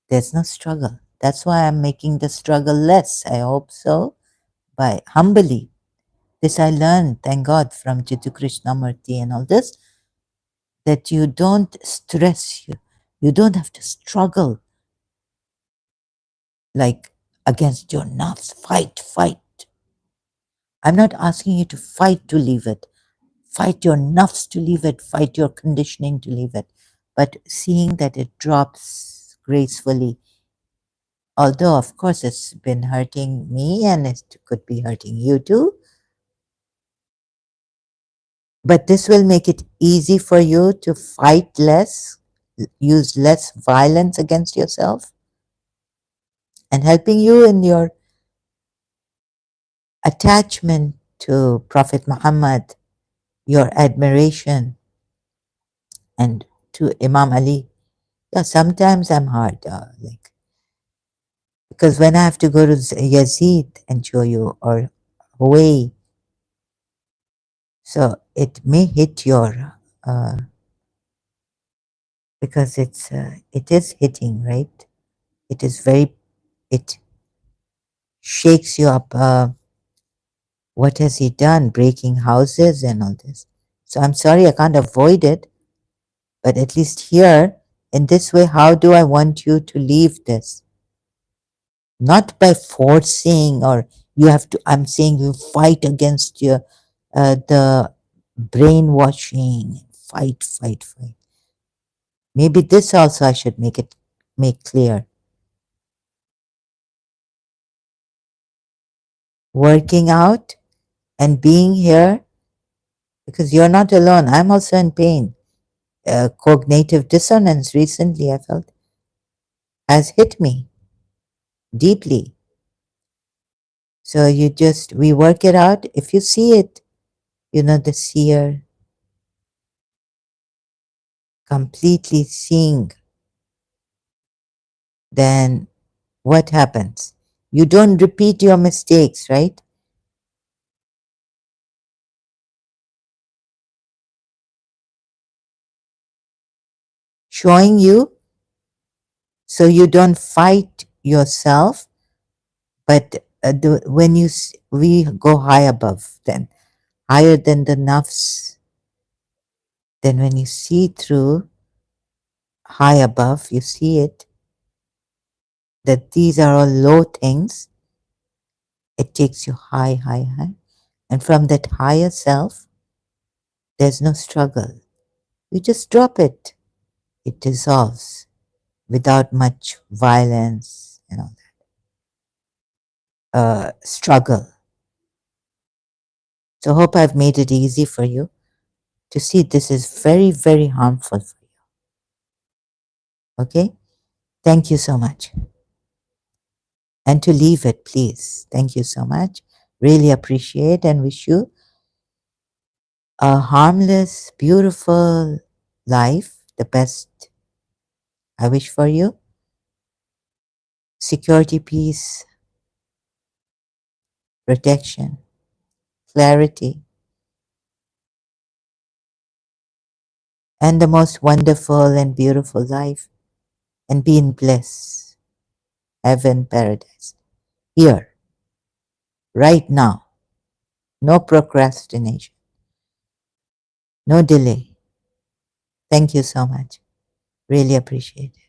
there's no struggle. That's why I'm making the struggle less. I hope so. By humbly. This I learned, thank God, from Jiddu Krishnamurti and all this, that you don't stress you. You don't have to struggle like against your nerves. Fight, fight. I'm not asking you to fight to leave it. Fight your nerves to leave it. Fight your conditioning to leave it. But seeing that it drops gracefully, although of course it's been hurting me and it could be hurting you too, but this will make it easy for you to fight less, use less violence against yourself, and helping you in your attachment to Prophet Muhammad, your admiration, and to Imam Ali. Yeah, sometimes I'm hard, Because when I have to go to Yazid and show you, or Huawei, so it may hit your, because it is hitting, right? It is very, it shakes you up. What has he done? Breaking houses and all this. So I'm sorry, I can't avoid it, but at least here, in this way, how do I want you to leave this? Not by forcing, or you have to, I'm saying you fight against your, the brainwashing, fight, fight, fight. Maybe this also I should make clear. Working out and being here, because you're not alone. I'm also in pain. Cognitive dissonance recently I felt has hit me deeply. So we work it out. If you see it, the seer completely seeing, then what happens? You don't repeat your mistakes, right? Showing you so you don't fight yourself, but we go high above, then higher than the nafs. Then when you see through high above, you see it, that these are all low things. It takes you high, high, high. And from that higher self, there's no struggle. You just drop it. It dissolves without much violence and all that. Struggle. So hope I've made it easy for you to see this is very, very harmful for you. Okay? Thank you so much. And to leave it, please. Thank you so much. Really appreciate and wish you a harmless, beautiful life, the best I wish for you. Security, peace, protection, clarity, and the most wonderful and beautiful life, and be in bliss, heaven, paradise. Here, right now. No procrastination, no delay. Thank you so much. Really appreciate it.